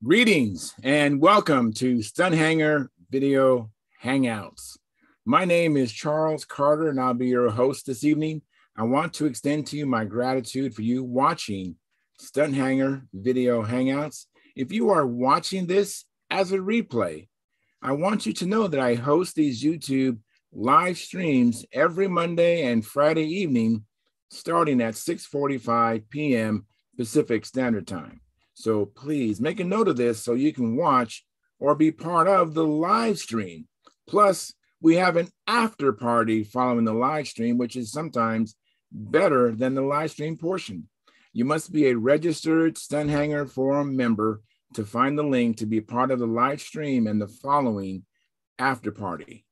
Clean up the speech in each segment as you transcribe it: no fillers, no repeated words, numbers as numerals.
Greetings and welcome to Stunhanger Video Hangouts. My name is Charles Carter and I'll be your host this evening. I want to extend to you my gratitude for you watching Stunhanger Video Hangouts. If you are watching this as a replay, I want you to know that I host these YouTube live streams every Monday and Friday evening starting at 6:45 p.m. Pacific Standard Time. So please make a note of this so you can watch or be part of the live stream. Plus, we have an after party following the live stream, which is sometimes better than the live stream portion. You must be a registered Stunhanger Forum member to find the link to be part of the live stream and the following after party.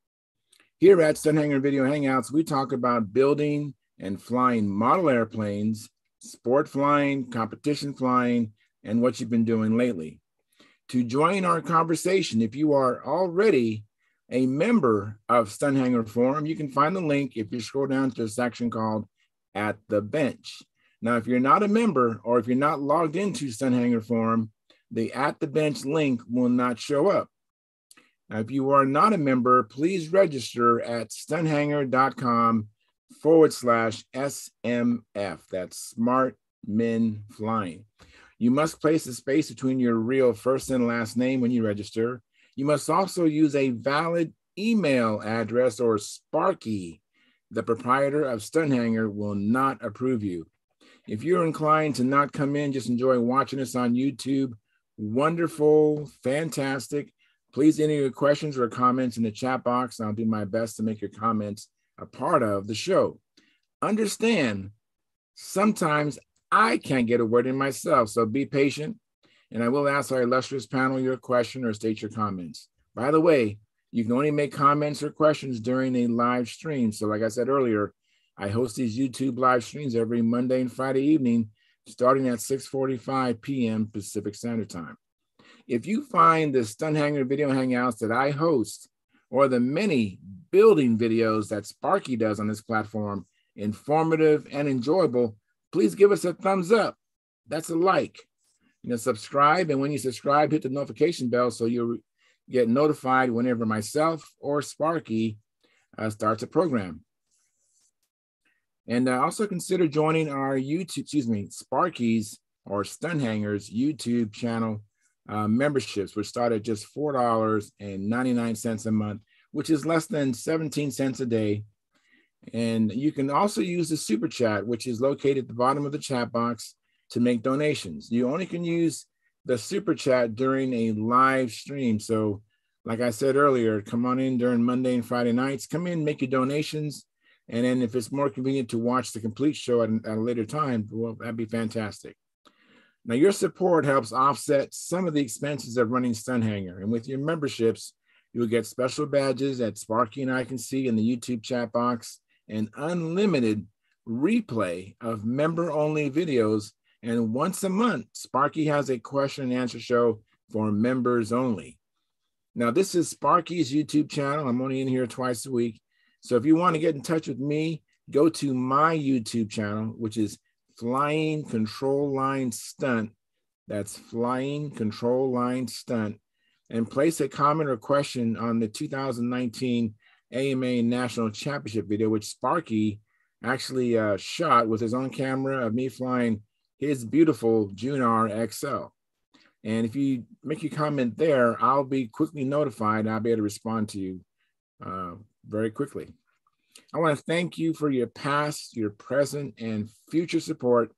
Here at Stunhanger Video Hangouts, we talk about building and flying model airplanes, sport flying, competition flying, and what you've been doing lately. To join our conversation, if you are already a member of Stunhanger Forum, you can find the link if you scroll down to a section called At the Bench. Now, if you're not a member or if you're not logged into Stunhanger Forum, the At the Bench link will not show up. Now, if you are not a member, please register at stunhanger.com/SMF. That's Smart Men Flying. You must place a space between your real first and last name when you register. You must also use a valid email address or Sparky. The proprietor of Stunhanger will not approve you. If you're inclined to not come in, just enjoy watching us on YouTube, wonderful, fantastic. Please enter your questions or comments in the chat box. I'll do my best to make your comments a part of the show. Understand, sometimes I can't get a word in myself, so be patient, and I will ask our illustrious panel your question or state your comments. By the way, you can only make comments or questions during a live stream. So like I said earlier, I host these YouTube live streams every Monday and Friday evening, starting at 6:45 p.m. Pacific Standard Time. If you find the Stunhanger Video Hangouts that I host or the many building videos that Sparky does on this platform informative and enjoyable, please give us a thumbs up. That's a like. Subscribe, and when you subscribe, hit the notification bell so you'll get notified whenever myself or Sparky starts a program. And also consider joining our Sparky's or Stunhanger's YouTube channel memberships, which start at just $4.99 a month, which is less than 17 cents a day. And you can also use the super chat, which is located at the bottom of the chat box, to make donations. You only can use the super chat during a live stream. So like I said earlier, come on in during Monday and Friday nights, come in, make your donations. And then if it's more convenient to watch the complete show at a later time, well, that'd be fantastic. Now, your support helps offset some of the expenses of running Stunhanger. And with your memberships, you'll get special badges that Sparky and I can see in the YouTube chat box, and unlimited replay of member-only videos. And once a month, Sparky has a question and answer show for members only. Now, this is Sparky's YouTube channel. I'm only in here twice a week. So if you want to get in touch with me, go to my YouTube channel, which is Flying Control Line Stunt. That's Flying Control Line Stunt. And place a comment or question on the 2019 AMA National Championship video, which Sparky actually shot with his own camera of me flying his beautiful Junar XL. And if you make your comment there, I'll be quickly notified and I'll be able to respond to you very quickly. I want to thank you for your past, your present, and future support.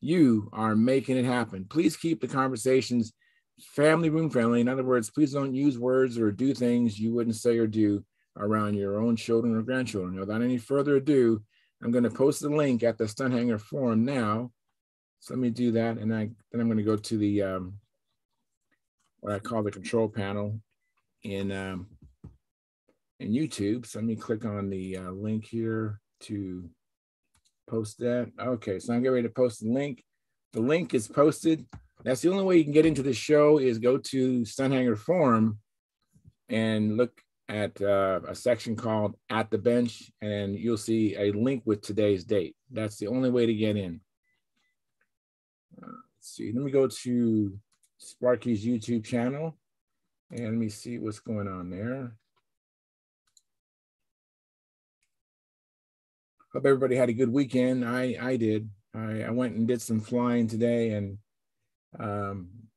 You are making it happen. Please keep the conversations family room friendly. In other words, please don't use words or do things you wouldn't say or do around your own children or grandchildren. Without any further ado, I'm going to post the link at the Stunhanger Forum now. So let me do that, and then I'm going to go to the what I call the control panel in YouTube. So let me click on the link here to post that. Okay, so I'm getting ready to post the link. The link is posted. That's the only way you can get into the show, is go to Stunhanger Forum and look at a section called At the Bench, and you'll see a link with today's date. That's the only way to get in. Let's see, let me go to Sparky's YouTube channel. And let me see what's going on there. Hope everybody had a good weekend. I did. I went and did some flying today, and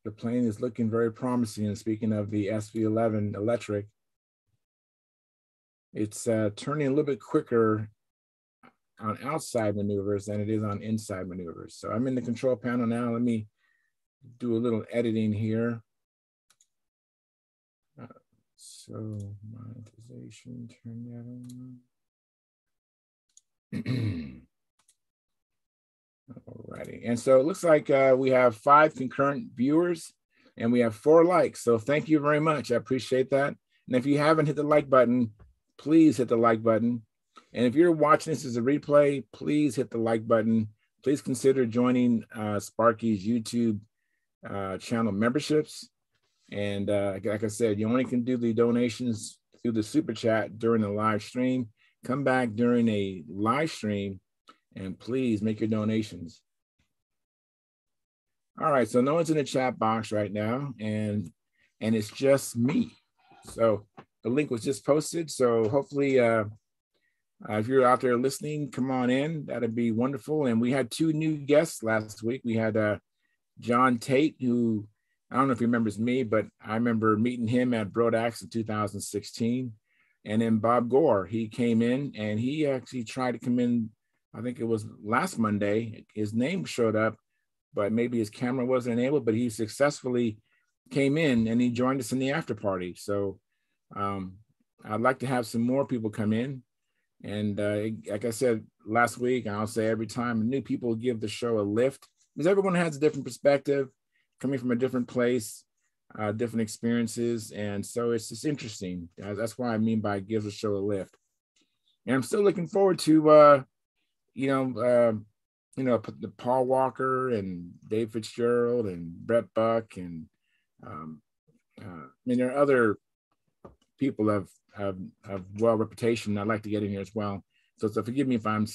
the plane is looking very promising. And speaking of the SV-11 electric, it's turning a little bit quicker on outside maneuvers than it is on inside maneuvers. So I'm in the control panel now. Let me do a little editing here. So monetization, turn that on. Alrighty, and so it looks like we have 5 concurrent viewers and we have 4 likes. So thank you very much. I appreciate that. And if you haven't hit the like button, please hit the like button. And if you're watching this as a replay, please hit the like button. Please consider joining Sparky's YouTube channel memberships. And like I said, you only can do the donations through the super chat during the live stream. Come back during a live stream and please make your donations. All right, so no one's in the chat box right now, and it's just me. So the link was just posted. So hopefully, if you're out there listening, come on in. That'd be wonderful. And we had 2 new guests last week. We had John Tate, who I don't know if he remembers me, but I remember meeting him at Brodax in 2016. And then Bob Gore, he came in and he actually tried to come in. I think it was last Monday. His name showed up, but maybe his camera wasn't enabled, but he successfully came in and he joined us in the after party. So I'd like to have some more people come in. And like I said last week, and I'll say every time, new people give the show a lift because everyone has a different perspective, coming from a different place, different experiences. And so it's just interesting. That's why I mean by give the show a lift. And I'm still looking forward to, the Paul Walker and Dave Fitzgerald and Brett Buck. And there are other people that have well reputation I'd like to get in here as well. So forgive me if I'm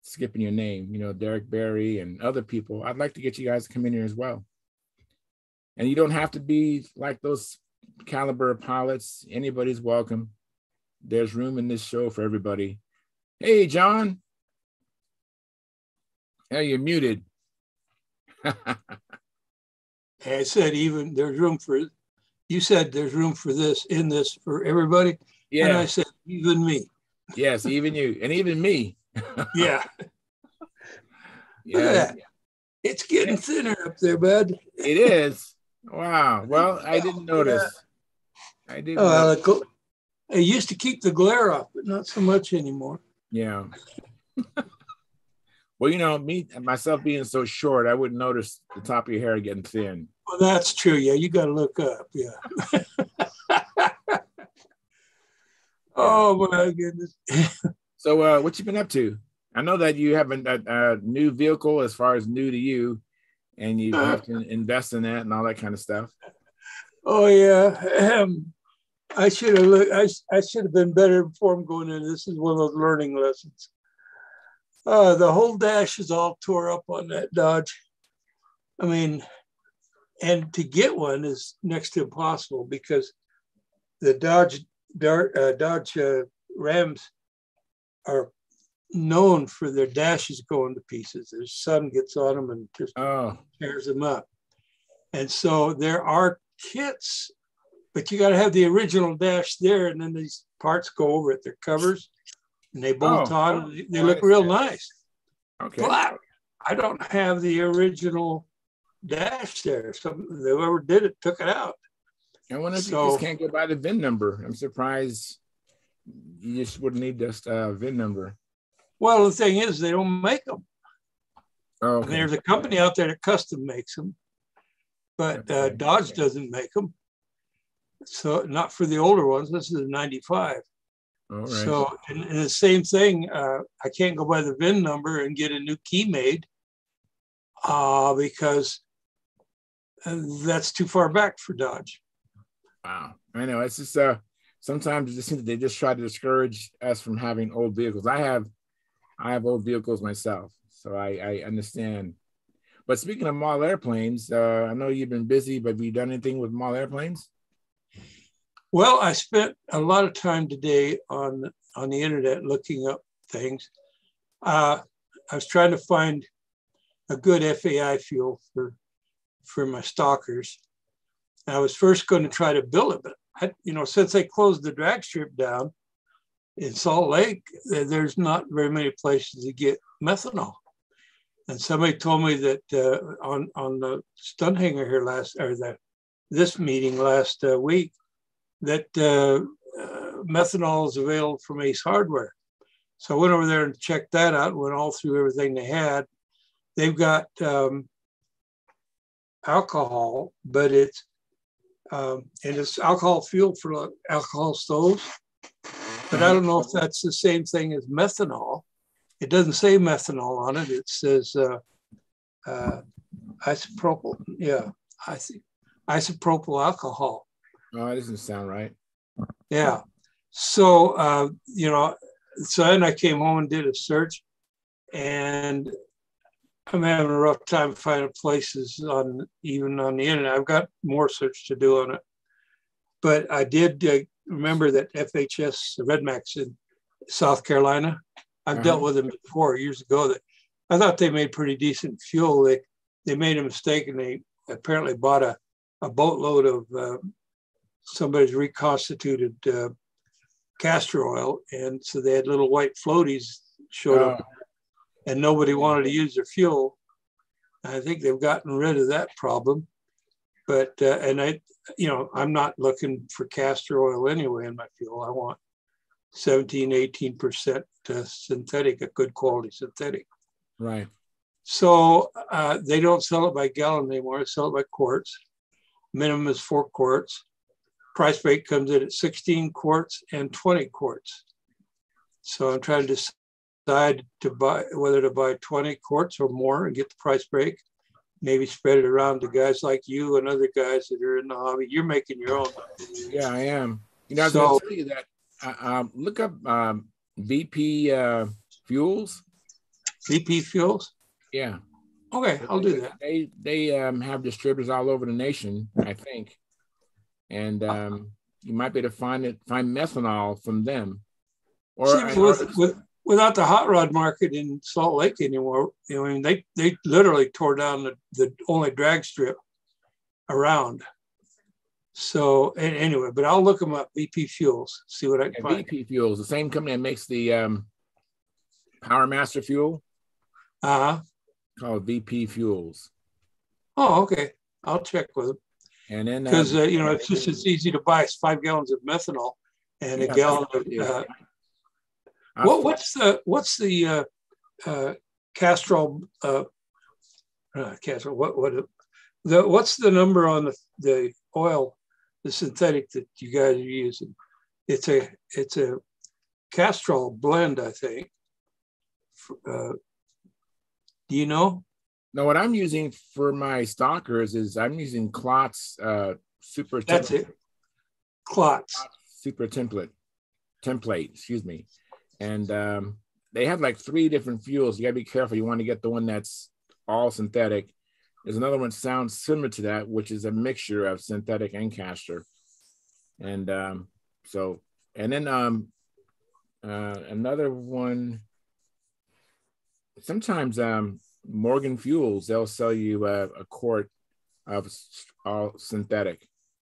skipping your name, Derek Barry and other people. I'd like to get you guys to come in here as well. And you don't have to be like those caliber of pilots. Anybody's welcome. There's room in this show for everybody. Hey, John. Hey, you're muted. I said even there's room for, you said there's room for this in this for everybody. Yeah. And I said, even me. Yes, even you and even me. Yeah. Look at that. It's getting thinner up there, bud. It is. Wow. Well, I didn't notice. I didn't. I used to keep the glare off, but not so much anymore. Yeah. Well, myself being so short, I wouldn't notice the top of your hair getting thin. Well, that's true. Yeah, you got to look up. Yeah. Oh my goodness. So, what you been up to? I know that you have a new vehicle, as far as new to you, and you have to invest in that and all that kind of stuff. Oh yeah. I should have looked. I should have been better informed going in. This is one of those learning lessons. The whole dash is all tore up on that Dodge. I mean, and to get one is next to impossible because the Dodge Rams are known for their dashes going to pieces. The sun gets on them and just tears them up. And so there are kits, but you got to have the original dash there, and then these parts go over it. They're covers, and they bolt on. And they look real nice. Okay. But I don't have the original dash there. So whoever did it took it out. I wonder if you just can't go by the VIN number. I'm surprised you just wouldn't need this VIN number. Well, the thing is, they don't make them. Oh, okay. There's a company out there that custom makes them, but Dodge doesn't make them. So not for the older ones. This is a 95. All right. So, and the same thing, I can't go by the VIN number and get a new key made because that's too far back for Dodge. Wow. I know. It's just sometimes it just seems that they just try to discourage us from having old vehicles. I have old vehicles myself, so I understand. But speaking of model airplanes, I know you've been busy, but have you done anything with model airplanes? Well, I spent a lot of time today on the internet looking up things. I was trying to find a good FAI fuel for my stalkers. I was first going to try to build it, but since they closed the drag strip down in Salt Lake, there's not very many places to get methanol. And somebody told me that on the stunt hanger here this meeting last week, that methanol is available from Ace Hardware. So I went over there and checked that out, went all through everything they had. They've got alcohol, but it's alcohol fuel for alcohol stoves. But I don't know if that's the same thing as methanol. It doesn't say methanol on it. It says isopropyl. Yeah, I see. Isopropyl alcohol. Oh, that doesn't sound right. Yeah. So, so then I came home and did a search, and I'm having a rough time finding places even on the internet. I've got more search to do on it. But I did remember that FHS, Redmax in South Carolina, I've dealt with them before years ago. That I thought they made pretty decent fuel. They made a mistake, and they apparently bought a boatload of somebody's reconstituted castor oil, and so they had little white floaties showed up, and nobody wanted to use their fuel. I think they've gotten rid of that problem, but I'm not looking for castor oil anyway in my fuel. I want 17-18% synthetic, a good quality synthetic. Right. So they don't sell it by gallon anymore. They sell it by quarts. Minimum is 4 quarts. Price break comes in at 16 quarts and 20 quarts. So I'm trying to decide whether to buy 20 quarts or more and get the price break. Maybe spread it around to guys like you and other guys that are in the hobby. You're making your own. Yeah, I am. I was going to tell you that. Look up VP Fuels. VP Fuels? Yeah. Okay, I'll do that. They have distributors all over the nation, I think. And you might be able to find methanol from them. Without the hot rod market in Salt Lake anymore, they literally tore down the only drag strip around. So anyway, but I'll look them up. VP Fuels, see what I can find. VP Fuels, the same company that makes the Power Master fuel. Called VP Fuels. Oh, okay. I'll check with them. And then because it's just as easy to buy 5 gallons of methanol and a gallon of what's the Castrol what's the number on the oil, the synthetic that you guys are using? It's a Castrol blend, I think. Do you know? No, what I'm using for my stalkers is I'm using Klotz Super. That's it. Klotz Super template, excuse me. And they have like 3 different fuels. You gotta be careful. You want to get the one that's all synthetic. There's another one that sounds similar to that, which is a mixture of synthetic and castor. And another one, sometimes Morgan Fuels, they'll sell you a quart of all synthetic.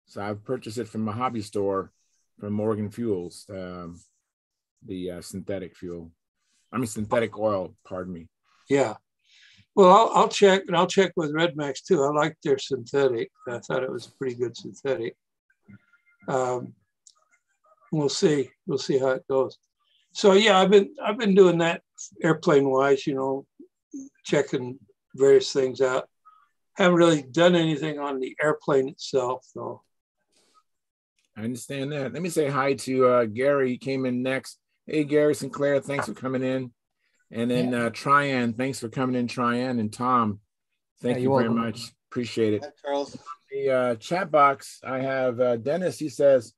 So I've purchased it from a hobby store from Morgan Fuels, the synthetic oil, pardon me. Yeah. Well, I'll check, and I'll check with Redmax too. I like their synthetic. I thought it was a pretty good synthetic. We'll see how it goes. So yeah, I've been doing that airplane wise, checking various things out. Haven't really done anything on the airplane itself, though. I understand that. Let me say hi to Gary. He came in next. Hey, Gary Sinclair, thanks for coming in. And then Tryon, thanks for coming in, Tryon. And Tom, thank you very much. Appreciate it. Hi, Charles. The chat box, I have Dennis. He says,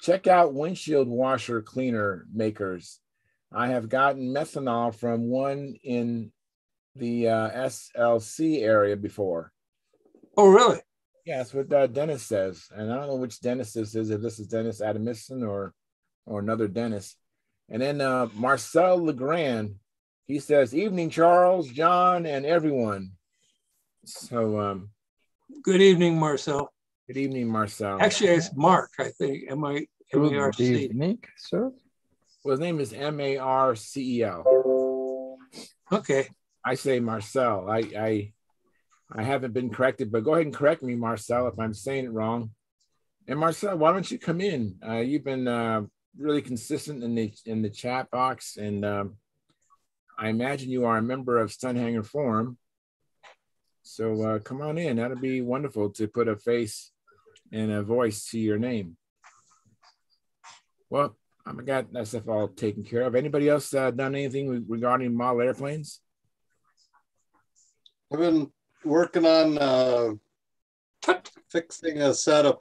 check out windshield washer cleaner makers. I have gotten methanol from one in the SLC area before. Oh, really? Yeah, that's what Dennis says. And I don't know which Dennis this is, if this is Dennis Adamson or another Dennis. And then Marcel Legrand, he says, evening, Charles, John, and everyone. So good evening, Marcel. Good evening, Marcel. Actually, it's Mark, I think. M-A-R-C. Good evening, sir. Well, his name is Marcel. Okay. I say Marcel. I haven't been corrected, but go ahead and correct me, Marcel, if I'm saying it wrong. And Marcel, why don't you come in? You've been really consistent in the chat box, and I imagine you are a member of Stunhanger Forum. So come on in. That'd be wonderful to put a face and a voice to your name. Well, I've got that stuff all taken care of. Anybody else done anything regarding model airplanes? I've been working on fixing a set of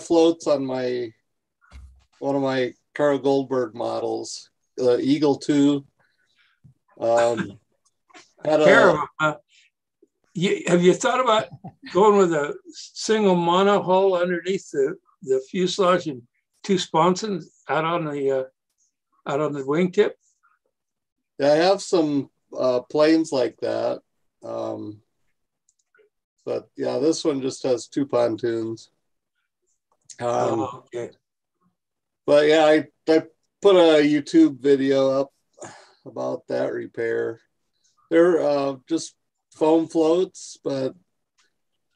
floats on one of my Carl Goldberg models, the Eagle 2. Have you thought about going with a single mono hull underneath the fuselage and two sponsons out on the wingtip? Yeah, I have some planes like that. But yeah, this one just has two pontoons. Okay. But yeah, I put a YouTube video up about that repair. They're just foam floats, but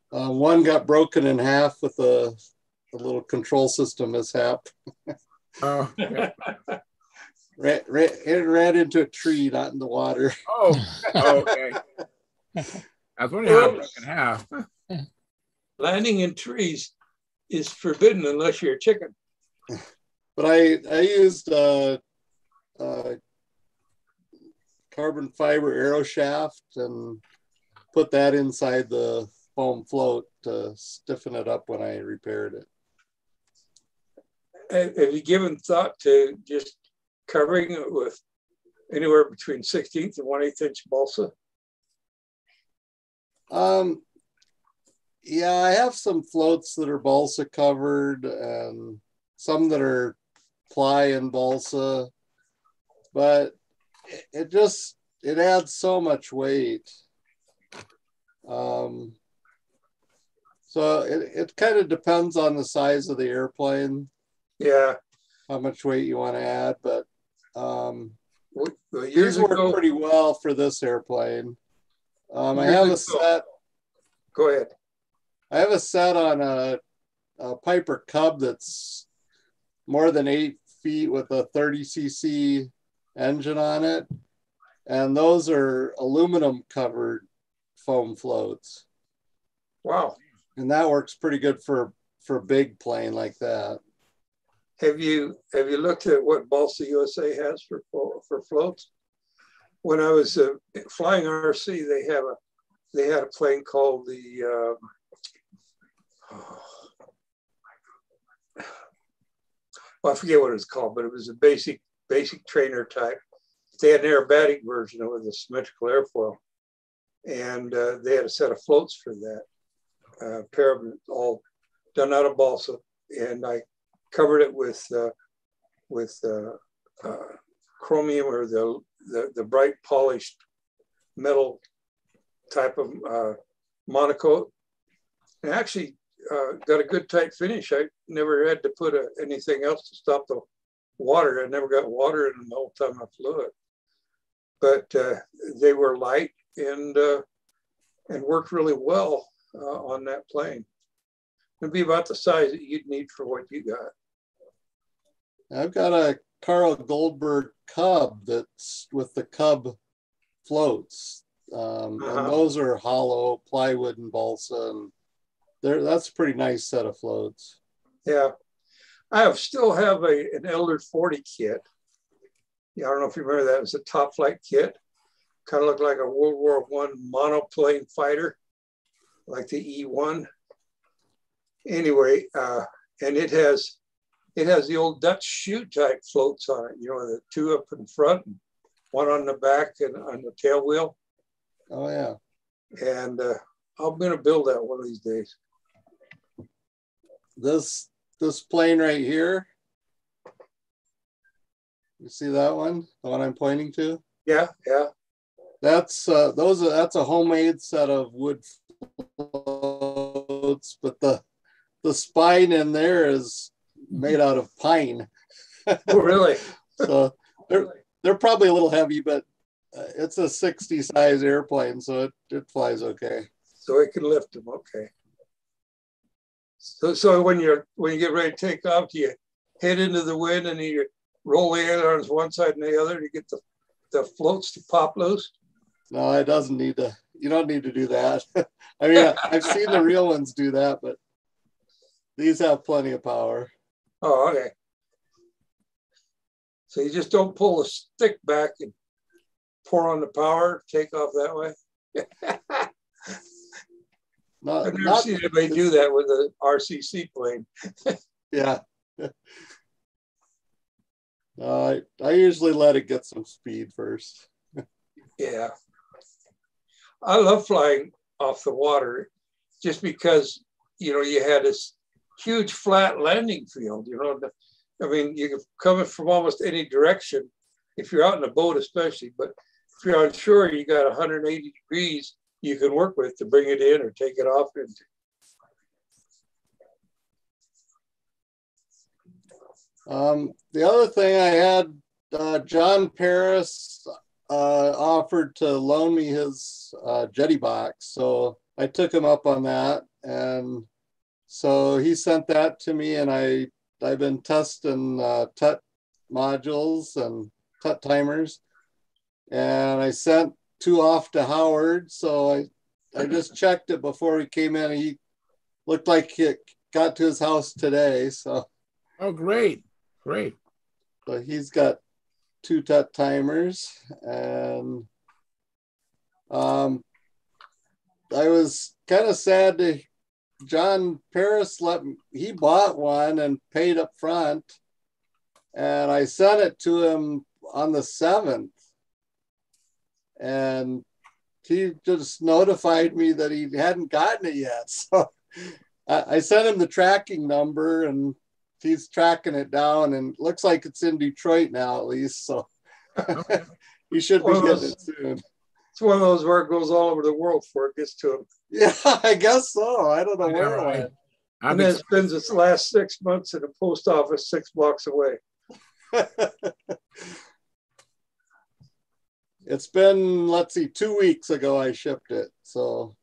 one got broken in half with a little control system mishap. Oh, yeah. It ran into a tree, not in the water. Oh, okay. I was wondering how it broke in half. Landing in trees is forbidden unless you're a chicken. But I used carbon fiber arrow shaft and put that inside the foam float to stiffen it up when I repaired it. Have you given thought to just covering it with anywhere between 16th and 1/8 inch balsa? Yeah, I have some floats that are balsa covered and some that are ply and balsa, but it adds so much weight. So it kind of depends on the size of the airplane. Yeah. How much weight you want to add, but years these work ago, pretty well for this airplane. I have a set. Go ahead. I have a set on a Piper Cub that's more than 8 feet with a 30cc engine on it. And those are aluminum covered foam floats. Wow. And that works pretty good for a big plane like that. Have you looked at what Balsa USA has for floats? When I was flying RC, they had a plane called the well, I forget what it was called, but it was a basic trainer type. They had an aerobatic version of it with a symmetrical airfoil, and they had a set of floats for that. A pair of them all done out of balsa, and I covered it with chromium or the bright polished metal type of monocoat, and actually got a good tight finish. I never had to put anything else to stop the water. I never got water in them the whole time I flew it, but they were light and worked really well on that plane. It'd be about the size that you'd need for what you got. I've got a Carl Goldberg Cub that's with the Cub floats. And those are hollow plywood and balsa, and that's a pretty nice set of floats. Yeah, I still have an Elder 40 kit. Yeah, I don't know if you remember that. It was a top flight kit. Kind of looked like a World War I monoplane fighter, like the E-1. Anyway, and it has the old Dutch shoe type floats on it, you know, the two up in front and one on the back and on the tail wheel. Oh yeah. And I'm going to build that one of these days. This plane right here. You see that one? The one I'm pointing to? Yeah, yeah. That's that's a homemade set of wood floats, but the spine in there is made out of pine. Oh, really? So they're probably a little heavy, but it's a 60 size airplane, so it flies okay. So it can lift them, okay. So when you get ready to take off, do you head into the wind and you roll the ailerons one side and the other to get the floats to pop loose? No, it doesn't need to. You don't need to do that. I mean, I've seen the real ones do that, but these have plenty of power. Oh, okay. So you just don't pull the stick back and pour on the power, take off that way? I've never seen anybody do that with an RCC plane. Yeah. I usually let it get some speed first. Yeah. I love flying off the water just because, you had this huge flat landing field, I mean, you can come from almost any direction if you're out in a boat, especially, but if you're on shore, you got 180 degrees you can work with to bring it in or take it off into. The other thing I had, John Paris offered to loan me his jetty box. So I took him up on that. And so he sent that to me, and I've been testing TUT modules and TUT timers. And I sent 2 off to Howard. So I just checked it before he came in. And he looked like it got to his house today. So. Oh, great. Great. So he's got 2 TUT timers, and I was kind of sad to John Paris he bought one and paid up front, and I sent it to him on the 7th, and he just notified me that he hadn't gotten it yet. So I sent him the tracking number, and he's tracking it down, and it looks like it's in Detroit now, at least. So Okay. he should be getting it soon. It's one of those where it goes all over the world before it gets to him. Yeah, I guess so. I don't know where it went. And then it spends its last 6 months in a post office 6 blocks away. It's been, let's see, 2 weeks ago I shipped it. So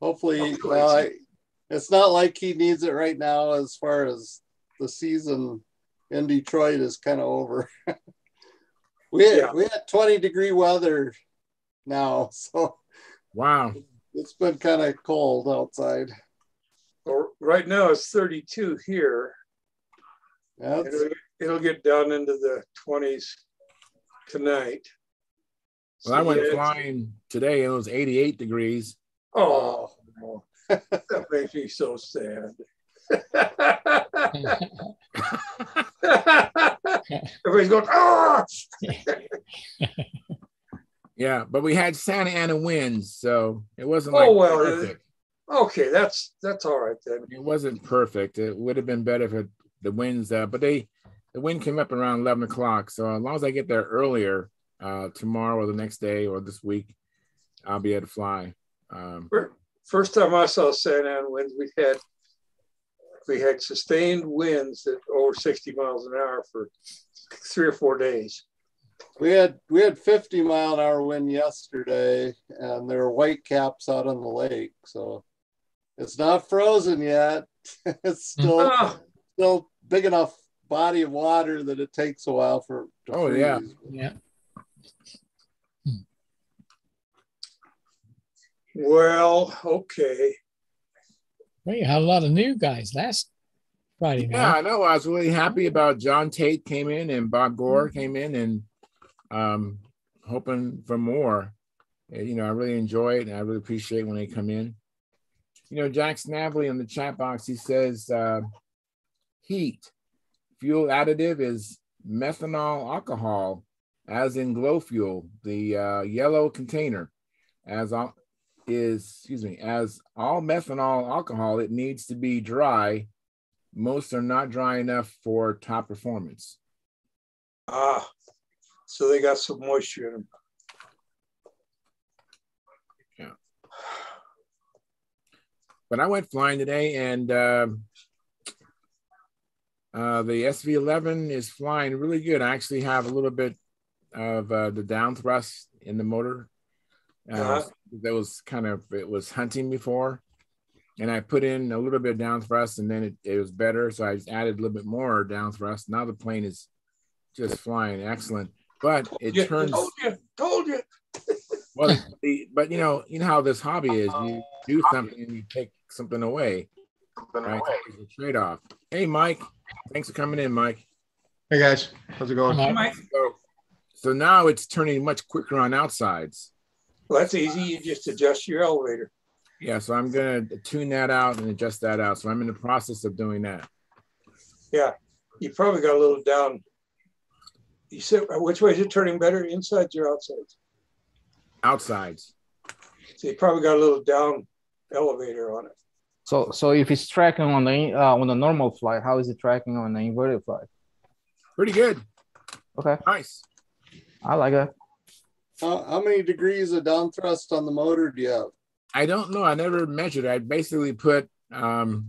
hopefully, it's not like he needs it right now, as far as the season in Detroit is kind of over. We had 20-degree weather now, so Wow. it's been kind of cold outside. Well, right now it's 32 here. It'll get down into the 20s tonight. Well, I went flying today and it was 88 degrees. Oh, that makes me so sad. Everybody's going, ah! Yeah, but we had Santa Ana winds, so it wasn't perfect. Okay, that's all right then. It wasn't perfect. It would have been better if the winds, but the wind came up around 11 o'clock. So as long as I get there earlier, tomorrow or the next day or this week, I'll be able to fly. First time I saw Santa Ana winds, we had sustained winds at over 60 miles an hour for 3 or 4 days. We had 50-mile-an-hour wind yesterday, and there were white caps out on the lake. So it's not frozen yet. It's still big enough body of water that it takes a while to freeze. Yeah. Well, okay. Well, you had a lot of new guys last Friday night. Yeah, I know. I was really happy about John Tate came in and Bob Gore came in, and hoping for more. And, I really enjoy it, and I really appreciate when they come in. Jack Snavely in the chat box, he says, heat fuel additive is methanol alcohol, as in glow fuel. The yellow container, as all methanol alcohol, it needs to be dry. Most are not dry enough for top performance. So they got some moisture in them. Yeah. But I went flying today, and the SV11 is flying really good. I actually have a little bit of the down thrust in the motor. It was hunting before, and I put in a little bit of down thrust, and then it was better. So I just added a little bit more down thrust. Now the plane is just flying excellent, but it turns. Told you. Well, but you know how this hobby is. You do something and you take something away. Right? It's a trade-off. Hey, Mike. Thanks for coming in, Mike. Hey guys, how's it going? Hi, Mike. So now it's turning much quicker on outsides. Well, that's easy. You just adjust your elevator. Yeah, so I'm going to tune that out and adjust that out. So I'm in the process of doing that. Yeah, you probably got a little down. You said, which way is it turning better, insides or outsides? Outsides. So you probably got a little down elevator on it. So if it's tracking on the normal flight, how is it tracking on the inverted flight? Pretty good. Okay. Nice. I like that. How many degrees of down thrust on the motor do you have? I don't know. I never measured. I basically put 2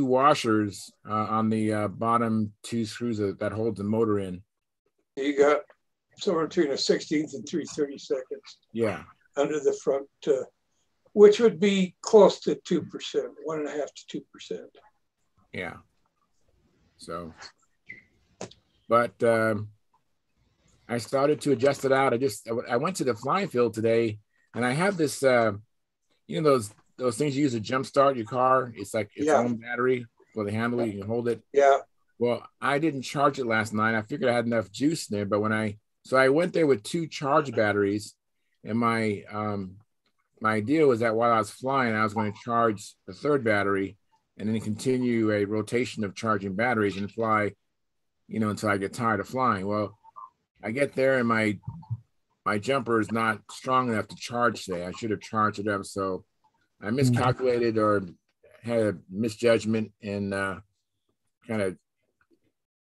washers on the bottom 2 screws that hold the motor in. You got somewhere between a 16th and 3/32. Yeah. Under the front, which would be close to 2%, 1.5 to 2%. Yeah. So, but I started to adjust it out. I went to the flying field today, and I have this, those things you use to jumpstart your car. It's like its own battery for the handle. You can hold it. Yeah. Well, I didn't charge it last night. I figured I had enough juice in there, but so I went there with 2 charge batteries, and my idea was that while I was flying, I was going to charge the 3rd battery and then continue a rotation of charging batteries and fly, until I get tired of flying. Well, I get there and my jumper is not strong enough to charge today. I should have charged it up. So I miscalculated or had a misjudgment and kind of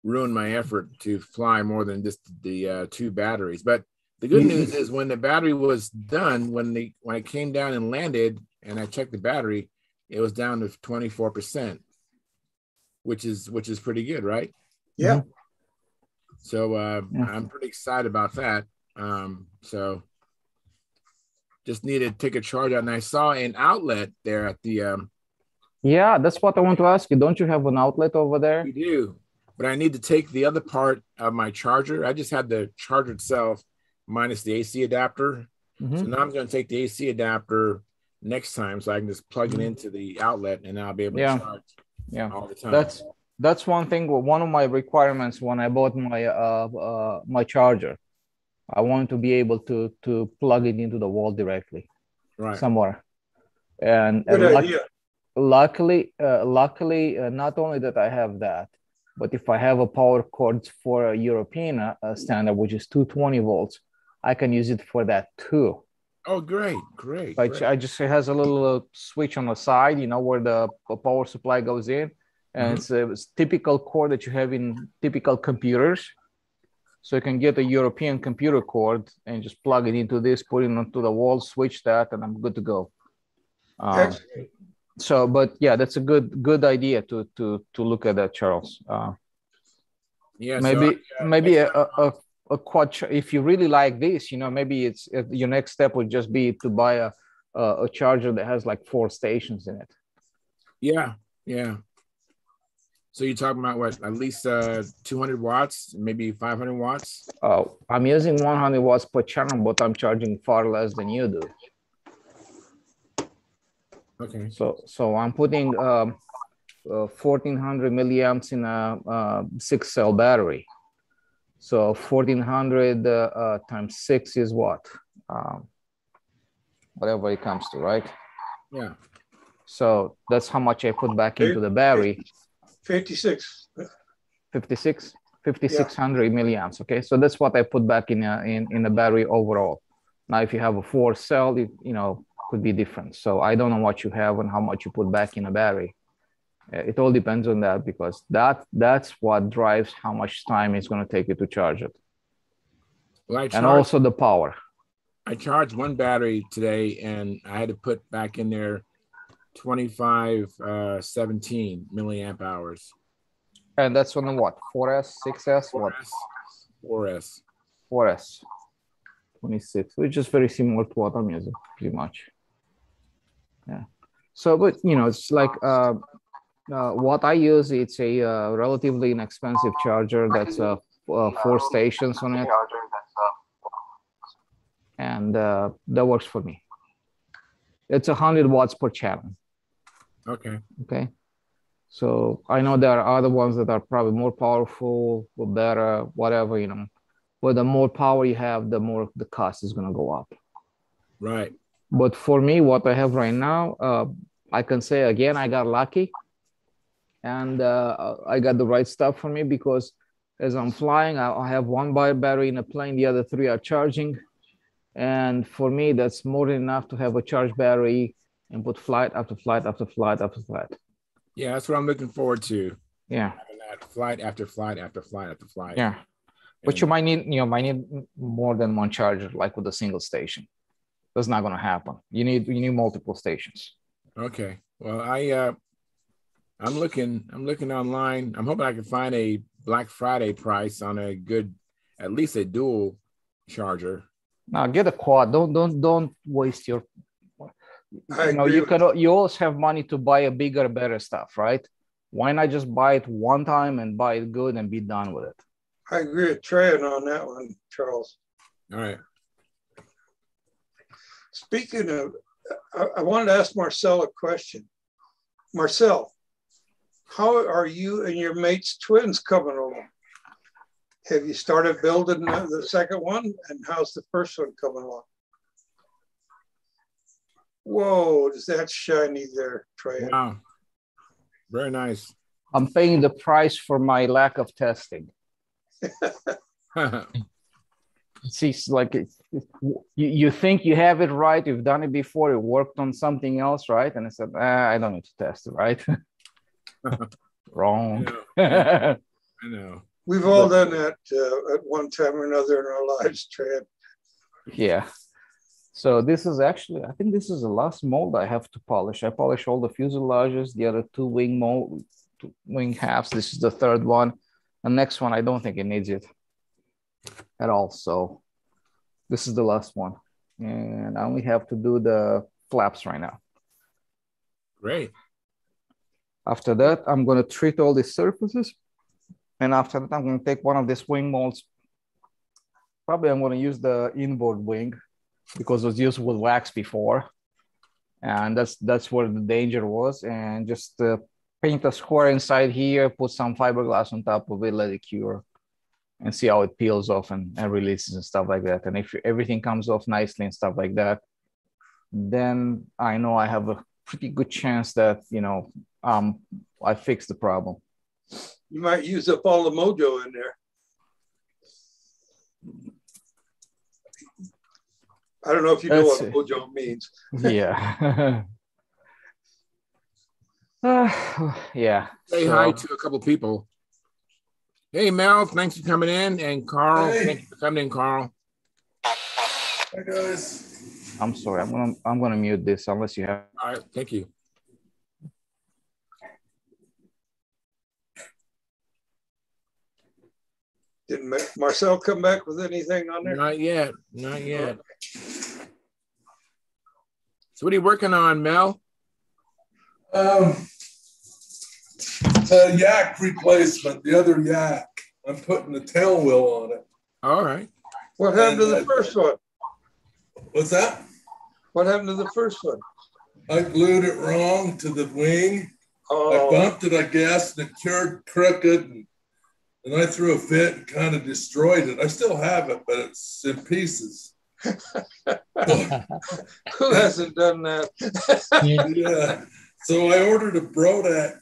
ruined my effort to fly more than just the 2 batteries. But the good news is when the battery was done, when it came down and landed and I checked the battery, it was down to 24%, which is pretty good, right? Yeah. So I'm pretty excited about that. So just need to take a charge out. And I saw an outlet there at the yeah, that's what I want to ask you. Don't you have an outlet over there? We do, but I need to take the other part of my charger. I just had the charger itself minus the AC adapter. Mm-hmm. So now I'm going to take the AC adapter next time so I can just plug it into the outlet and I'll be able to charge all the time. That's one thing. One of my requirements when I bought my my charger, I wanted to be able to plug it into the wall directly, somewhere. And luckily, not only that I have that, but if I have a power cord for a European standard, which is 220 volts, I can use it for that too. Oh, great. I just, it has a little switch on the side, where the power supply goes in. And it's a typical cord that you have in typical computers. So you can get a European computer cord and just plug it into this, put it onto the wall, switch that, and I'm good to go. So, but yeah, that's a good idea to look at that, Charles. Maybe a quad. If you really like this, maybe it's your next step would just be to buy a charger that has like 4 stations in it. Yeah. So you're talking about what? At least 200 watts, maybe 500 watts? Oh, I'm using 100 watts per channel, but I'm charging far less than you do. Okay. So I'm putting 1400 milliamps in a 6-cell battery. So 1400 times 6 is what? Whatever it comes to, right? Yeah. So that's how much I put back into the battery. 56. 5600 milliamps. Okay, so that's what I put back in the battery overall. Now, if you have a 4 cell, could be different. So I don't know what you have and how much you put back in a battery. It all depends on that, because that's what drives how much time it's going to take you to charge it. Well, and also the power. I charged one battery today, and I had to put back in there 2517 milliamp hours. And that's on the what? 4S, 6S, 4S. 4S. 26, which is very similar to what I'm using, pretty much. Yeah. So, but it's like what I use. It's a relatively inexpensive charger that's 4 stations on it, and that works for me. It's 100 watts per channel. Okay. Okay. So I know there are other ones that are probably more powerful or better, whatever, But the more power you have, the more the cost is going to go up. Right. But for me, what I have right now, I can say again, I got lucky, and I got the right stuff for me, because as I'm flying, I have one battery in a plane, the other 3 are charging. And for me, that's more than enough to have a charged battery and put flight after flight after flight after flight. Yeah, that's what I'm looking forward to. Yeah. Flight after flight after flight after flight. Yeah. But you might need more than one charger, like with a single station. That's not going to happen. You need multiple stations. Okay. Well, I'm looking online. I'm hoping I can find a Black Friday price on a good, at least a dual charger. Now get a quad. Don't waste your. You always have money to buy a bigger, better stuff, right? Why not just buy it one time and buy it good and be done with it? I agree with Tran on that one, Charles. All right. Speaking of, I wanted to ask Marcel a question. Marcel, how are you and your mate's twins coming along? Have you started building the second one? And how's the first one coming along? Whoa, is that shiny there, Tran? Wow. Very nice. I'm paying the price for my lack of testing. See, like you think you have it right, you've done it before, it worked on something else, right? And I said, I don't need to test it, right? Wrong. I know. We've all done that at one time or another in our lives, Tran. Yeah. So this is actually, I think this is the last mold I have to polish. I polish all the fuselages, the other 2 wing halves. This is the 3rd one. The next one, I don't think it needs it at all. So this is the last one. And I only have to do the flaps right now. Great. After that, I'm going to treat all these surfaces. And after that, I'm going to take one of these wing molds. Probably I'm going to use the inboard wing, because it was used with wax before. And that's where the danger was. And just paint a square inside here, put some fiberglass on top of it, let it cure, and see how it peels off and releases and stuff like that. And if everything comes off nicely and stuff like that, then I know I have a pretty good chance that, I fixed the problem. You might use up all the mojo in there. I don't know if you know what mojo means. Yeah. Yeah. Say hi to a couple people. Hey, Mel, thanks for coming in. And Carl, thank you for coming in, Carl. Hi, guys. I'm sorry. I'm gonna mute this unless you have. All right. Thank you. Did Marcel come back with anything on there? Not yet. Not yet. So what are you working on, Mel? The yak replacement, the other yak. I'm putting the tail wheel on it. All right. What happened to the first one? What's that? What happened to the first one? I glued it wrong to the wing. Oh. I bumped it, I guess, and it cured crooked. And I threw a fit and kind of destroyed it. I still have it, but it's in pieces. Who hasn't done that? Yeah. So I ordered a Brodak,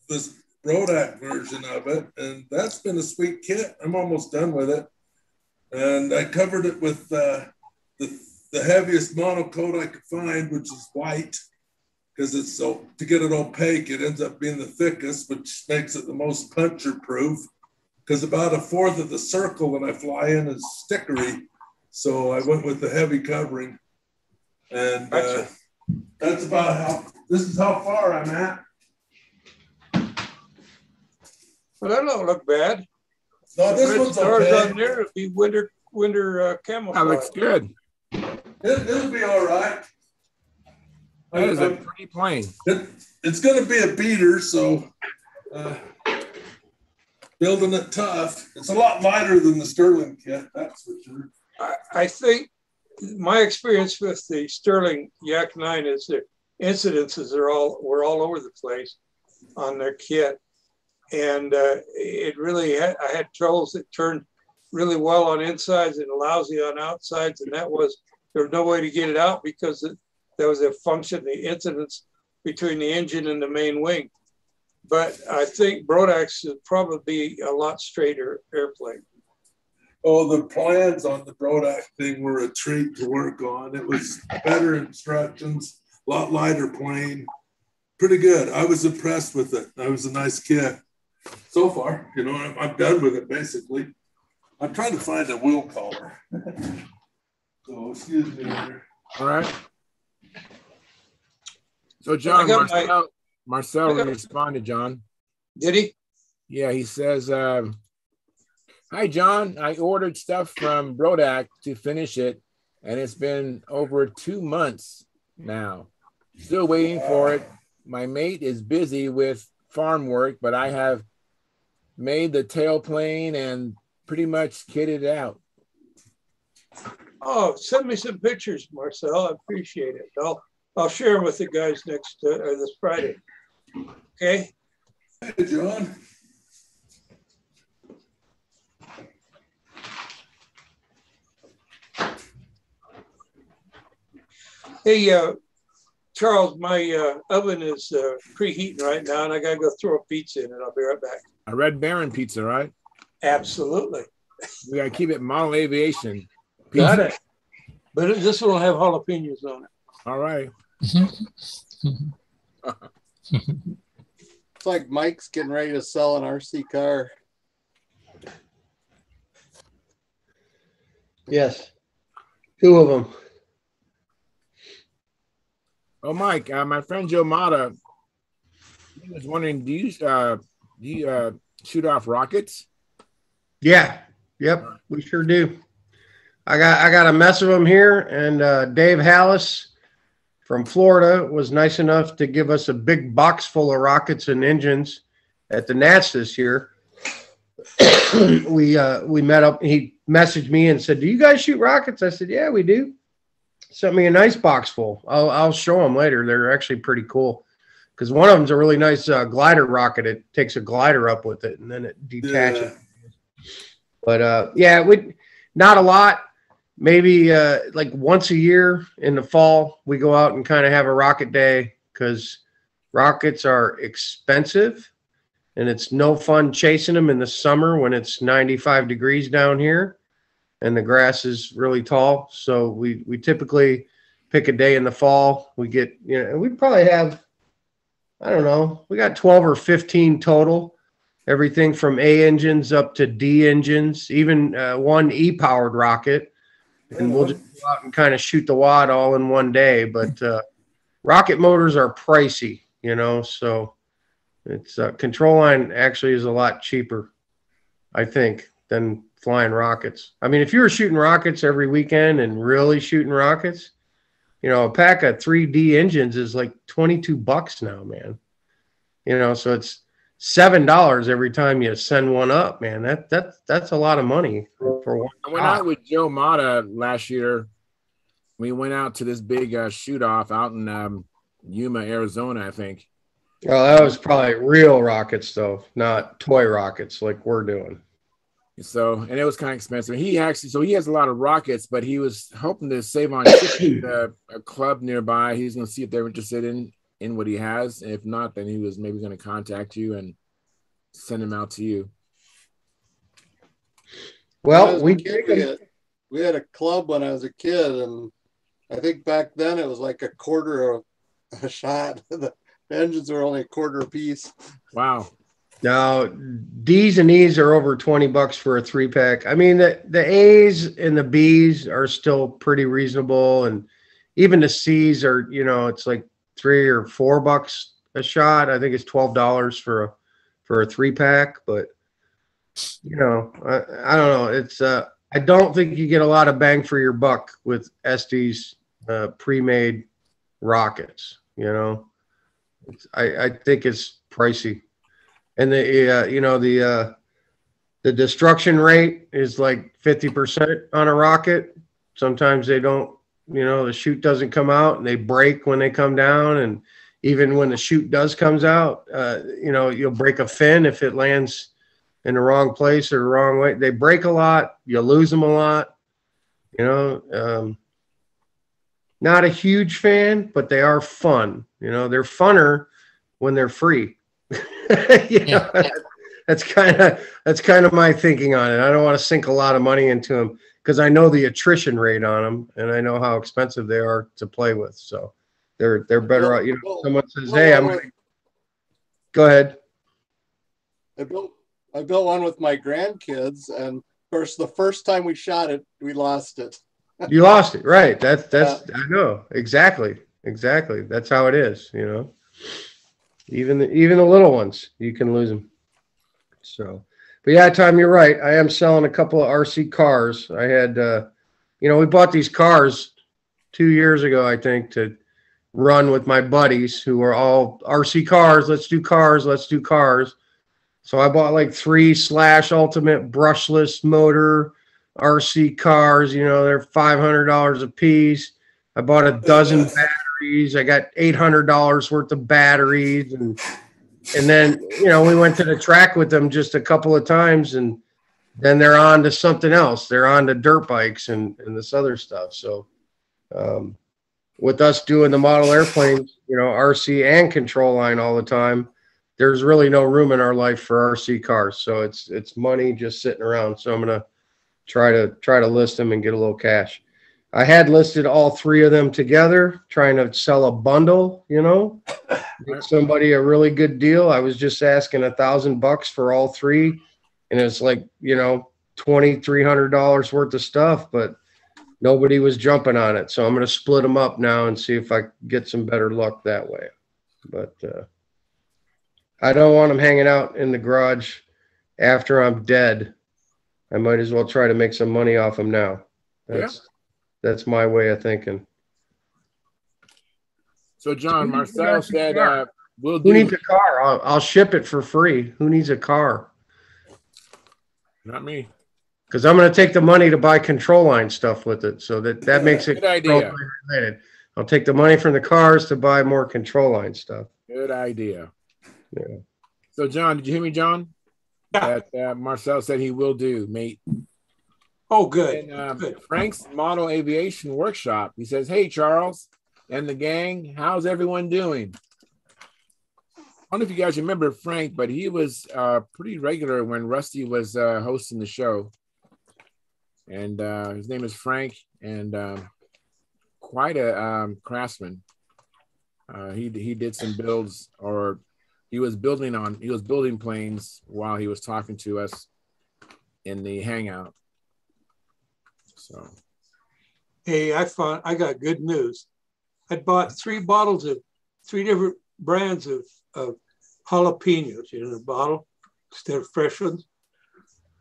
this Brodak version of it, and that's been a sweet kit. I'm almost done with it. And I covered it with the heaviest monocoat I could find, which is white, because it's so, to get it opaque, it ends up being the thickest, which makes it the most puncture proof, because about 1/4 of the circle that I fly in is stickery. So I went with the heavy covering. And that's about this is how far I'm at. Well, that don't look bad. No, this one's okay. On there, it'll be winter camouflage. That looks good. It'll be all right. That is a pretty plane. It's going to be a beater, so building it tough. It's a lot lighter than the Sterling kit, that's for sure. I think my experience with the Sterling Yak 9 is the incidences were all over the place on their kit. And it really I had troubles that turned really well on insides and lousy on outsides. And there was no way to get it out because that was a function, the incidence between the engine and the main wing. But I think Brodak's would probably be a lot straighter airplane. Oh, the plans on the Brodak thing were a treat to work on. It was better instructions, a lot lighter plane. Pretty good. I was impressed with it. That was a nice kit. So far, I'm done with it, basically. I'm trying to find a wheel collar. So, excuse me here. All right. So, John, Marcel responded, John. Did he? Yeah, he says, hi, John. I ordered stuff from Brodak to finish it, and it's been over 2 months now. Still waiting for it. My mate is busy with farm work, but I have made the tailplane and pretty much kitted out. Oh, send me some pictures, Marcel. I appreciate it. I'll share them with the guys this Friday. Okay. Hey, John. Hey, Charles, my oven is preheating right now, and I got to go throw a pizza in it. I'll be right back. A Red Baron pizza, right? Absolutely. We got to keep it model aviation. Pizza. Got it. But this one will have jalapenos on it. All right. It's like Mike's getting ready to sell an RC car. Yes. 2 of them. Oh, Mike, my friend Joe Mata, he was wondering, do you shoot off rockets? Yeah. Yep. We sure do. I got a mess of them here, and Dave Hallis from Florida was nice enough to give us a big box full of rockets and engines at the Nats this year. We met up. He messaged me and said, "Do you guys shoot rockets?" I said, "Yeah, we do." Sent me a nice box full. I'll show them later. They're actually pretty cool because one of them's a really nice glider rocket. It takes a glider up with it and then it detaches. Yeah. But yeah, not a lot. Maybe like once a year in the fall, we go out and kind of have a rocket day because rockets are expensive and it's no fun chasing them in the summer when it's 95 degrees down here and the grass is really tall. So we typically pick a day in the fall. We get, we probably have, I don't know, we got 12 or 15 total, everything from A engines up to D engines, even one E-powered rocket. And we'll just go out and kind of shoot the wad all in one day. But rocket motors are pricey, so it's control line actually is a lot cheaper, I think, than flying rockets. I mean, if you were shooting rockets every weekend and really shooting rockets, a pack of 3D engines is like $22 now, man. So it's $7 every time you send one up, man. That's a lot of money for one. I went out with Joe Mata last year. We went out to this big shoot off out in Yuma, Arizona, I think. Well, that was probably real rockets, though, not toy rockets like we're doing. So, and it was kind of expensive. He has a lot of rockets, but he was hoping to save on shipping a club nearby. He's going to see if they're interested in what he has. And if not, then he was maybe going to contact you and send them out to you. Well, we had a club when I was a kid, and I think back then it was like a quarter a shot. The engines were only a quarter a piece. Wow. Now, D's and E's are over $20 for a 3-pack. I mean, the A's and the B's are still pretty reasonable, and even the C's are, it's like $3 or $4 a shot. I think it's $12 for a 3-pack, but I don't know. It's I don't think you get a lot of bang for your buck with Estes pre-made rockets. I think it's pricey. And the destruction rate is like 50% on a rocket. Sometimes they don't, the chute doesn't come out and they break when they come down. And even when the chute does comes out, you'll break a fin if it lands in the wrong place or the wrong way. They break a lot. You lose them a lot. Not a huge fan, but they are fun. They're funner when they're free. That's kind of my thinking on it. I don't want to sink a lot of money into them because I know the attrition rate on them and I know how expensive they are to play with. So they're better out. Someone says, "Hey, I'm going to go ahead." I built one with my grandkids, and of course, the first time we shot it, we lost it. You lost it, right? That's I know exactly. That's how it is. Even the little ones, you can lose them. So, but yeah, Tom, you're right. I am selling a couple of RC cars. I had, we bought these cars 2 years ago, I think, to run with my buddies who are all RC cars. Let's do cars. So I bought like 3 Slash Ultimate brushless motor RC cars. They're $500 a piece. I bought a dozen batteries. I got $800 worth of batteries, and then we went to the track with them just a couple of times, and then they're on to something else. They're on to dirt bikes and this other stuff. So with us doing the model airplanes, RC and control line all the time, there's really no room in our life for RC cars. So it's money just sitting around. So I'm gonna try to list them and get a little cash. I had listed all 3 of them together, trying to sell a bundle, get somebody a really good deal. I was just asking $1,000 for all 3, and it's like, $2,300 worth of stuff, but nobody was jumping on it. So I'm going to split them up now and see if I get some better luck that way. But I don't want them hanging out in the garage after I'm dead. I might as well try to make some money off them now. That's my way of thinking. So, John, Marcel said, Who needs a car? I'll ship it for free. Who needs a car? Not me. Because I'm going to take the money to buy control line stuff with it. So that makes it good idea. Related. I'll take the money from the cars to buy more control line stuff. Good idea. Yeah. So, John, did you hear me, John? Yeah. That Marcel said he will do, mate. Oh, good. And good. Frank's Model Aviation Workshop. He says, "Hey, Charles and the gang, how's everyone doing?" I don't know if you guys remember Frank, but he was pretty regular when Rusty was hosting the show. And his name is Frank, and quite a craftsman. He did some builds, or he was building planes while he was talking to us in the hangout. So, hey, I got good news. I bought 3 bottles of 3 different brands of jalapenos in a bottle instead of fresh ones.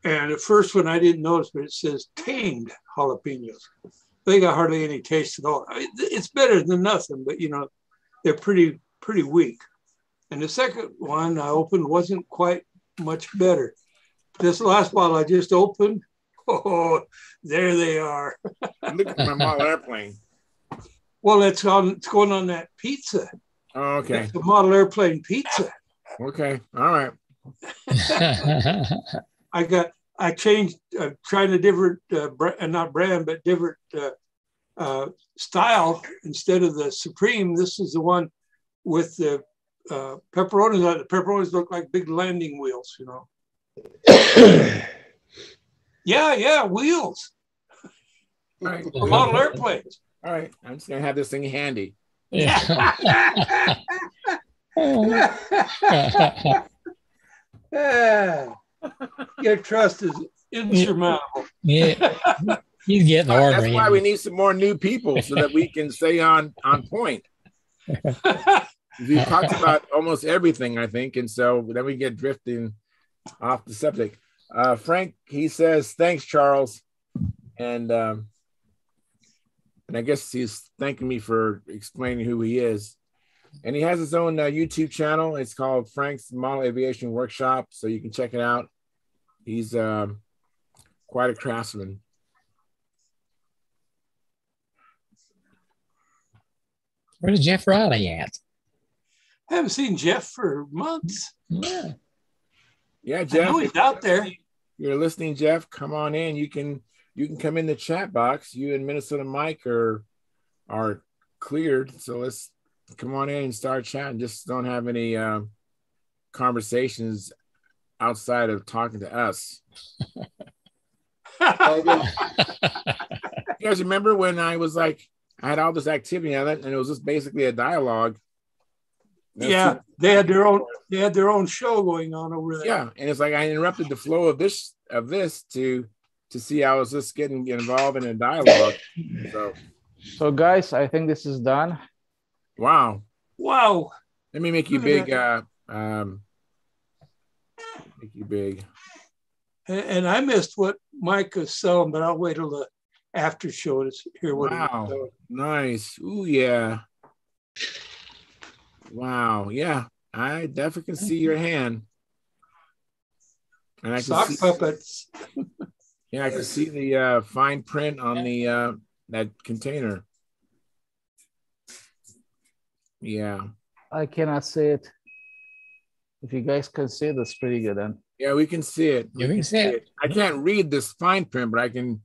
And the first one I didn't notice, but it says tamed jalapenos. They got hardly any taste at all. I mean, it's better than nothing, but they're pretty weak. And the second one I opened wasn't quite much better. This last bottle I just opened, oh, there they are. Look at my model airplane. Well, it's going on that pizza. Oh, okay. It's the model airplane pizza. Okay. All right. I changed, tried a different, not brand, but different style. Instead of the Supreme, this is the one with the Pepperonis look like big landing wheels, you know. Yeah, wheels. All right. Model airplanes. All right. I'm just gonna have this thing handy. Yeah. Your trust is insurmountable. Yeah. He's getting ornery. That's why we need some more new people so that we can stay on point. We talked about almost everything, I think, and so then we get drifting off the subject. Frank, he says, "Thanks, Charles," and I guess he's thanking me for explaining who he is. And he has his own YouTube channel. It's called Frank's Model Aviation Workshop, so you can check it out. He's quite a craftsman. Where's Jeff Riley at? I haven't seen Jeff for months. Yeah. Yeah, Jeff. I know he's out there. You're listening, Jeff. Come on in. You can come in the chat box. You and Minnesota Mike are cleared. So let's come on in and start chatting. Just don't have any conversations outside of talking to us. You guys remember when I was like, I had all this activity on it, and it was just basically a dialogue. Yeah, they had their own show going on over there. Yeah, and it's like I interrupted the flow of this to see I was just getting involved in a dialogue. So guys, I think this is done. Wow. Let me make you big. Make you big. And I missed what Mike was selling, but I'll wait till the after show to hear what. Wow, nice. Ooh, yeah. Wow, yeah. I definitely can see your hand. And I can sock puppets. Yeah, I can see the fine print on the that container. Yeah. I cannot see it. If you guys can see it, that's pretty good then. Yeah, we can see it. Yeah, we can see it. I can't read this fine print, but I can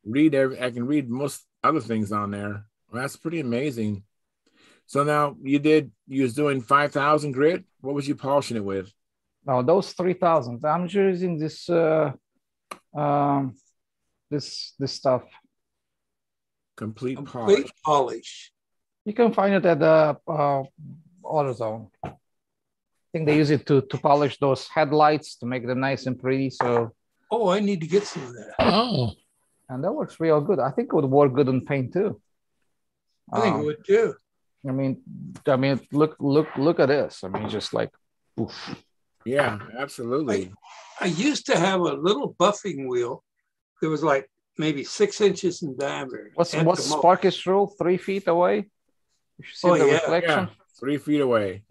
read most other things on there. Well, that's pretty amazing. So now you was doing 5,000 grit. What was you polishing it with? No, those 3,000. I'm just using this this stuff. Complete polish. You can find it at the AutoZone. I think they use it to polish those headlights to make them nice and pretty. So. Oh, I need to get some of that. Oh. And that works real good. I think it would work good on paint too. I think it would too. I mean, look at this. I mean, just like, oof. Yeah, absolutely. I used to have a little buffing wheel that was like maybe 6 inches in diameter. What's Sparky's rule? 3 feet away? You should see the reflection. Yeah. 3 feet away.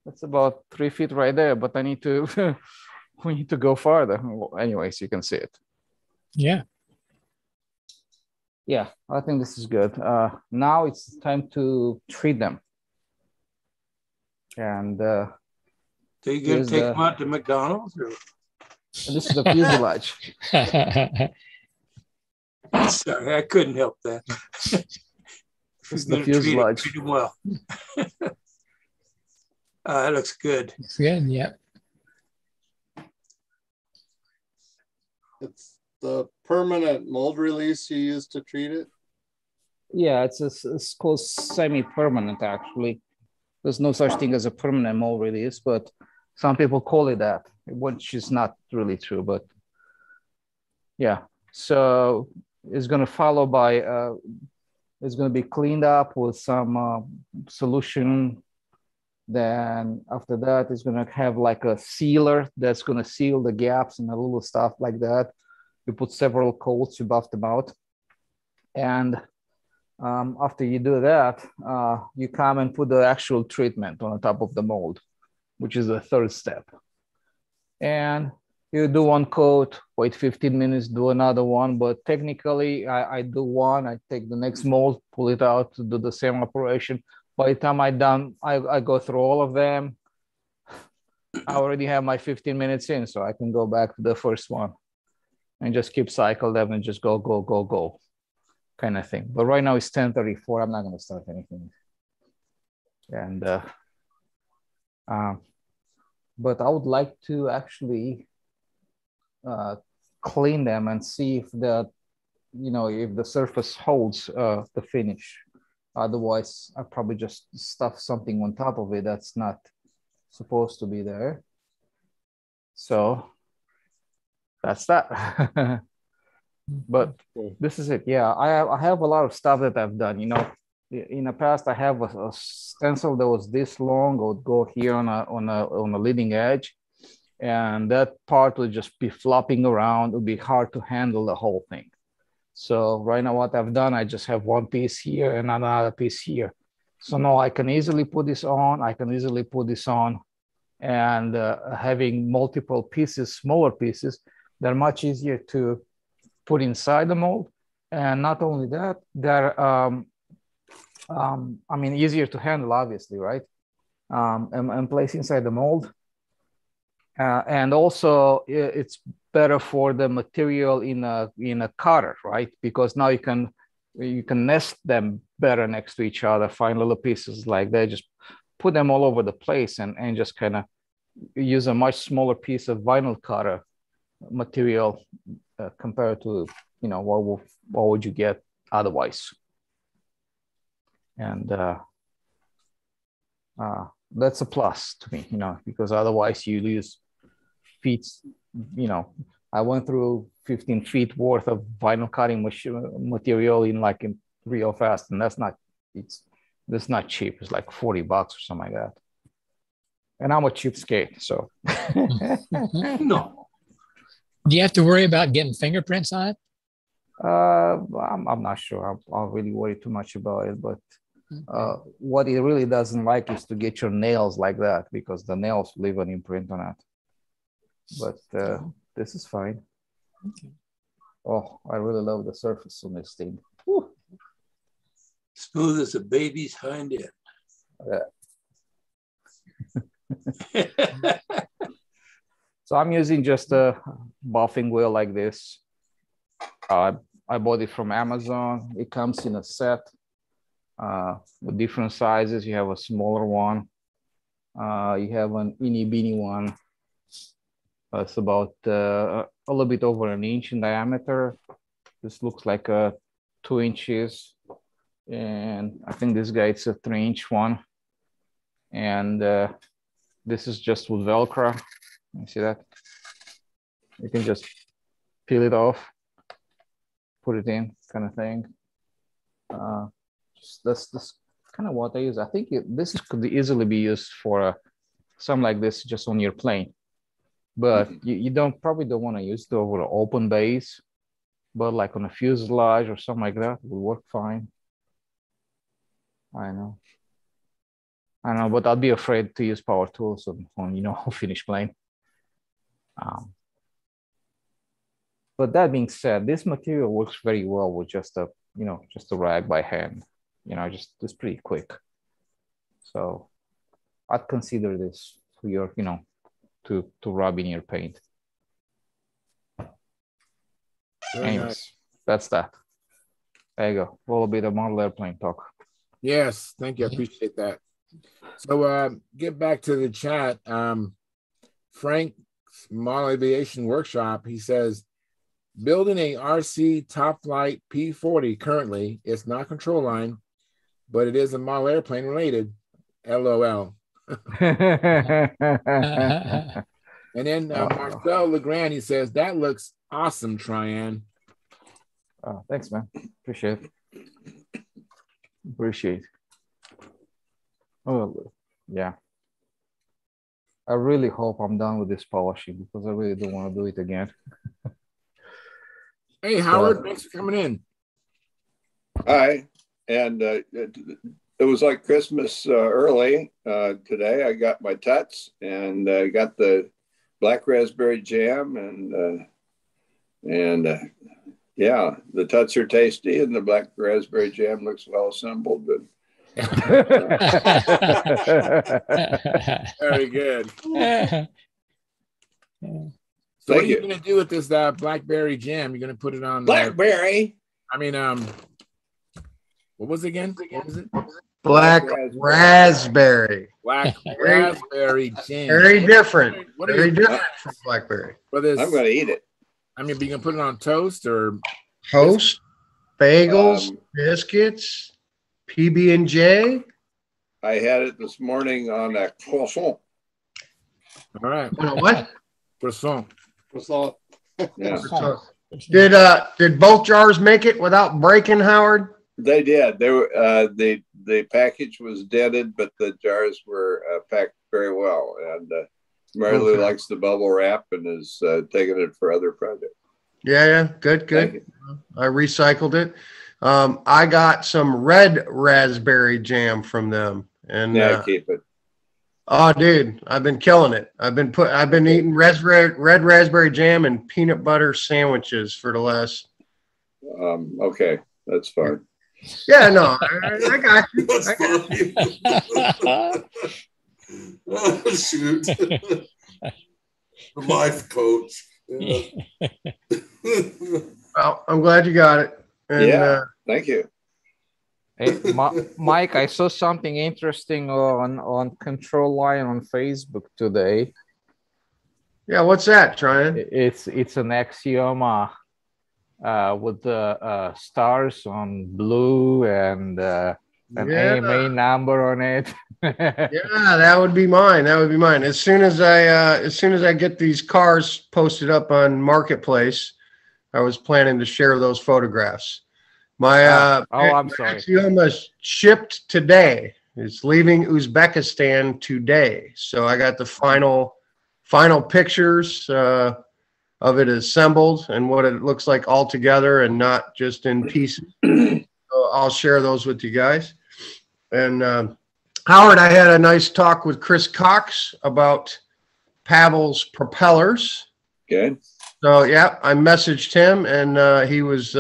That's about 3 feet right there, but I need to we need to go farther. Well, anyways, you can see it. Yeah. Yeah, I think this is good. Now it's time to treat them. And so you gonna take them out to McDonald's? Or? This is the fuselage. Sorry, I couldn't help that. This is the fuselage. Treat well. That looks good. It's good, yeah. It's the permanent mold release you use to treat it? Yeah, it's called semi-permanent actually. There's no such thing as a permanent mold release, but some people call it that, which is not really true, but yeah. So it's going to follow by, it's going to be cleaned up with some solution. Then after that, it's going to have like a sealer that's going to seal the gaps and a little stuff like that. You put several coats, you buff them out. And after you do that, you come and put the actual treatment on the top of the mold, which is the third step. And you do one coat, wait 15 minutes, do another one. But technically, I do one, I take the next mold, pull it out to do the same operation. By the time I'm done, I go through all of them. I already have my 15 minutes in, so I can go back to the first one and just keep cycle them and just go kind of thing. But right now it's 10:34. I'm not going to start anything. And But I would like to actually clean them and see if if the surface holds the finish. Otherwise, I probably just stuff something on top of it that's not supposed to be there. So that's that. But this is it. Yeah, I have a lot of stuff that I've done. In the past, I have a stencil that was this long. I would go here on a leading edge, and that part would just be flopping around. It would be hard to handle the whole thing. So right now what I've done, I just have one piece here and another piece here. So now I can easily put this on. I can easily put this on. And having multiple pieces, smaller pieces, they're much easier to put inside the mold. And not only that, they're, easier to handle, obviously, right? And place inside the mold. And also it's better for the material in a cutter, right? Because now you can nest them better next to each other, find little pieces like that, just put them all over the place and just kind of use a much smaller piece of vinyl cutter material compared to, what would you get otherwise. And that's a plus to me, because otherwise you lose feet. I went through 15 feet worth of vinyl cutting material in real fast, and that's not cheap. It's like $40 or something like that. And I'm a cheapskate, so No. Do you have to worry about getting fingerprints on it? I'm not sure. I'll really worry too much about it, but what it really doesn't like is to get your nails like that, because the nails leave an imprint on it. But this is fine. Okay. Oh, I really love the surface on this thing. Smooth as a baby's hind end. So I'm using just a buffing wheel like this. I bought it from Amazon. It comes in a set with different sizes. You have a smaller one. You have an itty bitty one. It's about a little bit over an inch in diameter. This looks like 2 inches. And I think this guy, it's a 3-inch one. And this is just with Velcro. You see that? You can just peel it off, put it in, kind of thing. That's kind of what I use. I think this could easily be used for something like this just on your plane. But you probably don't want to use it over an open base, but like on a fuselage or something like that will work fine. I know, but I'd be afraid to use power tools on a finished plane. But that being said, this material works very well with just a rag by hand. Just pretty quick. So I'd consider this for your, to rub in your paint. Very Anyways, nice. That's that. There you go. A little bit of model airplane talk. Yes, thank you. I appreciate that. So get back to the chat. Frank's Model Aviation Workshop, he says, building a RC Top Flight P40 currently. It's not control line, but it is a model airplane related. LOL. And then Marcel Legrand, he says, that looks awesome, Tryon. Oh, thanks, man. Appreciate it. Oh, yeah. I really hope I'm done with this polishing, because I really don't want to do it again. Hey, Howard, thanks for coming in. Hi. And it was like Christmas early today. I got my Tuts and I got the black raspberry jam and yeah, the Tuts are tasty and the black raspberry jam looks well assembled. But very good. So what are you going to do with this blackberry jam? You're going to put it on blackberry? What was it again? What was it? Black raspberry. Black raspberry jam. Very different. Very different from blackberry. I'm going to eat it. I mean, you can put it on toast or toast, bagels, biscuits, PB&J. I had it this morning on a croissant. All right. What? Croissant. Croissant. Yeah. Did both jars make it without breaking, Howard? They did. They were the package was dented, but the jars were packed very well. And Mary Lou likes the bubble wrap and is taking it for other projects. Yeah. Good. I recycled it. I got some red raspberry jam from them, and keep it. Oh, dude, I've been killing it. I've been eating red raspberry jam and peanut butter sandwiches for the last. Okay, that's fine. Yeah, no, I got you. That's funny. Oh, shoot. The life coach. Yeah. Well, I'm glad you got it. And, thank you. Hey, Mike, I saw something interesting on Control Line on Facebook today. Yeah, what's that, Tryon? It's an Axioma with the stars on blue and an AMA number on it. Yeah, that would be mine. As soon as I get these cars posted up on Marketplace, I was planning to share those photographs. My I'm sorry. Axioma shipped today. It's leaving Uzbekistan today. So I got the final pictures of it assembled and what it looks like all together and not just in pieces. So I'll share those with you guys. And Howard, I had a nice talk with Chris Cox about Pavel's propellers. Good. So yeah, I messaged him and he was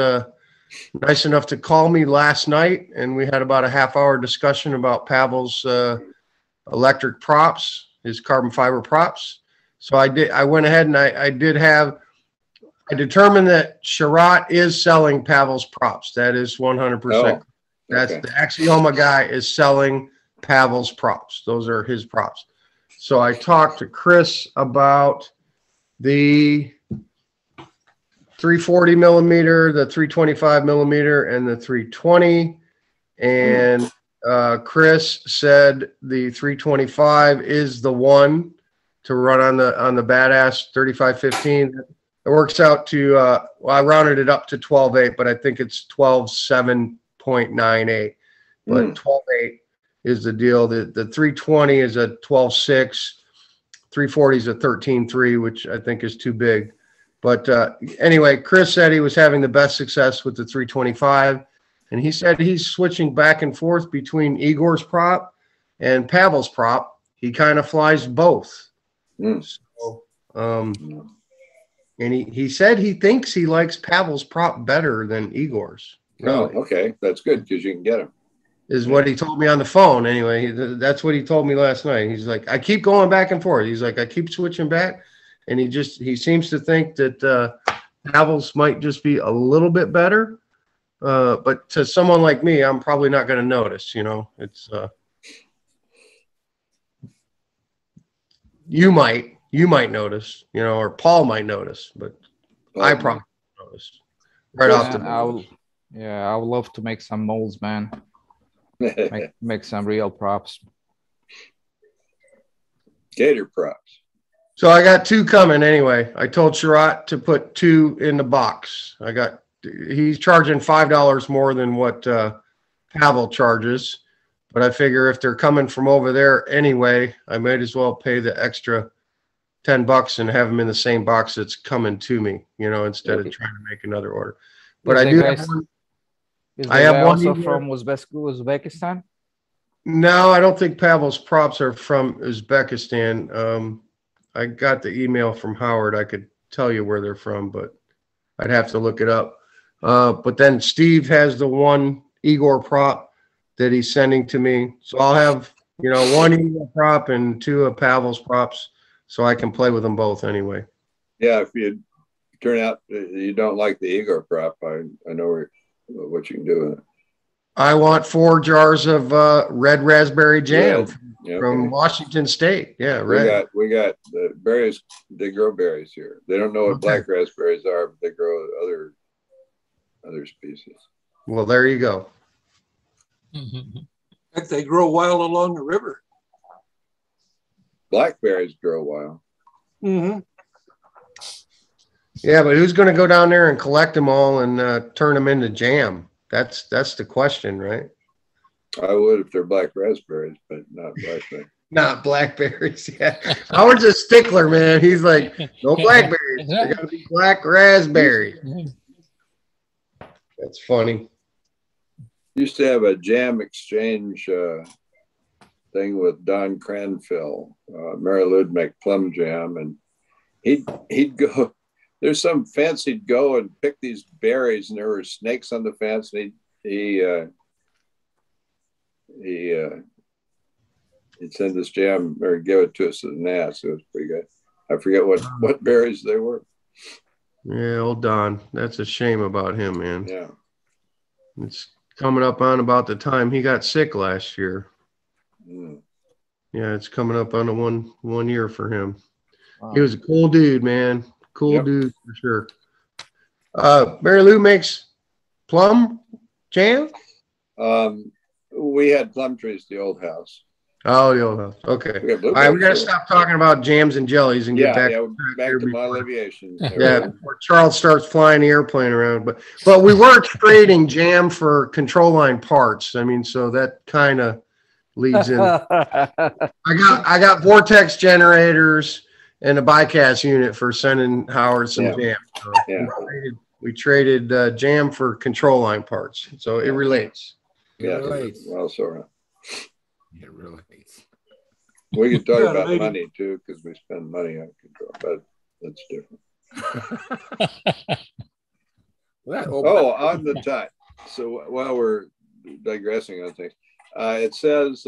nice enough to call me last night, and we had about a half-hour discussion about Pavel's electric props, his carbon fiber props. So I went ahead and I determined that Sherratt is selling Pavel's props. That is 100%. That's the Axioma guy is selling Pavel's props. Those are his props. So I talked to Chris about the 340 millimeter, the 325 millimeter, and the 320. And Chris said the 325 is the one to run on the badass 3515. It works out to I rounded it up to 12.8, but I think it's 12.7.98. But 12.8 is the deal. The 320 is a 12.6. 340 is a 13.3, which I think is too big. But anyway, Chris said he was having the best success with the 325, and he said he's switching back and forth between Igor's prop and Pavel's prop. He kind of flies both. So, and he said he thinks he likes Pavel's prop better than Igor's. Really. Oh, okay. That's good because you can get him. Is what he told me on the phone anyway. That's what he told me last night. He's like, I keep going back and forth. He's like, I keep switching back. And he seems to think that Pavel's might just be a little bit better. But to someone like me, I'm probably not going to notice, it's you might notice, or Paul might notice, but I probably notice off the bat. I would love to make some molds, man. make some real props. Gator props. So I got 2 coming anyway. I told Sherratt to put 2 in the box. He's charging $5 more than what Pavel charges, but I figure if they're coming from over there anyway, I might as well pay the extra $10 and have them in the same box that's coming to me, instead of trying to make another order. But I do have one. I have one also from Uzbekistan. No, I don't think Pavel's props are from Uzbekistan. I got the email from Howard. I could tell you where they're from, but I'd have to look it up. But then Steve has the one Igor prop that he's sending to me. So I'll have, 1 Igor prop and 2 of Pavel's props so I can play with them both anyway. Yeah, if you turn out you don't like the Igor prop, I know what you can do with it. I want 4 jars of red raspberry jam from Washington State. Yeah, red. We got the berries. They grow berries here. They don't know what black raspberries are, but they grow other species. Well, there you go. In fact, they grow wild along the river. Blackberries grow wild. Mm-hmm. Yeah, but who's going to go down there and collect them all and turn them into jam? That's the question, right? I would if they're black raspberries, but not blackberries. Not blackberries, yeah. Howard's a stickler, man. He's like, no blackberries. They got to be black raspberries. That's funny. Used to have a jam exchange thing with Don Cranfill. Mary Lou'd make plum jam, and he'd go. There's some fence he'd go and pick these berries, and there were snakes on the fence. And he'd send this jam or give it to us as an ass. It was pretty good. I forget what berries they were. Yeah, old Don. That's a shame about him, man. Yeah. It's coming up on about the time he got sick last year. Mm. Yeah, it's coming up on the one year for him. Wow. He was a cool dude, man. Cool dude for sure. Mary Lou makes plum jam? We had plum trees at the old house. Oh, the old house. Okay. All right, we got to stop talking about jams and jellies and get back to my alleviation. Yeah, before Charles starts flying the airplane around. But we were trading jam for control line parts. I mean, so that kind of leads in. I got vortex generators and a bycast unit for sending Howard some jam. So we traded jam for control line parts. So it relates. Yeah, it relates. Well, sort of. It relates. We could talk about money too, because we spend money on control, but that's different. On the tut. So while we're digressing on things, it says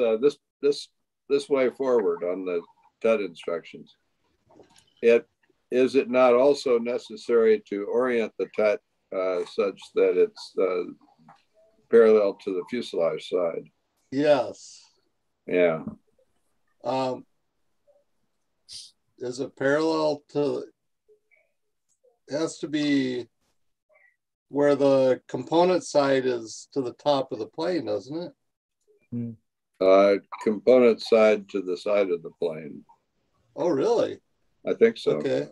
this way forward on the tut instructions. Is it not also necessary to orient the tut such that it's parallel to the fuselage side? Yes. Yeah. Is it parallel to? It has to be where the component side is to the top of the plane, doesn't it? Component side to the side of the plane. Oh, really? I think so. Okay.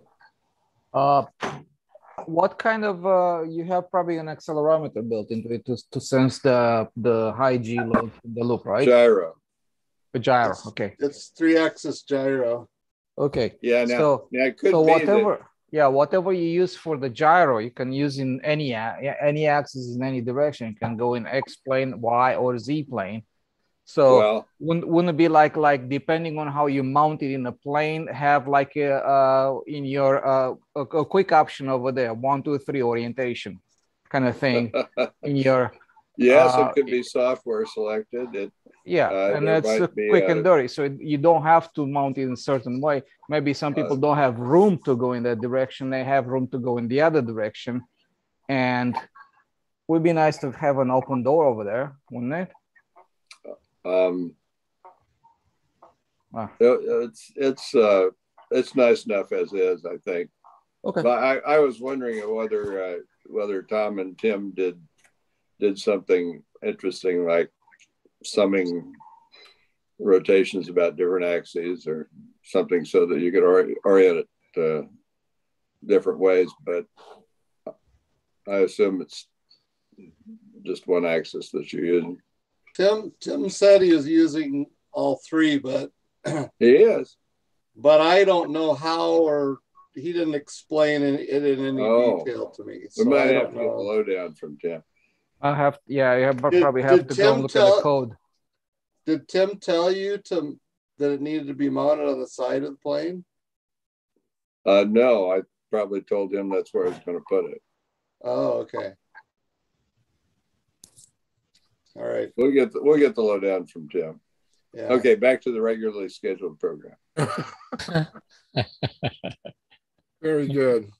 What kind of you have probably an accelerometer built into it to sense the high G load in the loop, right? Gyro. A gyro. Okay. It's 3-axis gyro. Okay. Yeah. Now it could so be whatever you use for the gyro, you can use in any axis in any direction. You can go in X plane, Y, or Z plane. So wouldn't it be like depending on how you mount it in a plane, have like in your a quick option over there, 1, 2, 3 orientation kind of thing in your. Yes, it could be software selected. And that's quick and dirty. So you don't have to mount it in a certain way. Maybe some people don't have room to go in that direction. They have room to go in the other direction. And it would be nice to have an open door over there, wouldn't it? It's nice enough as is, I think. Okay. But I was wondering whether Tom and Tim did something interesting, like summing rotations about different axes or something, so that you could orient it different ways. But I assume it's just one axis that you're using. Tim said he was using all 3, but he is. But I don't know how, or he didn't explain it in any detail to me. So we might have to get the lowdown from Tim. I'll have, probably have to go and look at the code. Did Tim tell you that it needed to be mounted on the side of the plane? No, I probably told him that's where I was going to put it. Oh, okay. All right. We'll get the lowdown from Tim. Yeah. Okay, back to the regularly scheduled program. Very good.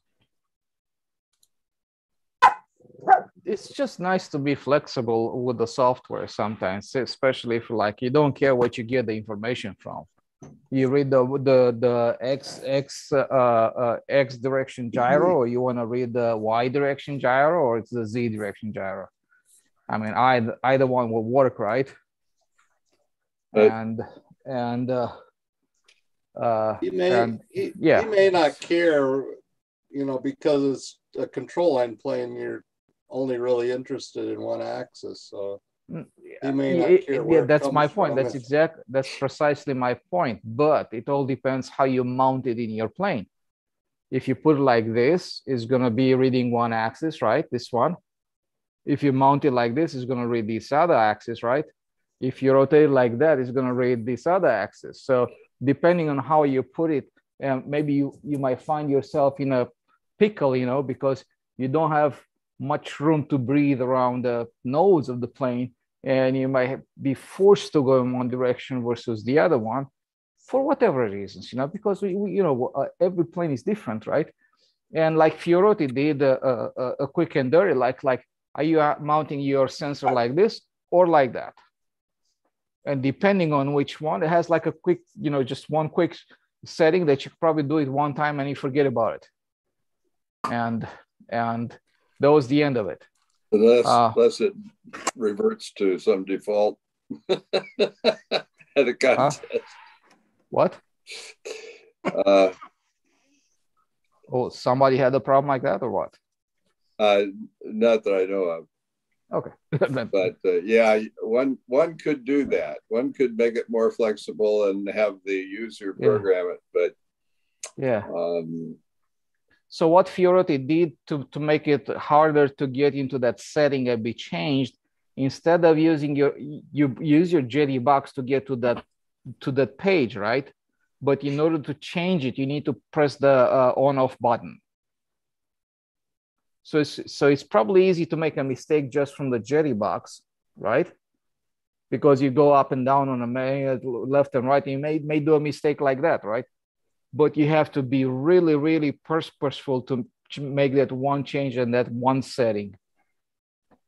it's just nice to be flexible with the software sometimes, especially if like you don't care what you get the information from. You read the x direction gyro, or you want to read the y direction gyro, or it's the z direction gyro. I mean, either one will work, right? He may not care, you know, because it's a control line plane. You're only really interested in one axis, so he may not care. Yeah, that's my point. That's precisely my point. But it all depends how you mount it in your plane. If you put it like this, it's going to be reading one axis, right? This one. If you mount it like this, it's going to read this other axis, right? If you rotate it like that, it's going to read this other axis. So depending on how you put it, maybe you might find yourself in a pickle, you know, because you don't have much room to breathe around the nose of the plane, and you might be forced to go in one direction versus the other one for whatever reasons, you know, because we you know, every plane is different, right? And like Fiorotti did a quick and dirty, like are you mounting your sensor like this or like that? And depending on which one, it has like a quick, you know, just one quick setting that you probably do it one time and you forget about it. And that was the end of it. Unless it reverts to some default at a contest. What? Oh, somebody had a problem like that or what? Not that I know of. Okay. But yeah, one could do that. One could make it more flexible and have the user program it. But yeah. So what Fiorotti did to make it harder to get into that setting and be changed, instead of using you use your Jetty box to get to that page, right? But in order to change it, you need to press the on-off button. So it's probably easy to make a mistake just from the Jetty box, right? Because you go up and down on a left and right, and you may do a mistake like that, right? But you have to be really, really purposeful to make that one change and that one setting.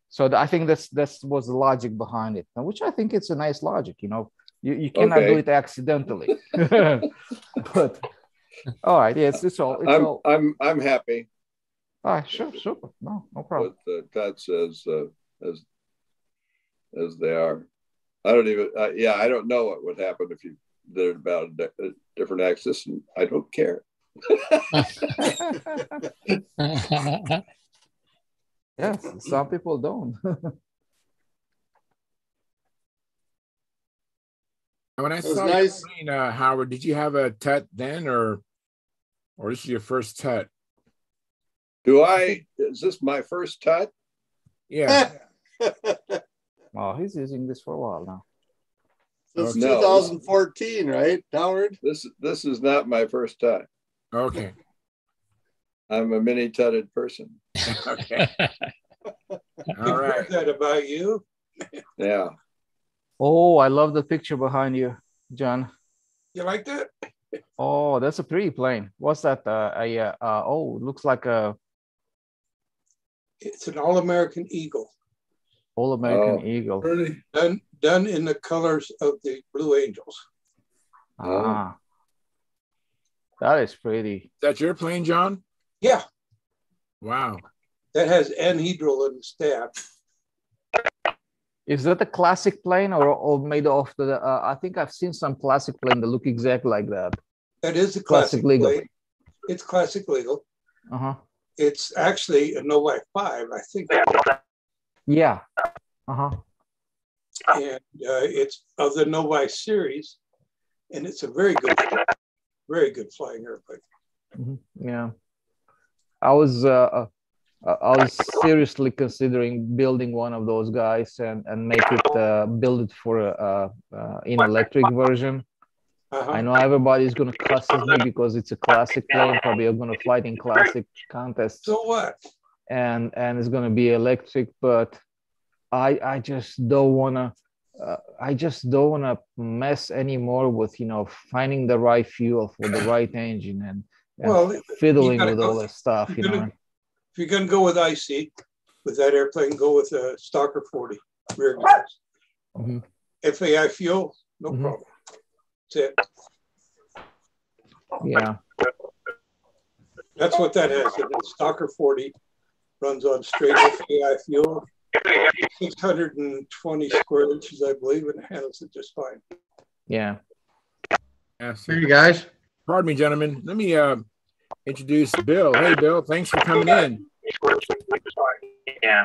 So I think that was the logic behind it, which I think it's a nice logic. You know, you cannot do it accidentally. But all right, yeah, it's all. I'm happy. Sure, super, no problem. With the cuts as they are. I don't even. I don't know what would happen if you did about a different axis, and I don't care. Yes, some people don't. When I saw you playing, Howard, did you have a TUT then, or this is your first TUT? Is this my first TUT? Yeah. Oh, he's using this for a while now. Since 2014, right, Howard? This is not my first TUT. Okay. I'm a mini tutted person. Okay. All right. Heard that about you? Yeah. Oh, I love the picture behind you, John. You like that? Oh, that's a pretty plane. What's that? It looks like a. It's an All-American Eagle. All-American Eagle. Really? Done in the colors of the Blue Angels. Ah, that is pretty. Is that your plane, John? Yeah. Wow. That has anhedral in the stab. Is that a classic plane or made of the? I think I've seen some classic plane that look exactly like that. That is a classic legal plane. It's classic legal. Uh-huh. It's actually a Novac 5, I think. Yeah. Uh-huh. And it's of the Novac series, and it's a very good flying airplane. Mm-hmm. Yeah. I was seriously considering building one of those guys and make it build it for in electric version. Uh-huh. I know everybody's gonna cuss at me because it's a classic plane. Probably I'm gonna fight in classic contests. So what? And it's gonna be electric, but I just don't wanna mess anymore with finding the right fuel for the right engine and fiddling with all this stuff. If you're gonna go with IC, with that airplane, go with a Stalker 40 rear glass. Mm-hmm. FAI fuel, no problem. That's it. Yeah. That's what that has. The Stalker 40 runs on straight FAI fuel, 620 square inches, I believe, and handles it just fine. Yeah. Here you guys. Pardon me, gentlemen. Let me introduce Bill. Hey, Bill. Thanks for coming in. Yeah.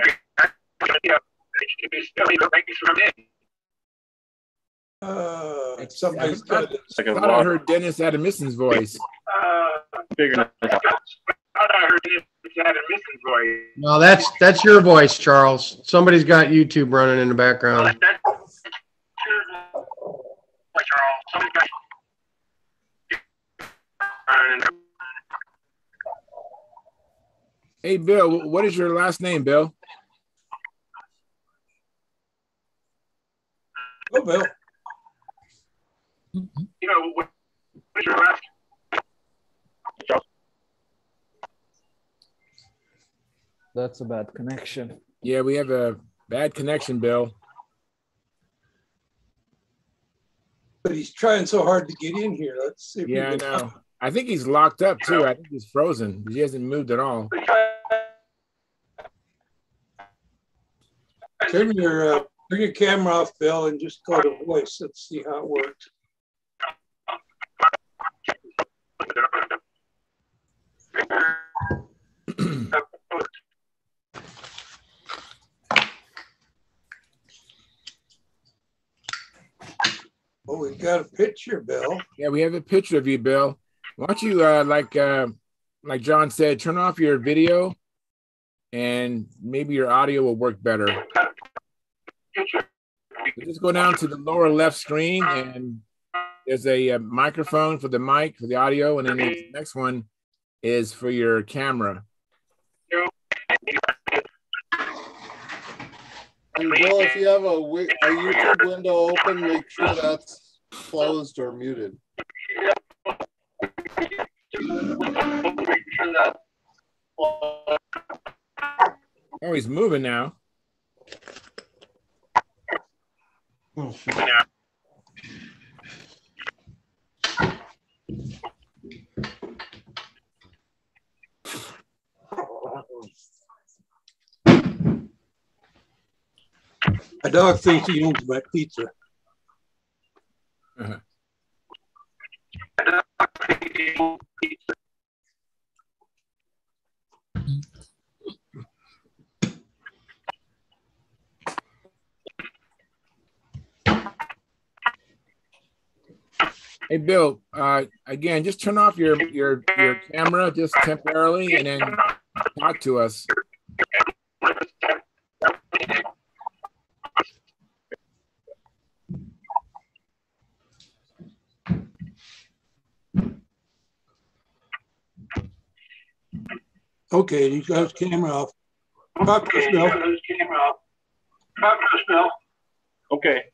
Somebody's got it. I thought I heard Dennis Adamison's voice. No, that's your voice, Charles. Somebody's got YouTube running in the background. Hey, Bill, what is your last name, Bill? Oh, Bill. You know, what is your last? That's a bad connection. Yeah, we have a bad connection, Bill. But he's trying so hard to get in here. Let's see. Yeah, I know. I think he's locked up too. I think he's frozen. He hasn't moved at all. Turn your camera off, Bill, and just go to voice. Let's see how it works. Oh, we've got a picture, Bill. Yeah, we have a picture of you, Bill. Why don't you, like John said, turn off your video, and maybe your audio will work better. Just go down to the lower left screen, and there's a microphone for the mic, for the audio, and then the next one is for your camera. And Bill, if you have a YouTube window open, make sure that's closed or muted. Oh, he's moving now. Oh, shit. My dog thinks he owns my pizza. Uh-huh. Hey, Bill, again, just turn off your camera just temporarily and then talk to us. Okay, he's got his camera off. Talk to us, Bill. Okay.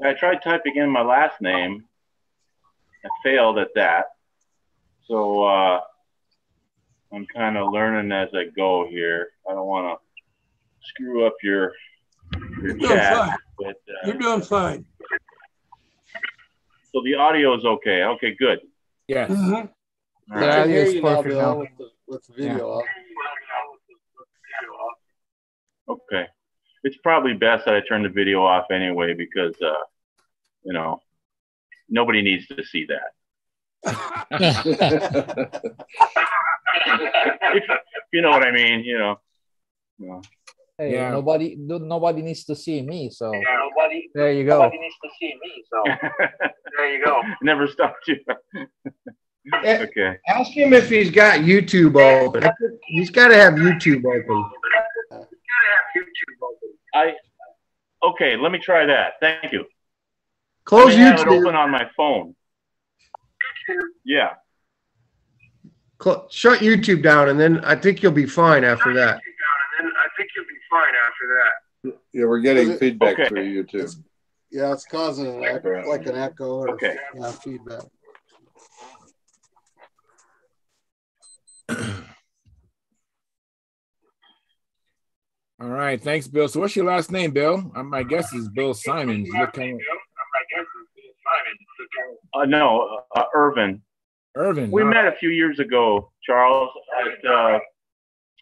I tried typing in my last name. I failed at that. So I'm kind of learning as I go here. I don't want to screw up your chat. But, you're doing fine. So the audio is okay. Okay, good. Yes. Mm-hmm. I can hear you now, Bill, with the video off. Okay. It's probably best that I turn the video off anyway because, you know, nobody needs to see that. if you know what I mean, you know. Hey, yeah. Nobody needs to see me, so Nobody there you go. Nobody needs to see me, so there you go. Never stopped you. Okay. Ask him if he's got YouTube open. He's got to have YouTube open. Okay, let me try that. Thank you. Close YouTube. Have it YouTube. open on my phone. Yeah. Shut YouTube down, and then I think you'll be fine after that. Yeah, we're getting feedback through YouTube. Yeah, it's causing an echo, like an echo or feedback. All right. Thanks, Bill. So what's your last name, Bill? My guess is Bill Simons. No, Irvin. Irvin. We met a few years ago, Charles,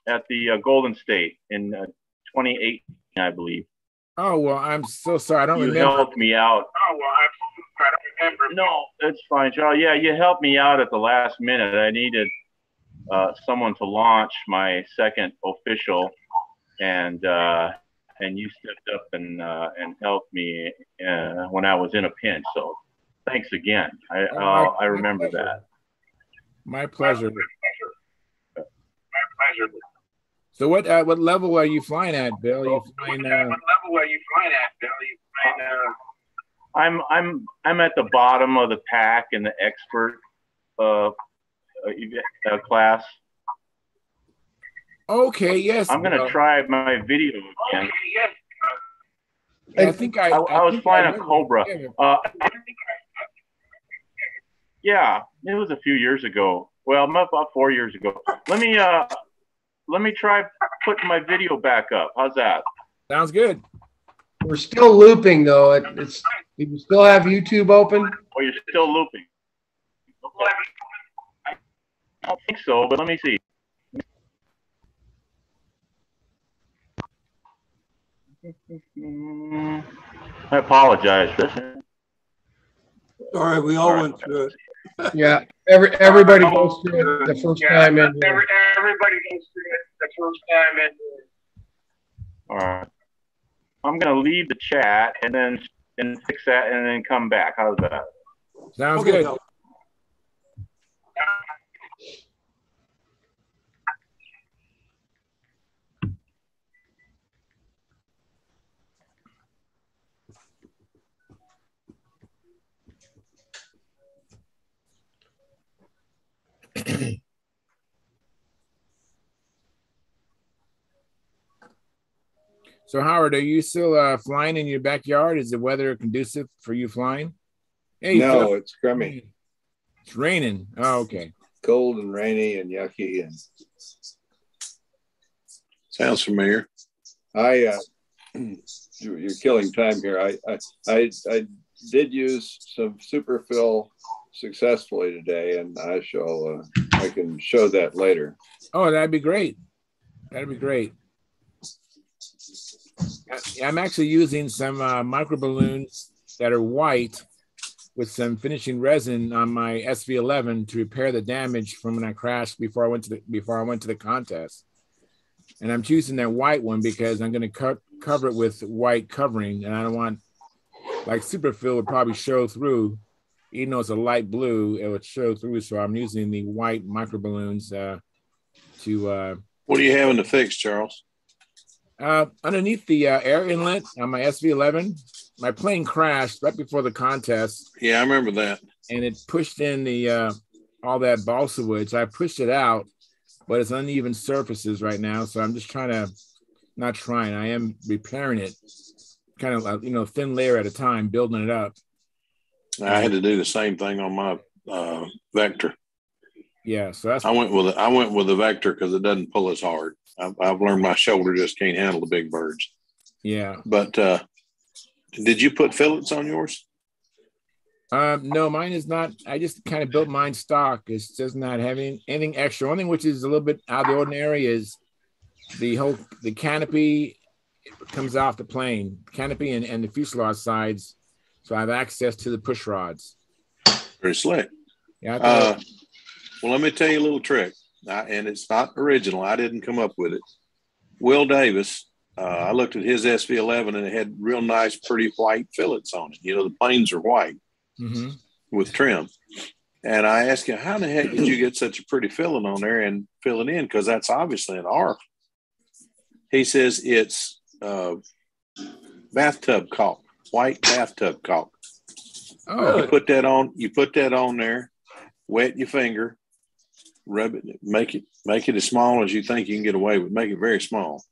at the Golden State in 2018, I believe. Oh, well, I'm so sorry. I don't remember. You helped me out. Oh, well, I'm so sorry. I don't remember. No, it's fine, Charles. Yeah, you helped me out at the last minute. I needed someone to launch my second official, and you stepped up and helped me when I was in a pinch. So thanks again. I remember that. My pleasure. My pleasure. So what level are you flying at, Bill? What level are you flying at, Bill? I'm at the bottom of the pack in the expert class. Okay, yes. I'm gonna try my video again. Okay, yes. I think I was flying a Cobra. Yeah, it was a few years ago. Well, about 4 years ago. Let me try putting my video back up. How's that? Sounds good. We're still looping though. It's you still have YouTube open? Oh, you're still looping. Okay. I don't think so, but let me see. I apologize. All right, we all went through it. Yeah, everybody goes through it the first time in. Everybody goes through it the first time in. All right. I'm gonna leave the chat and then fix that and then come back. How's that? Sounds good. So Howard, are you still flying in your backyard? Is the weather conducive for you flying? Hey, no, it's crummy. It's raining. Oh, okay. Cold and rainy and yucky and sounds familiar. You're killing time here. I did use some superfill successfully today, and I can show that later. Oh, that'd be great. That'd be great. I'm actually using some micro balloons that are white with some finishing resin on my SV11 to repair the damage from when I crashed before I went to the contest. And I'm choosing that white one because I'm going to cover it with white covering, and I don't want, like superfill would probably show through, even though it's a light blue, it would show through. So I'm using the white micro balloons to. What are you having to fix, Charles? Underneath the air inlet on my SV11, my plane crashed right before the contest. Yeah, I remember that. And it pushed in the all that balsa wood. So I pushed it out, but it's uneven surfaces right now. So I'm just I am repairing it, kind of thin layer at a time, building it up. I had to do the same thing on my Vector. Yeah, so that's. I went with the Vector because it doesn't pull as hard. I've learned my shoulder just can't handle the big birds. Yeah. But did you put fillets on yours? No, mine is not. I just kind of built mine stock. It does not have anything extra. One thing which is a little bit out of the ordinary is the canopy comes off the plane, canopy and the fuselage sides. So I have access to the push rods. Very slick. Yeah. Well, let me tell you a little trick. And it's not original. I didn't come up with it. Will Davis, I looked at his SV11 and it had real nice, pretty white fillets on it. The planes are white with trim. And I asked him, how the heck did you get such a pretty fillet on there and fill it in? Because that's obviously an ARF. He says it's bathtub caulk, white bathtub caulk. Oh, you put that on there, wet your finger, rub it, make it as small as you think you can get away with. Make it very small.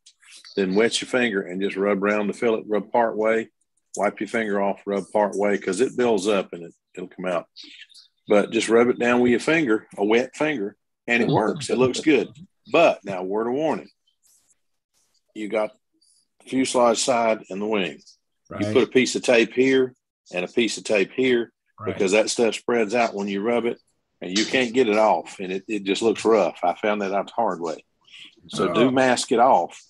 Then wet your finger and just rub around the fillet, rub part way, wipe your finger off, rub part way, because it builds up and it'll come out. But just rub it down with your finger, a wet finger, and it works. It looks good. But now, word of warning. You got fuselage side and the wing. Right. You put a piece of tape here and a piece of tape here, because that stuff spreads out when you rub it, and you can't get it off, and it just looks rough. I found that out the hard way. So do mask it off,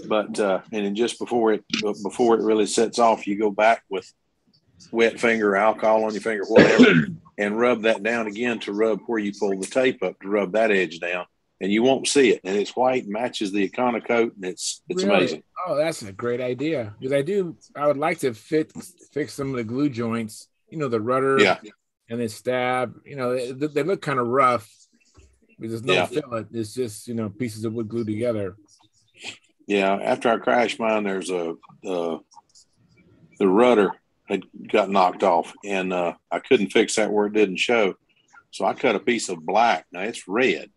but and then just before it really sets off, you go back with wet finger, alcohol on your finger, whatever, and rub that down again to rub where you pull the tape up to rub that edge down, and you won't see it, and it's white, matches the Econocoat, and it's really amazing. Oh, that's a great idea, because I would like to fix some of the glue joints, the rudder, and the stab. They look kind of rough. There's no fillet. It's just pieces of wood glued together. Yeah. After I crashed mine, there's the rudder had got knocked off, and I couldn't fix that where it didn't show. So I cut a piece of black. Now it's red.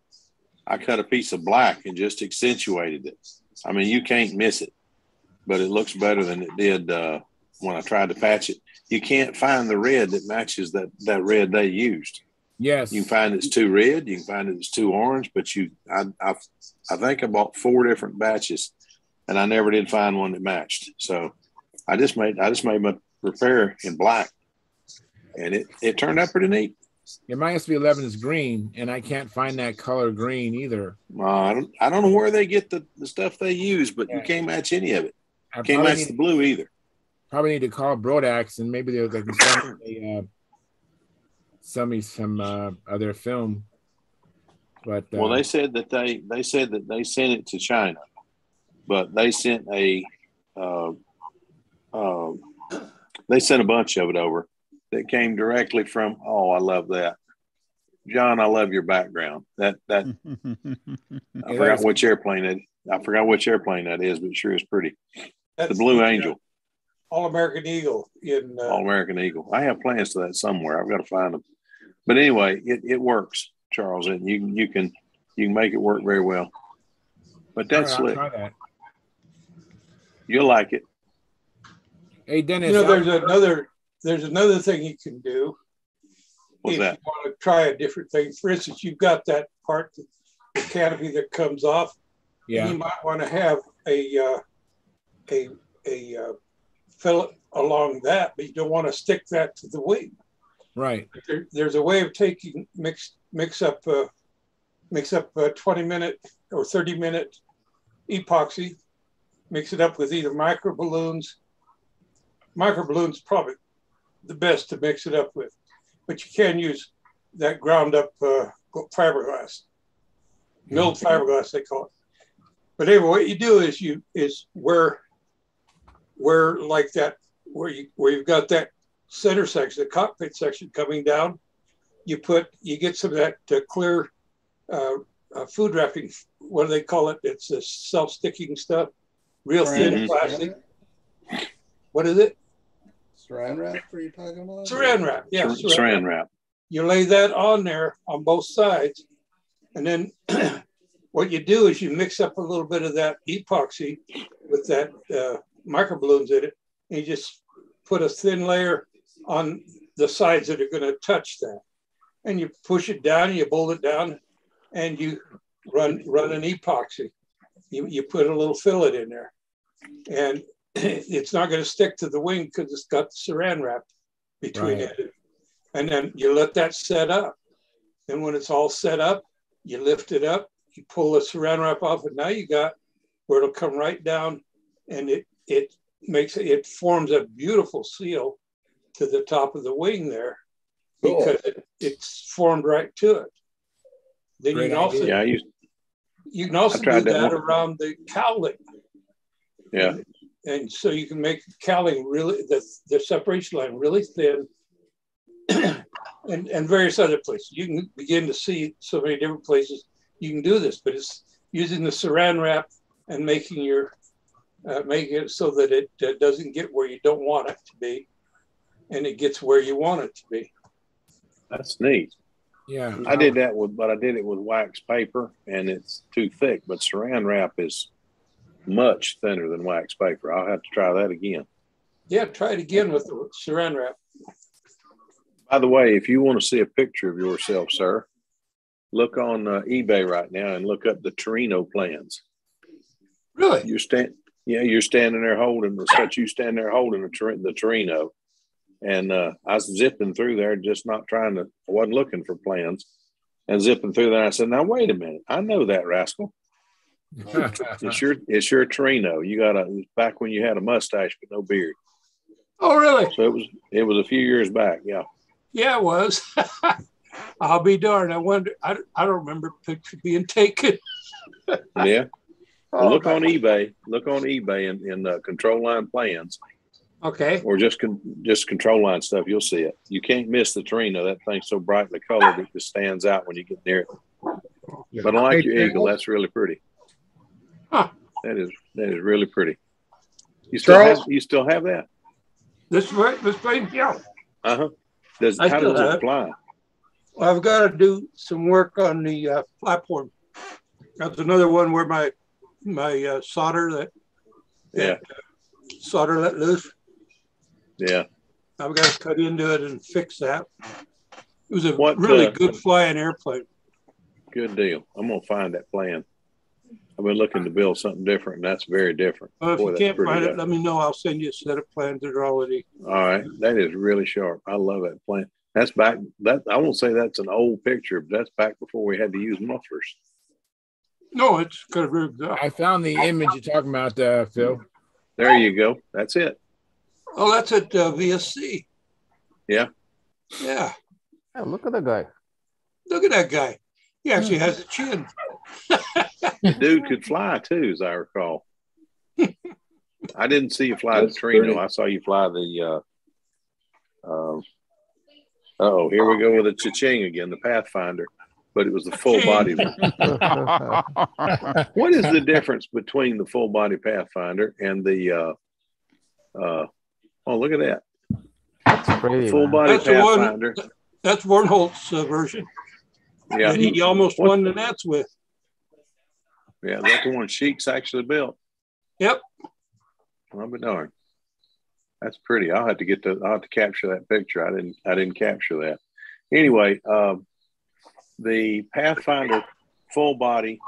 I cut a piece of black and just accentuated it. I mean, you can't miss it, but it looks better than it did when I tried to patch it. You can't find the red that matches that red they used. Yes. You can find it's too red. You can find it's too orange, but I think I bought 4 different batches, and I never did find one that matched. So I just made my repair in black, and it turned out pretty neat. Yeah, my SB11 is green, and I can't find that color green either. I don't know where they get the stuff they use, but you can't match any of it. You can't match the blue either. Probably need to call Brodax, and maybe they can send me some of their film. But well, they said that they sent it to China, but they sent they sent a bunch of it over that came directly from. Oh, I love that, John. I love your background. That I forgot which airplane it. I forgot which airplane that is, but sure is pretty. That's the Blue Angel. All-American Eagle in All-American Eagle. I have plans to that somewhere. I've got to find them. But anyway, it works, Charles, and you can make it work very well. But that's slick. I'll try that. You'll like it. Hey, Dennis. There's another thing you can do. What's that? If you want to try a different thing. For instance, you've got that part, the canopy that comes off. Yeah. You might want to have a fillet along that, but you don't want to stick that to the wing. Right. There's a way of taking mix up 20-minute or 30-minute epoxy, mix it up with either micro balloons. Micro balloons probably the best to mix it up with, but you can use that ground up fiberglass, milled fiberglass they call it. But anyway, what you do is where like that, where you've got that center section, the cockpit section coming down, you get some of that clear food wrapping. What do they call it? It's a self-sticking stuff, real thin plastic. What is it? Saran wrap? Are you talking about? Saran wrap. Yeah, saran wrap. You lay that on there on both sides, and then what you do is you mix up a little bit of that epoxy with that microballoons in it, and you just put a thin layer on the sides that are going to touch that, and you push it down, and you bolt it down, and you run an epoxy. You put a little fillet in there, and it's not going to stick to the wing because it's got the saran wrap between it. And then you let that set up. And when it's all set up, you lift it up, you pull the saran wrap off, and now you got where it'll come right down, and it forms a beautiful seal to the top of the wing there because it's formed right to it. Then you can also do that around the cowling. Yeah. And so you can make cowling really, the separation line really thin, and various other places. You can begin to see so many different places you can do this, but it's using the saran wrap and making it so that it doesn't get where you don't want it to be, and it gets where you want it to be. That's neat. Yeah, I did it with wax paper, and it's too thick. But saran wrap is much thinner than wax paper. I'll have to try that again. Yeah, try it again with the saran wrap. By the way, if you want to see a picture of yourself, sir, look on eBay right now and look up the Torino plans. Really? Yeah, you're standing there holding. It's got you standing there holding the Torino, and I was zipping through there, just not trying to. I wasn't looking for plans, and zipping through there. I said, "Now wait a minute, I know that rascal. It's your Torino. You got back when you had a mustache but no beard." Oh, really? So it was a few years back. Yeah. Yeah, it was. I'll be darned. I wonder. I don't remember a picture being taken. Yeah. Well, look on eBay. Look on eBay in control line plans. Okay. Or just control line stuff. You'll see it. You can't miss the Torino. That thing's so brightly colored it just stands out when you get near it. But I like your eagle. That's really pretty. Huh. That is really pretty. You still have that? This plane, yeah. How does it fly? Well, I've got to do some work on the platform. That's another one where my solder solder let loose. Yeah. I've got to cut into it and fix that. It was a really good flying airplane. Good deal. I'm gonna find that plan. I've been looking to build something different, and that's very different. Well, if you can't find it, let me know. I'll send you a set of plans that are already. All right, that is really sharp. I love that plan. That's back. I won't say that's an old picture, but that's back before we had to use mufflers. No, it's kind of rigged up. I found the image you're talking about, Phil. There you go. That's it. Oh, that's at VSC. Yeah. Yeah. Oh, look at the guy. Look at that guy. He actually has a chin. The dude could fly too, as I recall. I didn't see you fly the Torino. I saw you fly the. Here we go with the Cha-Ching again, the Pathfinder, but it was the full body one. What is the difference between the full body Pathfinder and the? Look at that. That's pretty. Full body Pathfinder. That's Warnholt's version. Yeah, he almost won the Nats with. Yeah, that's the one Sheik's actually built. Yep. I'll be darned. That's pretty. I'll have to capture that picture. I didn't capture that. Anyway, the Pathfinder full body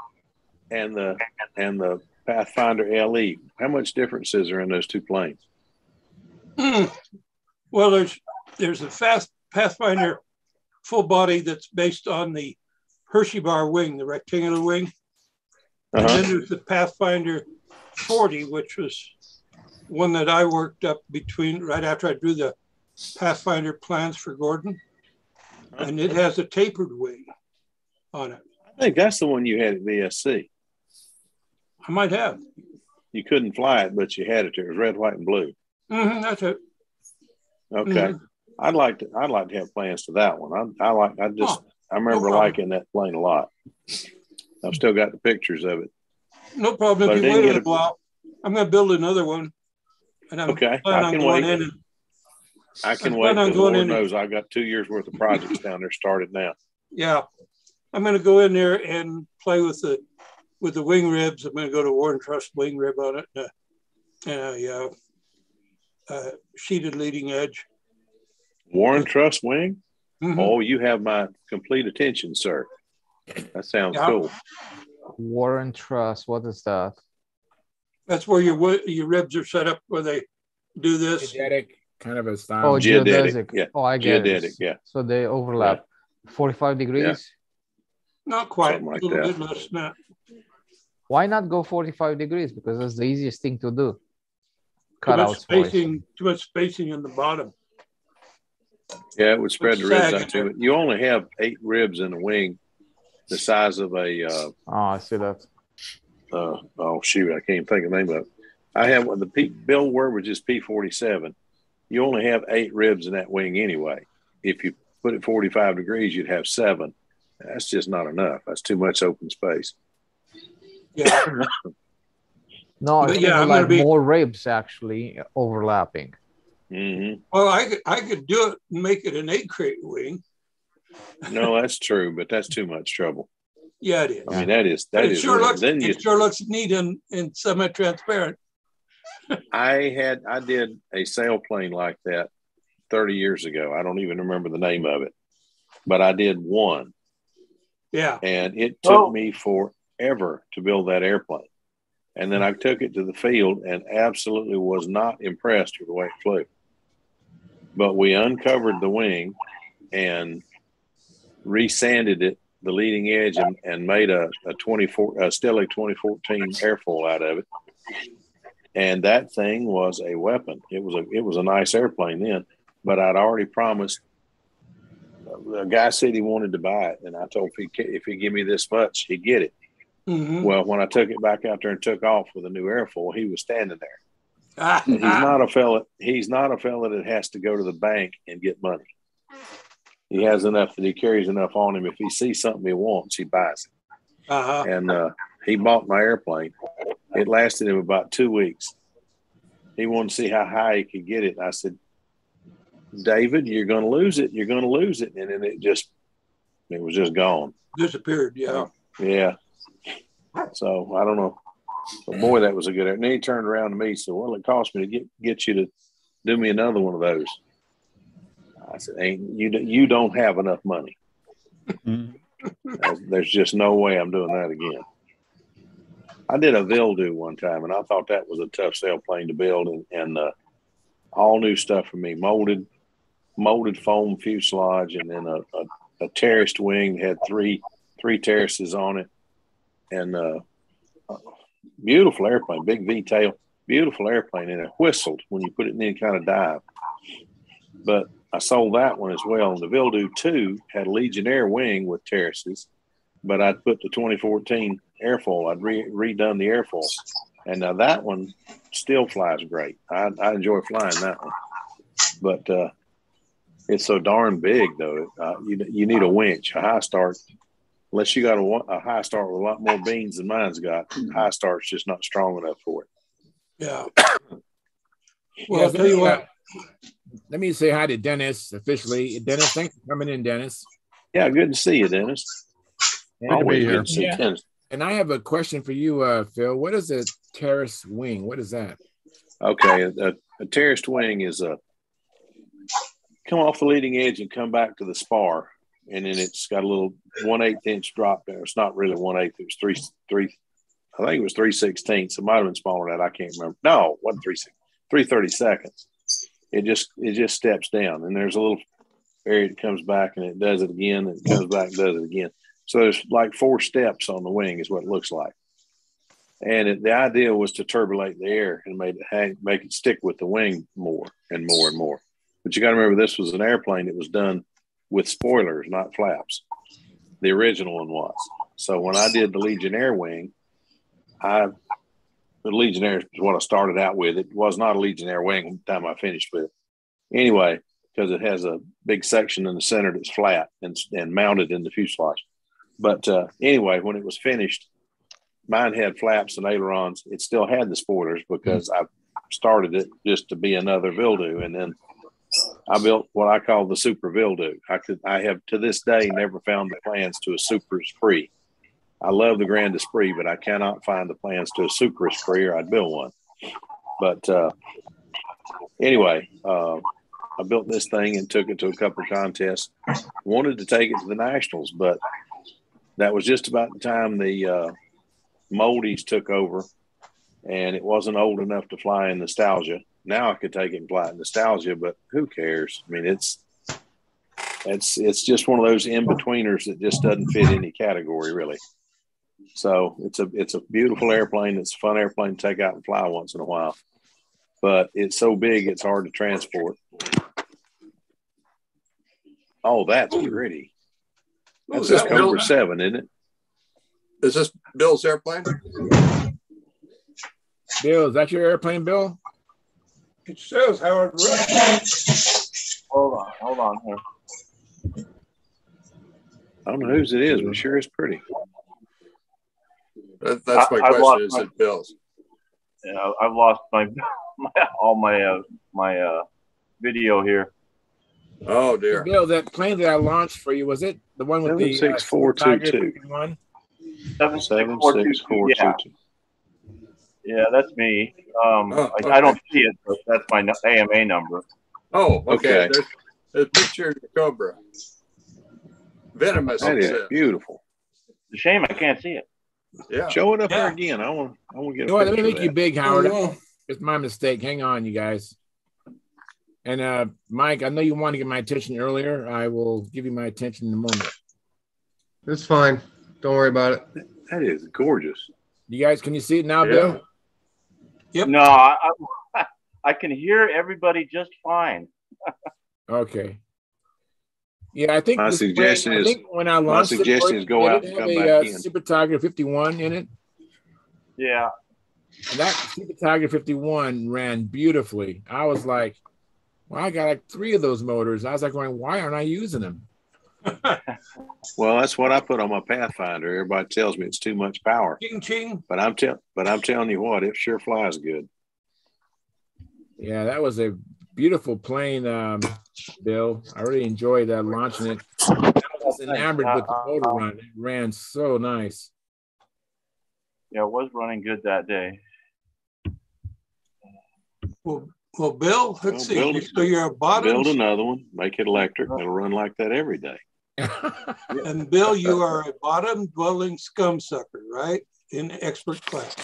and the Pathfinder LE. How much difference is there in those two planes? Well, there's a Pathfinder full body that's based on the Hershey bar wing, the rectangular wing. And then there's the Pathfinder 40, which was one that I worked up right after I drew the Pathfinder plans for Gordon. And it has a tapered wing on it. I think that's the one you had at VSC. I might have. You couldn't fly it, but you had it there. It was red, white, and blue. That's it. Okay. Mm-hmm. I'd like to have plans to that one. I remember liking that plane a lot. I've still got the pictures of it. No problem. If you wait a little while, I'm going to build another one. And I'm okay. I can wait. I can wait. Lord knows I've got 2 years worth of projects down there started now. Yeah. I'm going to go in there and play with the wing ribs. I'm going to go to Warren Truss wing rib on it and a sheeted leading edge. Warren Truss wing? Mm-hmm. Oh, you have my complete attention, sir. That sounds cool. Warren Truss, what is that? That's where your ribs are set up where they do this. Geodetic kind of a style. Oh, geodesic. Yeah. Oh, I get geodetic, it. Yeah. So they overlap. Yeah. 45 degrees? Yeah. Not quite. Like a little bit less than that. Why not go 45 degrees? Because that's the easiest thing to do. Too much spacing in the bottom. Yeah, it would spread the ribs out to it. You only have 8 ribs in the wing, the size of a. I see that. Shoot, I can't think of the name of it. I have the Bill Wurbage's P-47. You only have 8 ribs in that wing anyway. If you put it 45 degrees, you'd have 7. That's just not enough. That's too much open space. Yeah. No, I think like more ribs actually overlapping. Mm-hmm. Well, I could do it and make it an 8 crate wing. No, that's true, but that's too much trouble. Yeah, it is. I mean, that is. It sure looks neat and semi-transparent. I did a sailplane like that 30 years ago. I don't even remember the name of it, but I did one. Yeah. And it took me forever to build that airplane. And then I took it to the field and absolutely was not impressed with the way it flew. But we uncovered the wing and resanded it, the leading edge, and made a Stelle 2014 airfoil out of it. And that thing was a weapon. It was a nice airplane then, but I'd already promised. A guy said he wanted to buy it, and I told him if he give me this much, he'd get it. Mm-hmm. Well, when I took it back out there and took off with a new airfoil, he was standing there. He's not a fella that has to go to the bank and get money. He has enough that he carries enough on him. If he sees something he wants, he buys it. And he bought my airplane. It lasted him about 2 weeks. He wanted to see how high he could get it. I said, David, you're going to lose it. You're going to lose it. And then it was just gone. Disappeared. Yeah. Yeah. So I don't know. But boy, that was a good. And then he turned around to me and said, well, it cost me to get you to do me another one of those. I said, you don't have enough money. There's just no way I'm doing that again. I did a Vildu one time, and I thought that was a tough sailplane to build, and all new stuff for me. Molded foam fuselage, and then a terraced wing that had three terraces on it, and beautiful airplane, big V tail, beautiful airplane, and it whistled when you put it in any kind of dive. But I sold that one as well. And the Vildu 2 had a Legionnaire wing with terraces, but I'd put the 2014 airfoil. I'd redone the airfoil, and now that one still flies great. I enjoy flying that one, but it's so darn big though. You need a winch, a high start. Unless you got a high start with a lot more beans than mine's got, high start's just not strong enough for it. Yeah. Well, I'll tell you what. Let me say hi to Dennis officially. Dennis, thanks for coming in, Dennis. Yeah, good to see you, Dennis. Always good to see you, Dennis. And I have a question for you, Phil. What is a terrace wing? What is that? Okay, a terraced wing is come off the leading edge and come back to the spar, and then it's got a little 1/8 inch drop there. It's not really 1/8. It was three. I think it was 3/16. It might have been smaller than that. I can't remember. No, it wasn't 3/32. It just steps down, and there's a little area that comes back, and it does it again, and it comes back and does it again. So there's like 4 steps on the wing is what it looks like. And the idea was to turbulate the air and make it stick with the wing more and more and more. But you got to remember, this was an airplane that was done with spoilers, not flaps. The original one was. So when I did the Legionnaire wing, the Legionnaire is what I started out with. It was not a Legionnaire wing the time I finished with it. Anyway, because it has a big section in the center that's flat and mounted in the fuselage. But anyway, when it was finished, mine had flaps and ailerons. It still had the spoilers because I started it just to be another Vildu. And then I built what I call the Super Vildu. I have to this day never found the plans to a Super Esprit. I love the Grand Esprit, but I cannot find the plans to a Super Esprit, or I'd build one. But anyway, I built this thing and took it to a couple of contests. Wanted to take it to the Nationals, but that was just about the time the Moldies took over, and it wasn't old enough to fly in Nostalgia. Now I could take it and fly in Nostalgia, but who cares? I mean, it's just one of those in-betweeners that just doesn't fit any category, really. So it's a beautiful airplane. It's a fun airplane to take out and fly once in a while, but it's so big it's hard to transport. Oh, that's pretty. That's just Cobra 7, isn't it? Is this Bill's airplane? Bill, is that your airplane, Bill? It says Howard Rush. Hold on here. I don't know whose it is, but sure is pretty. That's my question. Is it Bill's? Yeah, I've lost all my video here. Oh dear. Bill, that plane that I launched for you, was it the one with the 76422? 76422. Yeah, that's me. Okay. I don't see it, but that's my AMA number. Oh, okay. There's a picture of the Cobra. Venomous. That is beautiful. It's a shame I can't see it. Yeah. Show it up there again. I want to get. You know what? Let me make of you that. big, Howard. Oh, It's my mistake. Hang on, you guys. And Mike, I know you wanted to get my attention earlier. I will give you my attention in a moment. It's fine. Don't worry about it. That is gorgeous. You guys, can you see it now, Yeah. Bill? Yep. No, I can hear everybody just fine. Okay. Yeah, I think My this suggestion plane, I is- think when I launched it, go it out did and have come a back in. Super Tiger 51 in it. Yeah. And that Super Tiger 51 ran beautifully. I was like, well, I got like 3 of those motors. I was like going, why aren't I using them? Well, that's what I put on my Pathfinder. Everybody tells me it's too much power, Ching ching. but I'm telling you what, it sure flies good. Yeah, that was a beautiful plane, Bill. I really enjoyed launching it. I was enamored with the motor run. It ran so nice. Yeah, it was running good that day. Well, Bill, let's see. build it. So you're a bottom, Build another one, make it electric. It'll run like that every day. and Bill, you are a bottom dwelling scum sucker, right? In expert class.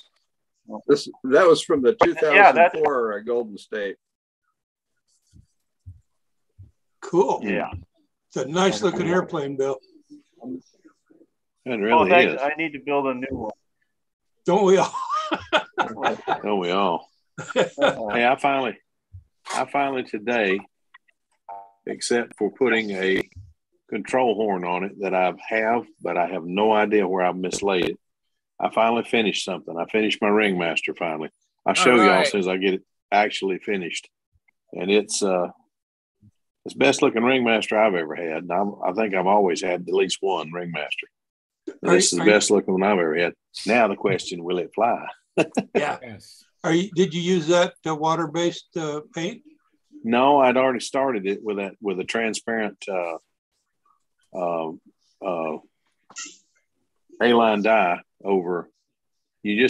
That was from the 2004 Golden State. Cool. Yeah. It's a nice looking airplane, Bill. It really thanks. is. I need to build a new one. Don't we all? Don't we all? Hey, I finally today, except for putting a control horn on it that but I have no idea where I've mislaid it. I finally finished something. I finished my Ringmaster finally. I'll show y'all as soon as I get it actually finished. And it's the best looking Ringmaster I've ever had. And I think I've always had at least one Ringmaster. This is the best looking one I've ever had. Now the question, will it fly? Yeah. Yes. Did you use that water-based paint? No, I'd already started it with a transparent A-line dye over. You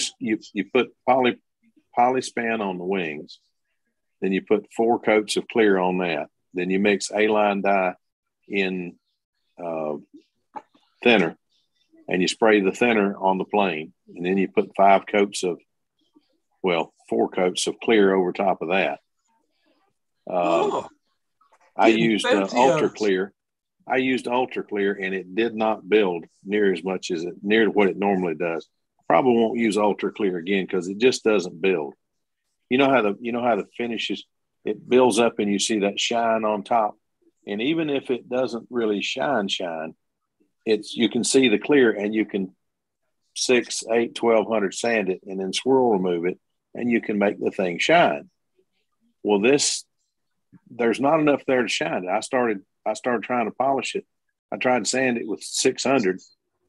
put polyspan on the wings, then you put 4 coats of clear on that. Then you mix A-line dye in thinner, and you spray the thinner on the plane, and then you put 4 coats of clear over top of that. I used Ultra Clear. I used Ultra Clear, and it did not build near as much as near what it normally does. Probably won't use Ultra Clear again because it just doesn't build. You know how the finishes, it builds up and you see that shine on top. And even if it doesn't really shine, you can see the clear, and you can 6, 8, 1200 sand it and then swirl remove it, and you can make the thing shine. Well, there's not enough there to shine it. I started trying to polish it. I tried to sand it with 600,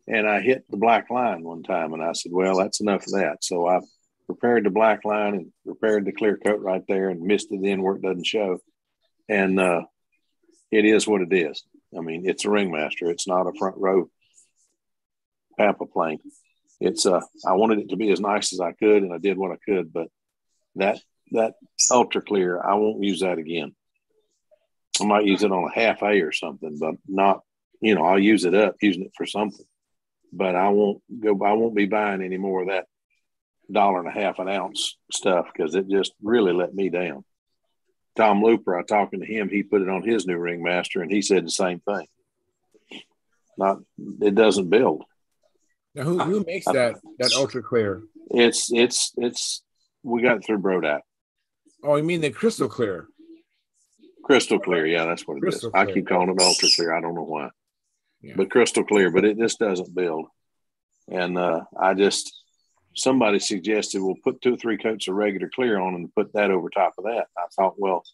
and I hit the black line one time, and I said, well, that's enough of that. So I prepared the black line and prepared the clear coat right there and missed it in where it doesn't show. And it is what it is. I mean, it's a Ringmaster. It's not a front row Pampa plane. It's I wanted it to be as nice as I could, and I did what I could, but that Ultra Clear, I won't use that again. I might use it on a half A or something, but not, I'll use it up, using it for something. But I won't be buying any more of that $1.50 an ounce stuff, because it just really let me down. Tom Looper, I talking to him, he put it on his new Ringmaster, and he said the same thing. It doesn't build. Now, who makes that Ultra Clear? It's we got it through Brodat. Oh, you mean the Crystal Clear? Crystal Clear, yeah, that's what it is. I keep calling it Ultra Clear. I don't know why, but Crystal Clear. But it just doesn't build. And somebody suggested we'll put 2 or 3 coats of regular clear on and put that over top of that. I thought, well,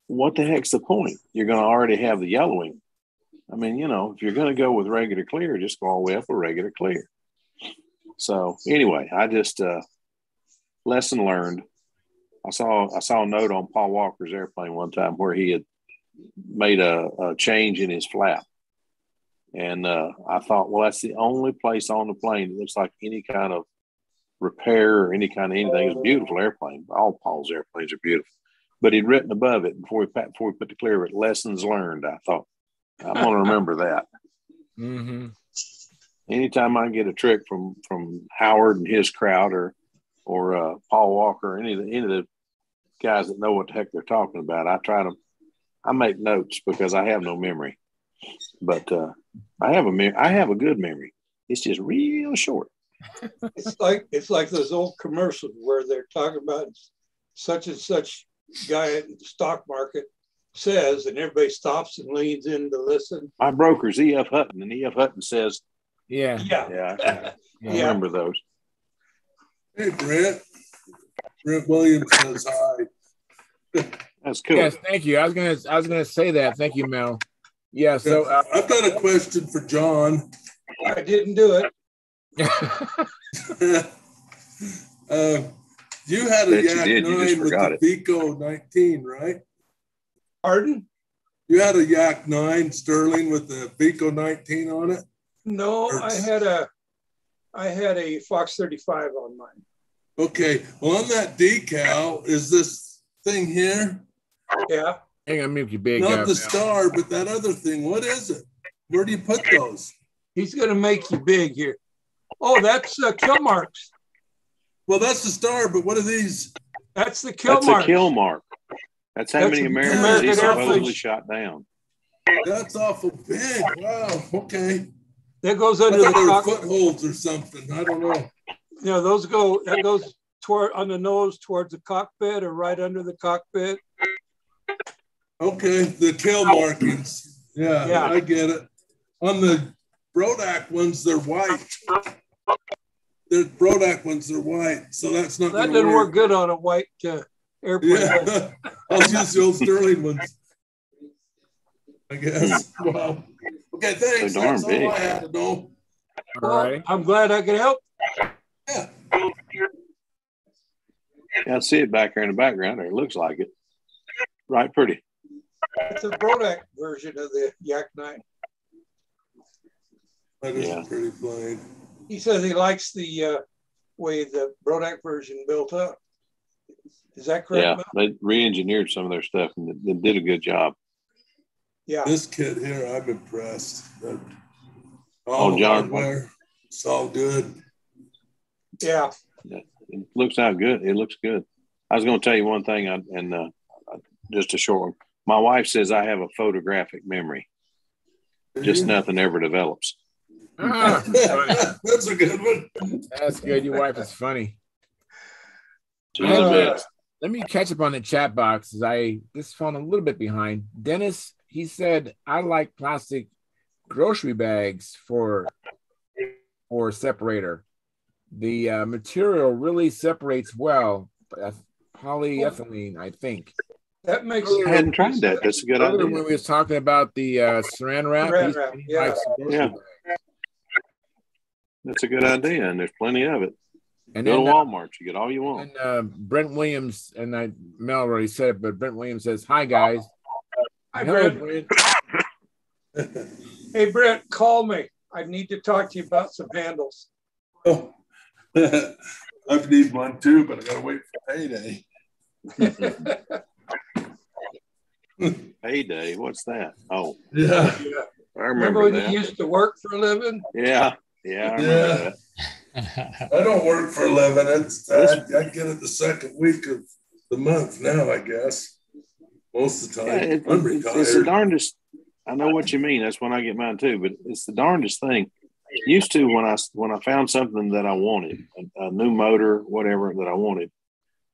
what the heck's the point? You're going to already have the yellowing. I mean, if you're going to go with regular clear, just go all the way up with regular clear. So anyway, I just lesson learned. I saw a note on Paul Walker's airplane one time where he had made a change in his flap. And I thought, well, that's the only place on the plane that looks like any kind of repair or any kind of anything. It's a beautiful airplane. All Paul's airplanes are beautiful. But he'd written above it before we put the clear of it, lessons learned. I thought, I'm going to remember that. Mm-hmm. anytime I get a trick from Howard and his crowd, or Paul Walker, any of the guys that know what the heck they're talking about, I make notes because I have no memory. But I have a good memory. It's just real short. It's like those old commercials where they're talking about such and such guy in the stock market says, and everybody stops and leans in to listen. My broker's E.F. Hutton, and E.F. Hutton says, Yeah. I remember those. Hey, Brent. Brent Williams says hi. That's cool. Yes, thank you. I was gonna say that. Thank you, Mel. Yeah. So I've got a question for John. I didn't do it. You had a Yak 9 with the Vico 19, right? Pardon? You had a Yak 9 Sterling with the Vico 19 on it? No, I had a Fox 35 on mine. Okay. Well, on that decal is this thing here. Yeah. Hang on, make you big. Not the star, but that other thing. What is it? Where do you put those? He's going to make you big here. Oh, that's kill marks. Well, that's the star, but what are these? That's the kill mark. That's a kill mark. That's how many Americans he supposedly shot down. That's awful big. Wow. Okay. That goes under the footholds or something. I don't know. Yeah, that goes toward on the nose towards the cockpit or right under the cockpit. Okay, the kill markings. Yeah, I get it. On the Brodak ones, they're white. The Brodak ones are white, so that's not. That didn't work good on a white airplane. Yeah, I'll use the old Sterling ones, I guess. Wow. Okay, thanks. That's all I had to know. All right. I'm glad I could help. Yeah. I see it back there in the background. There, it looks like it. Right, pretty. It's a Brodak version of the Yak 9. That is pretty plain. He says he likes the way the Brodak version built up. Is that correct? Yeah, they re-engineered some of their stuff and they did a good job. Yeah. This kit here, I'm impressed. John, hardware, it's all good. Yeah. It looks out good. It looks good. I was going to tell you one thing, just a short one. My wife says I have a photographic memory. Just nothing ever develops. That's a good one. That's good. Your wife is funny. Let me catch up on the chat box as I just falling a little bit behind. Dennis, he said, I like plastic grocery bags for separator. The material really separates well. Polyethylene, I think. That makes I hadn't tried that. That's a good idea. When we was talking about the saran wrap. Yeah. That's a good idea, and there's plenty of it. And go then, to Walmart, you get all you want. And Brent Williams, and Mel already said it, but Brent Williams says, "Hi guys." Hi, Brent. Hey, Brent, call me. I need to talk to you about some handles. Oh, I need one too, but I gotta wait for payday. Payday? What's that? Oh, yeah. I remember when that. you used to work for a living? Yeah, I remember that. I don't work for a living. I get it the second week of the month now, I guess. Most of the time. I'm retired. It's the darndest. I know what you mean. That's when I get mine too, but it's the darndest thing. Used to when I found something that I wanted, a new motor, whatever that I wanted,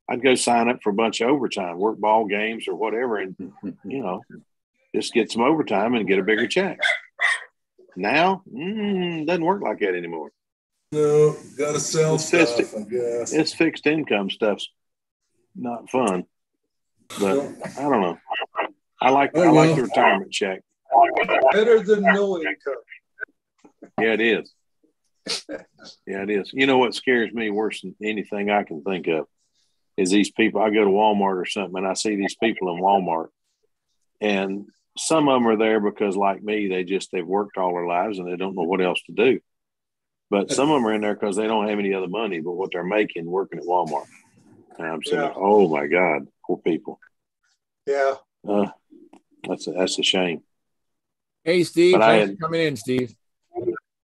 I'd go sign up for a bunch of overtime, work ball games or whatever, and just get some overtime and get a bigger check. Now, doesn't work like that anymore. No, got to sell stuff, I guess. It's fixed income stuff's not fun, but I don't know. I like the retirement check. Better than no income. Yeah, it is. Yeah, it is. You know what scares me worse than anything I can think of is these people. I go to Walmart or something, and I see these people in Walmart, and some of them are there because, like me, they've worked all their lives and they don't know what else to do. But some of them are in there because they don't have any other money but what they're making working at Walmart. And I'm saying, oh my God, poor people. Yeah. That's a shame. Hey, Steve. Thanks for coming in, Steve.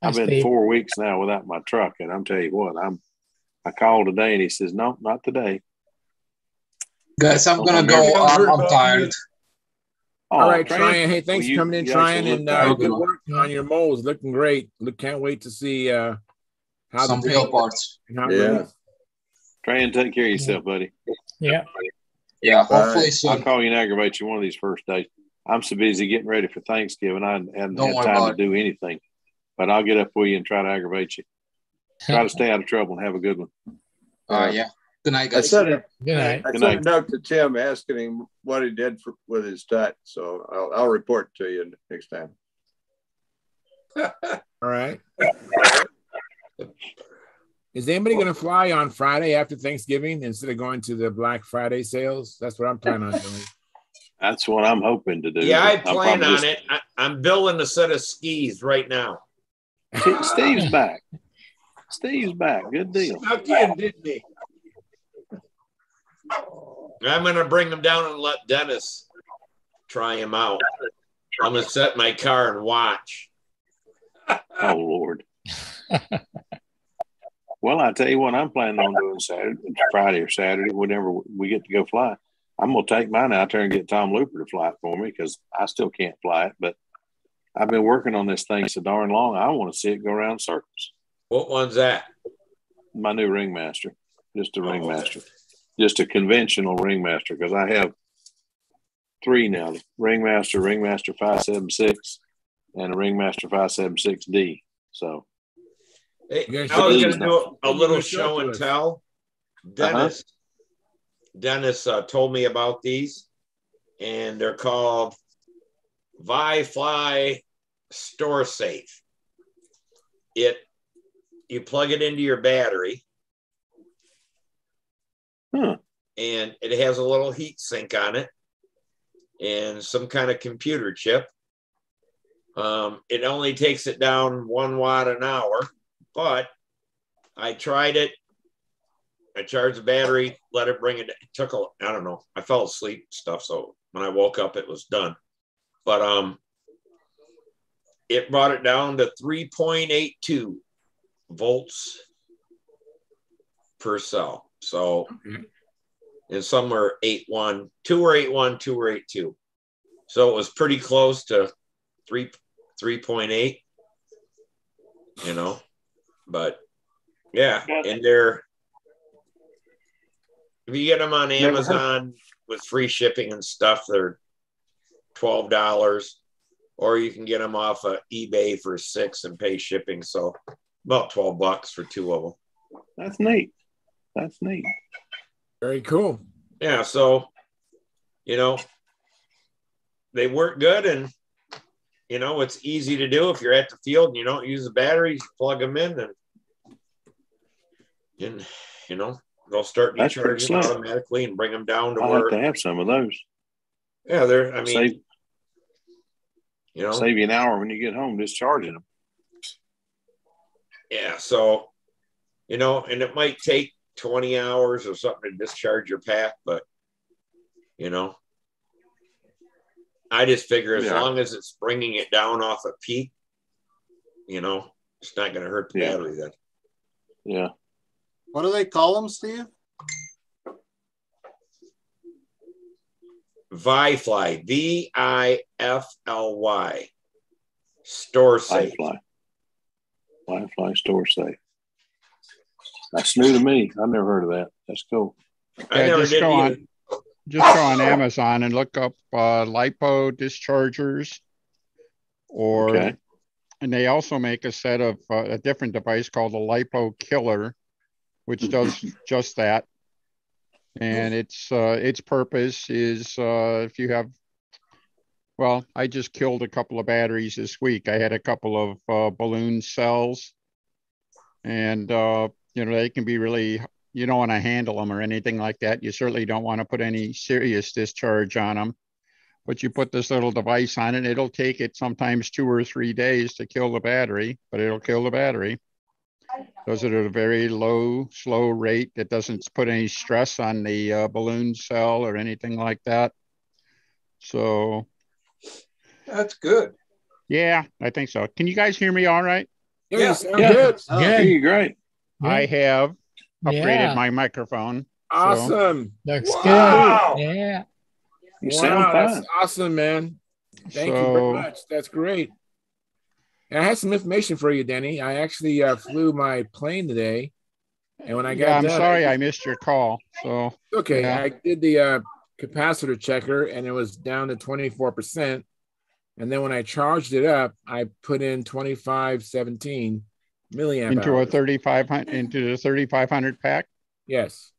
I've been 4 weeks now without my truck, and I'm telling you what, I called today, and he says, no, not today. Guys, I'm gonna go. I'm tired. All right, Tryon. Hey, thanks for coming in, Tryon, and good work on your moles. Looking great. Can't wait to see how some real parts. Yeah. Tryon, take care of yourself, buddy. Yeah. Yeah. Hopefully soon. I'll call you and aggravate you one of these first days. I'm so busy getting ready for Thanksgiving. I haven't had time to do anything. But I'll get up with you and try to aggravate you. Try to stay out of trouble and have a good one. Yeah. Good night, guys. I sent a note to Tim asking him what he did with his tut. So I'll report to you next time. All right. Is anybody going to fly on Friday after Thanksgiving instead of going to the Black Friday sales? That's what I'm planning on doing. That's what I'm hoping to do. Yeah, I plan on it. I'm building a set of skis right now. Steve's back. Steve's back. Good deal. Snuck in, didn't he? I'm going to bring him down and let Dennis try him out. I'm going to set my car and watch. Oh, Lord. Well, I tell you what, I'm planning on doing Friday or Saturday, whenever we get to go fly. I'm going to take mine out there and get Tom Looper to fly it for me because I still can't fly it. But I've been working on this thing so darn long, I want to see it go around in circles. What one's that? My new Ringmaster. Just a Ringmaster. Just a conventional Ringmaster because I have 3 now. Ringmaster 576, and a Ringmaster 576D. So I was going to do a little show and tell. Dennis told me about these, and they're called Vi-Fly Store Safe. You plug it into your battery, and it has a little heat sink on it and some kind of computer chip. It only takes it down 1 watt an hour, but I tried it. I charged the battery, let it bring it. It took I don't know. I fell asleep and stuff. So when I woke up, it was done. But it brought it down to 3.82 volts per cell. So and some were 8.1, 2 or 8.1, 2 or 8.2. So it was pretty close to 3.8, but yeah. And if you get them on Amazon with free shipping and stuff, they're $12, or you can get them off of eBay for $6 and pay shipping. So about $12 for 2 of them. That's neat. Very cool. Yeah. So, they work good, and, it's easy to do. If you're at the field and you don't use the batteries, plug them in and they'll start recharging automatically and bring them down to I'll where. have to have some of those. Yeah, save you an hour when you get home just charging them. Yeah, so and it might take 20 hours or something to discharge your pack, but I just figure as long as it's bringing it down off a peak, it's not going to hurt the battery then. Yeah. What do they call them, Steve? Vi-Fly, VIFLY, Store Safe. Vi-Fly Store Safe. That's new to me. I've never heard of that. That's cool. Just go on Amazon and look up LiPo dischargers, and they also make a set of a different device called the LiPo Killer, which does just that. And its purpose is if you have, I just killed a couple of batteries this week. I had a couple of balloon cells, and they can be really, you don't want to handle them or anything like that. You certainly don't want to put any serious discharge on them, but you put this little device on it. It'll take it sometimes 2 or 3 days to kill the battery, but it'll kill the battery. Does it at a very slow rate that doesn't put any stress on the balloon cell or anything like that. So that's good. Yeah, I think so. Can you guys hear me all right? Yeah, you sound good. Oh, you're great. I have upgraded my microphone. Awesome. Looks Wow. good. Yeah. You sound That's fine. awesome, man. Thank you very much. That's great. And I have some information for you, Denny. I actually flew my plane today, and when I got I'm done, sorry I missed your call. So okay, yeah. I did the capacitor checker, and it was down to 24%. And then when I charged it up, I put in 2517 milliamp into hours. a 3500 into the 3500 pack. Yes.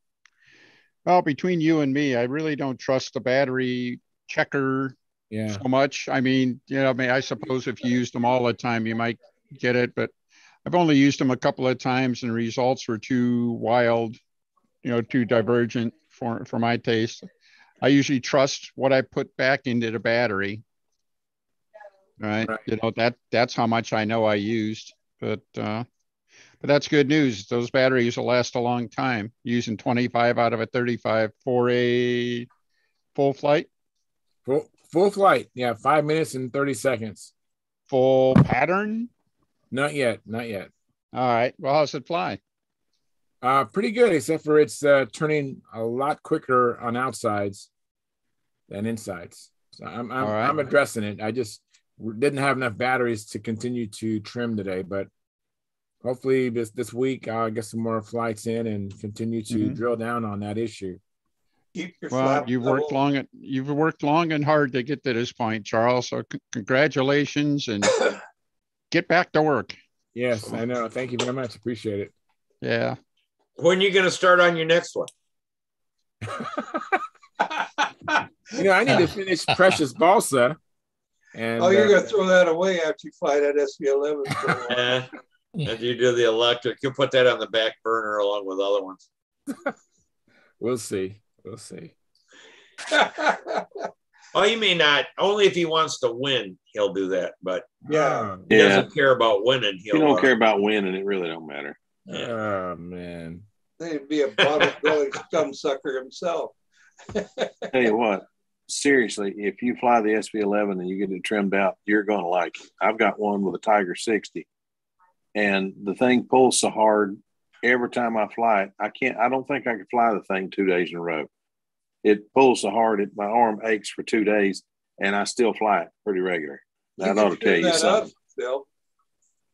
Well, between you and me, I really don't trust the battery checker so much. I mean, I suppose if you used them all the time, you might get it, but I've only used them a couple of times and results were too wild, too divergent for my taste. I usually trust what I put back into the battery. Right. That's how much I know I used, but that's good news. Those batteries will last a long time, using 25 out of a 35 for a full flight. Full flight. Yeah. 5 minutes and 30 seconds. Full pattern? Not yet. All right. Well, how's it fly? Pretty good, except for it's turning a lot quicker on outsides than insides. So I'm addressing it. I just didn't have enough batteries to continue to trim today, but hopefully this week I'll get some more flights in and continue to drill down on that issue. You've worked long and hard to get to this point, Charles. So congratulations and get back to work. Yes, I know. Thank you very much. Appreciate it. Yeah. When are you going to start on your next one? I need to finish Precious Balsa. And you're going to throw that away after you fly that SV11. And you do the electric. You'll put that on the back burner along with other ones. We'll see. Oh, you may not. Only if he wants to win, he'll do that. But he doesn't care about winning. He don't care about winning. It really don't matter. Oh, man. They'd be a bottle belly scum sucker himself. Tell you what, seriously, if you fly the SV11 and you get it trimmed out, you're going to like it. I've got one with a Tiger 60, and the thing pulls so hard every time I fly it. I don't think I could fly the thing 2 days in a row. It pulls so hard, my arm aches for 2 days, and I still fly it pretty regular. That ought to tell you something. Phil.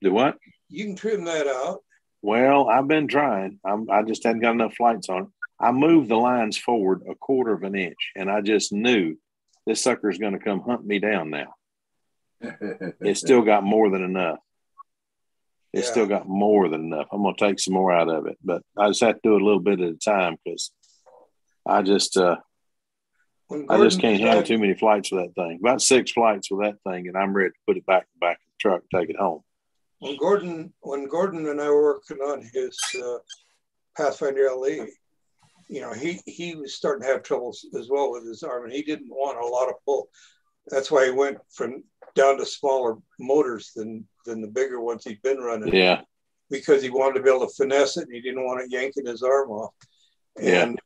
Do what? You can trim that out. Well, I've been trying. I just hadn't got enough flights on it. I moved the lines forward 1/4 of an inch, and I just knew this sucker is going to come hunt me down now. It's still got more than enough. Still got more than enough. I'm going to take some more out of it, but I just have to do it a little bit at a time because I just can't handle too many flights with that thing. About 6 flights with that thing, and I'm ready to put it back in the back of the truck and take it home. When Gordon and I were working on his Pathfinder LE, he was starting to have trouble as well with his arm, and he didn't want a lot of pull. That's why he went down to smaller motors than the bigger ones he'd been running. Yeah. Because he wanted to be able to finesse it, and he didn't want it yanking his arm off. And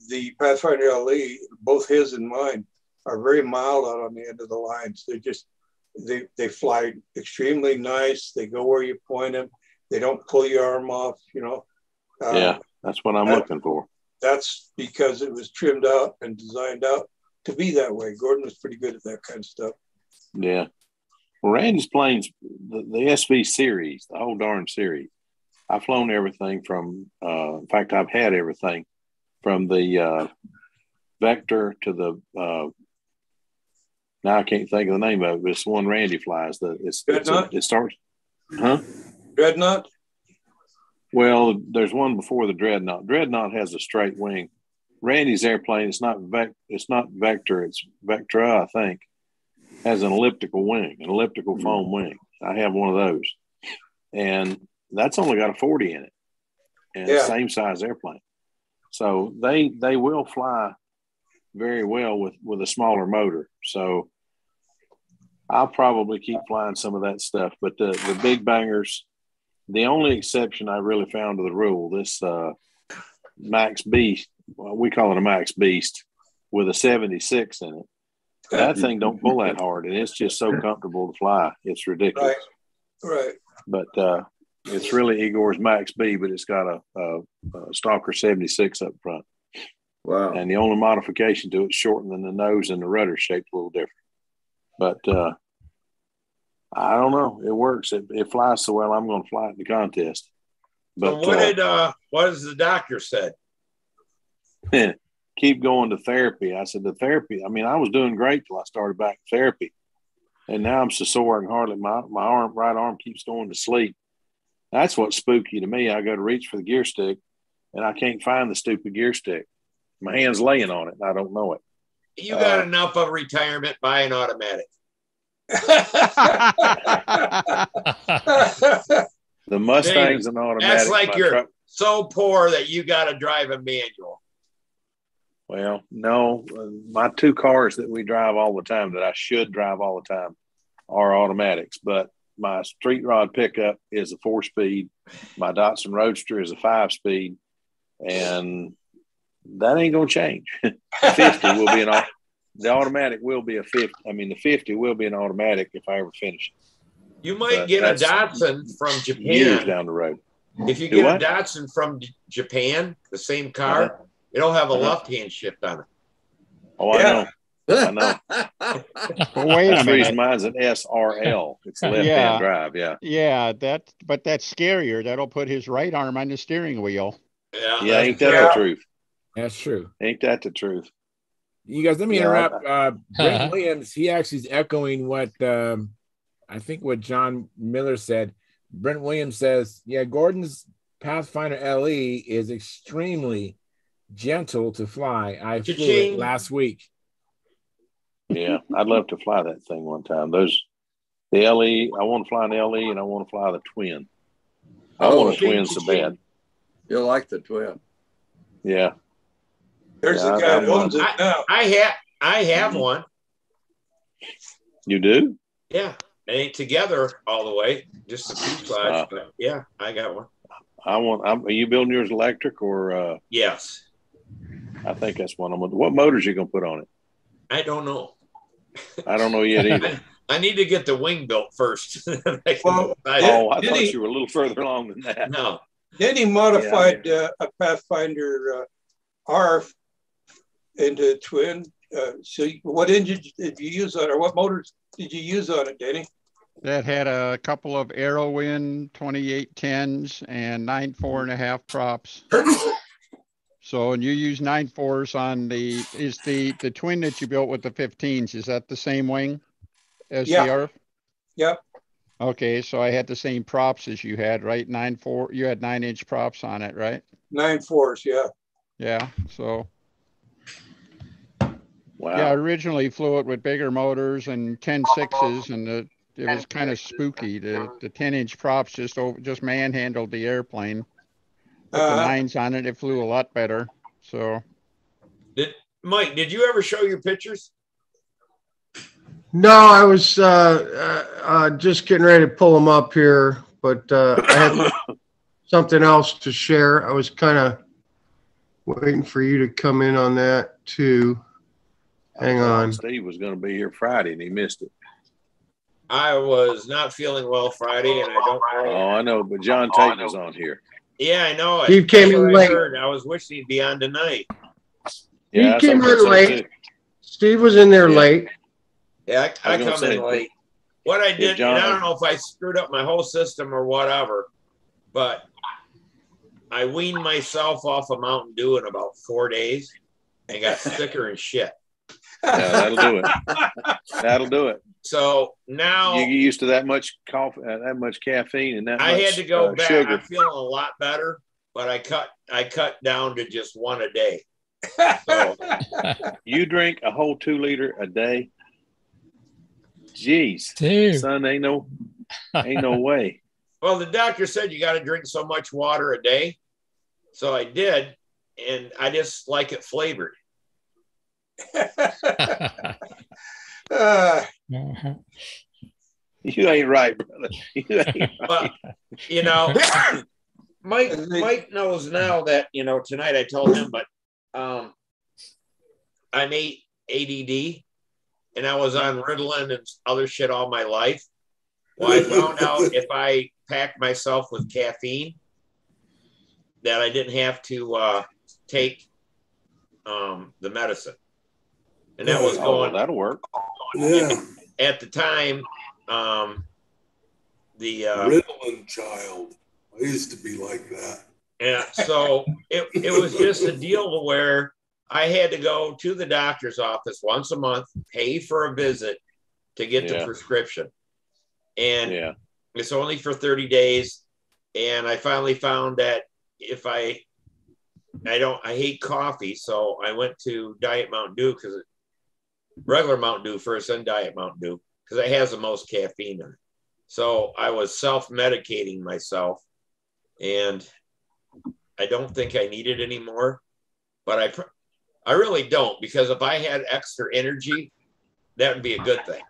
the Pathfinder LE, both his and mine, are very mild out on the end of the lines. They fly extremely nice. They go where you point them. They don't pull your arm off. That's what I'm looking for. That's because it was trimmed out and designed out to be that way. Gordon was pretty good at that kind of stuff. Yeah. Well, Randy's planes, the SV series, the whole darn series, I've flown everything from, in fact, I've had everything from the Vector to the, now I can't think of the name of it, but it's the one Randy flies. It starts, Dreadnought? Well, there's one before the Dreadnought. Dreadnought has a straight wing. Randy's airplane, it's not Vector, it's Vectra, I think, has an elliptical wing, an elliptical foam wing. I have one of those. And that's only got a 40 in it. And same size airplane. So they will fly very well with a smaller motor. So I'll probably keep flying some of that stuff. But the big bangers, the only exception I really found to the rule, this Max Beast, well, we call it a Max Beast with a 76 in it. That thing don't pull that hard, and it's just so comfortable to fly. It's ridiculous. Right. but it's really Igor's Max B, but it's got a Stalker 76 up front. Wow. And the only modification to it is shortening the nose and the rudder shape a little different. But I don't know. It works. It flies so well, I'm going to fly it in the contest. But so what has the doctor said? Keep going to therapy. I said, the therapy, I mean, I was doing great till I started back therapy. And now I'm so sore I can hardly, my right arm keeps going to sleep. That's what's spooky to me. I go to reach for the gear stick and I can't find the stupid gear stick. My hand's laying on it and I don't know it. You got enough of retirement, buy an automatic. The Mustang's an automatic. That's like you're so poor that you got to drive a manual. Well, no, my two cars that we drive all the time, that I should drive all the time, are automatics. But my street rod pickup is a 4-speed. My Datsun Roadster is a 5-speed, and that ain't gonna change. 50 will be the automatic will be a 50. I mean, the 50 will be an automatic if I ever finish it. You might get a Datsun from Japan. Years down the road. If you get a Datsun from Japan, the same car, it'll have a left-hand shift on it. Oh, yeah. I know. But wait a minute. Mine's an SRL. It's left-hand drive. Yeah. Yeah, but that's scarier. That'll put his right arm on the steering wheel. Yeah, ain't that the truth? That's true. Ain't that the truth? You guys, let me interrupt. Brent Williams, he actually is echoing what I think what John Miller said. Brent Williams says, yeah, Gordon's Pathfinder LE is extremely gentle to fly. I flew it last week. Yeah, I'd love to fly that thing one time. The LE, I want to fly an LE and I want to fly the twin. I want a twin so bad. You'll like the twin. Yeah. There's a guy that owns it now. I have one. You do? Yeah. It ain't together all the way, just the fuselage. But yeah, I got one. Are you building yours electric or? Yes. I think that's one of them. What motors you gonna put on it? I don't know. I don't know yet either. I need to get the wing built first. I thought you were a little further along than that. No. Then he modified a Pathfinder R into twin. So what engine did you use on it, or what motors did you use on it, Danny? That had a couple of Aerowind 2810s and 9.4.5 props. So, and you use 9.4s on the twin that you built with the 15s. Is that the same wing as the ARF? Yep. Okay, so I had the same props as you had, right? 9.4. You had 9-inch props on it, right? 9.4s, yeah. Yeah. So. Wow. Yeah, I originally flew it with bigger motors and 10.6s, and it was kind of spooky. The 10-inch props just manhandled the airplane. With the 9s on it, it flew a lot better. So, Mike, did you ever show your pictures? No, I was just getting ready to pull them up here, but I had something else to share. I was kind of waiting for you to come in on that too. Hang on. Steve was going to be here Friday and he missed it. I was not feeling well Friday, and I don't know. Oh, I know, but John Tate was on here. Yeah, I know. Steve came in late. I was wishing he'd be on tonight. Yeah, he came in late. Steve was in there late. Yeah, I come in late. What I did, and I don't know if I screwed up my whole system or whatever, but I weaned myself off of Mountain Dew in about 4 days and got sicker and shit. Yeah, that'll do it. That'll do it. So now you get used to that much coffee, that much caffeine, and that I much had to go back. Sugar. I'm feeling a lot better, but I cut down to just one a day. So, you drink a whole 2 liter a day? Jeez, son, ain't no way. Well, the doctor said you got to drink so much water a day, so I did, and I just like it flavored. You ain't right, brother. You ain't right. But, you know, Mike knows now that, you know, tonight I told him, but I'm ADD, and I was on Ritalin and other shit all my life. Well, I found out if I packed myself with caffeine that I didn't have to take the medicine. And that was going. That'll work. Yeah. At the time, the Ritalin child. I used to be like that. Yeah, so it was just a deal where I had to go to the doctor's office once a month, pay for a visit to get the prescription. And it's only for 30 days. And I finally found that if I hate coffee, so I went to Diet Mountain Dew, because regular Mountain Dew first, then Diet Mountain Dew, because it has the most caffeine in it. So I was self-medicating myself, and I don't think I need it anymore, but I really don't, because if I had extra energy, that would be a good thing,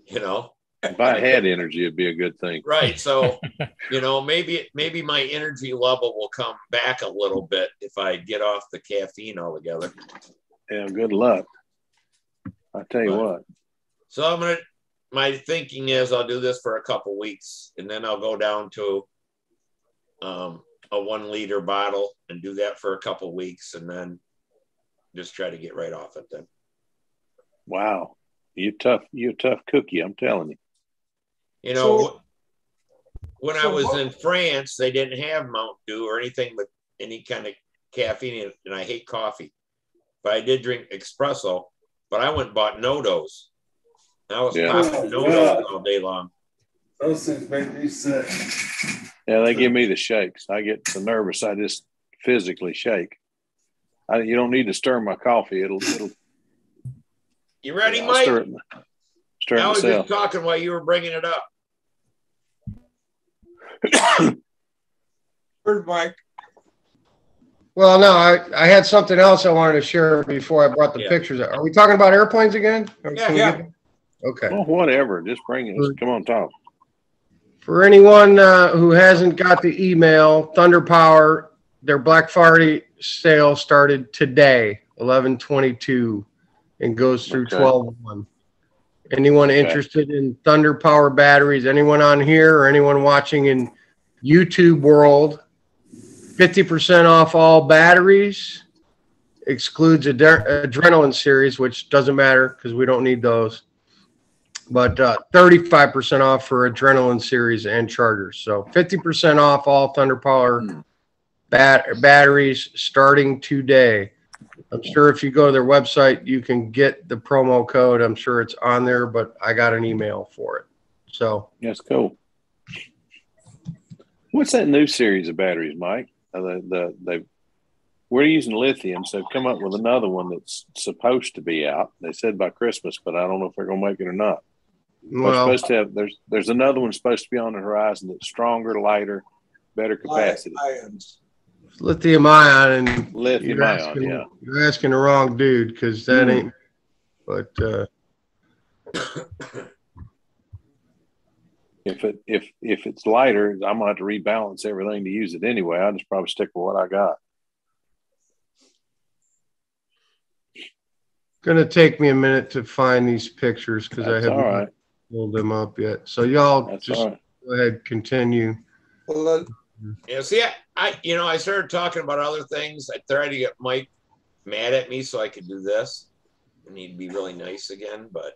you know. If I had energy, it'd be a good thing. Right. So, you know, maybe my energy level will come back a little bit if I get off the caffeine altogether. Yeah, good luck. I tell you what. So my thinking is I'll do this for a couple weeks, and then I'll go down to a 1 liter bottle and do that for a couple weeks, and then just try to get right off it then. Wow. You're a tough cookie, I'm telling you. You know, when I was in France, they didn't have Mountain Dew or anything with any kind of caffeine in it, and I hate coffee. But I did drink espresso, but I went and bought No-Dos. I was popping No-Dos all day long. Those things make me sick. Yeah, they give me the shakes. I get so nervous, I just physically shake. You don't need to stir my coffee. It'll You ready, Mike? I was just talking while you were bringing it up. Heard Mike. Well, no, I had something else I wanted to share before I brought the pictures up. Are we talking about airplanes again? Yeah. Okay. Well, whatever. Just bring it. Come on, talk. For anyone who hasn't got the email, Thunder Power, their Black Friday sale started today, 11/22, and goes through 12/1. Anyone interested in Thunder Power batteries, anyone on here or anyone watching in YouTube world, 50% off all batteries, excludes Adrenaline series, which doesn't matter because we don't need those. But 35% off for Adrenaline series and chargers. So 50% off all Thunder Power batteries starting today. I'm sure if you go to their website, you can get the promo code. I'm sure it's on there, but I got an email for it. So that's cool. What's that new series of batteries, Mike? We're using lithium, so they've come up with another one that's supposed to be out. They said by Christmas, but I don't know if they're going to make it or not. Well, supposed to have, there's another one supposed to be on the horizon that's stronger, lighter, better capacity. Lithium ion and lithium ion, yeah. You're asking the wrong dude because that ain't. But if it's lighter, I'm gonna have to rebalance everything to use it anyway. I'll just probably stick with what I got. Gonna take me a minute to find these pictures because I haven't pulled them up yet. So y'all go ahead, continue. Well, yeah, see, I started talking about other things. I tried to get Mike mad at me so I could do this, and he'd be really nice again. But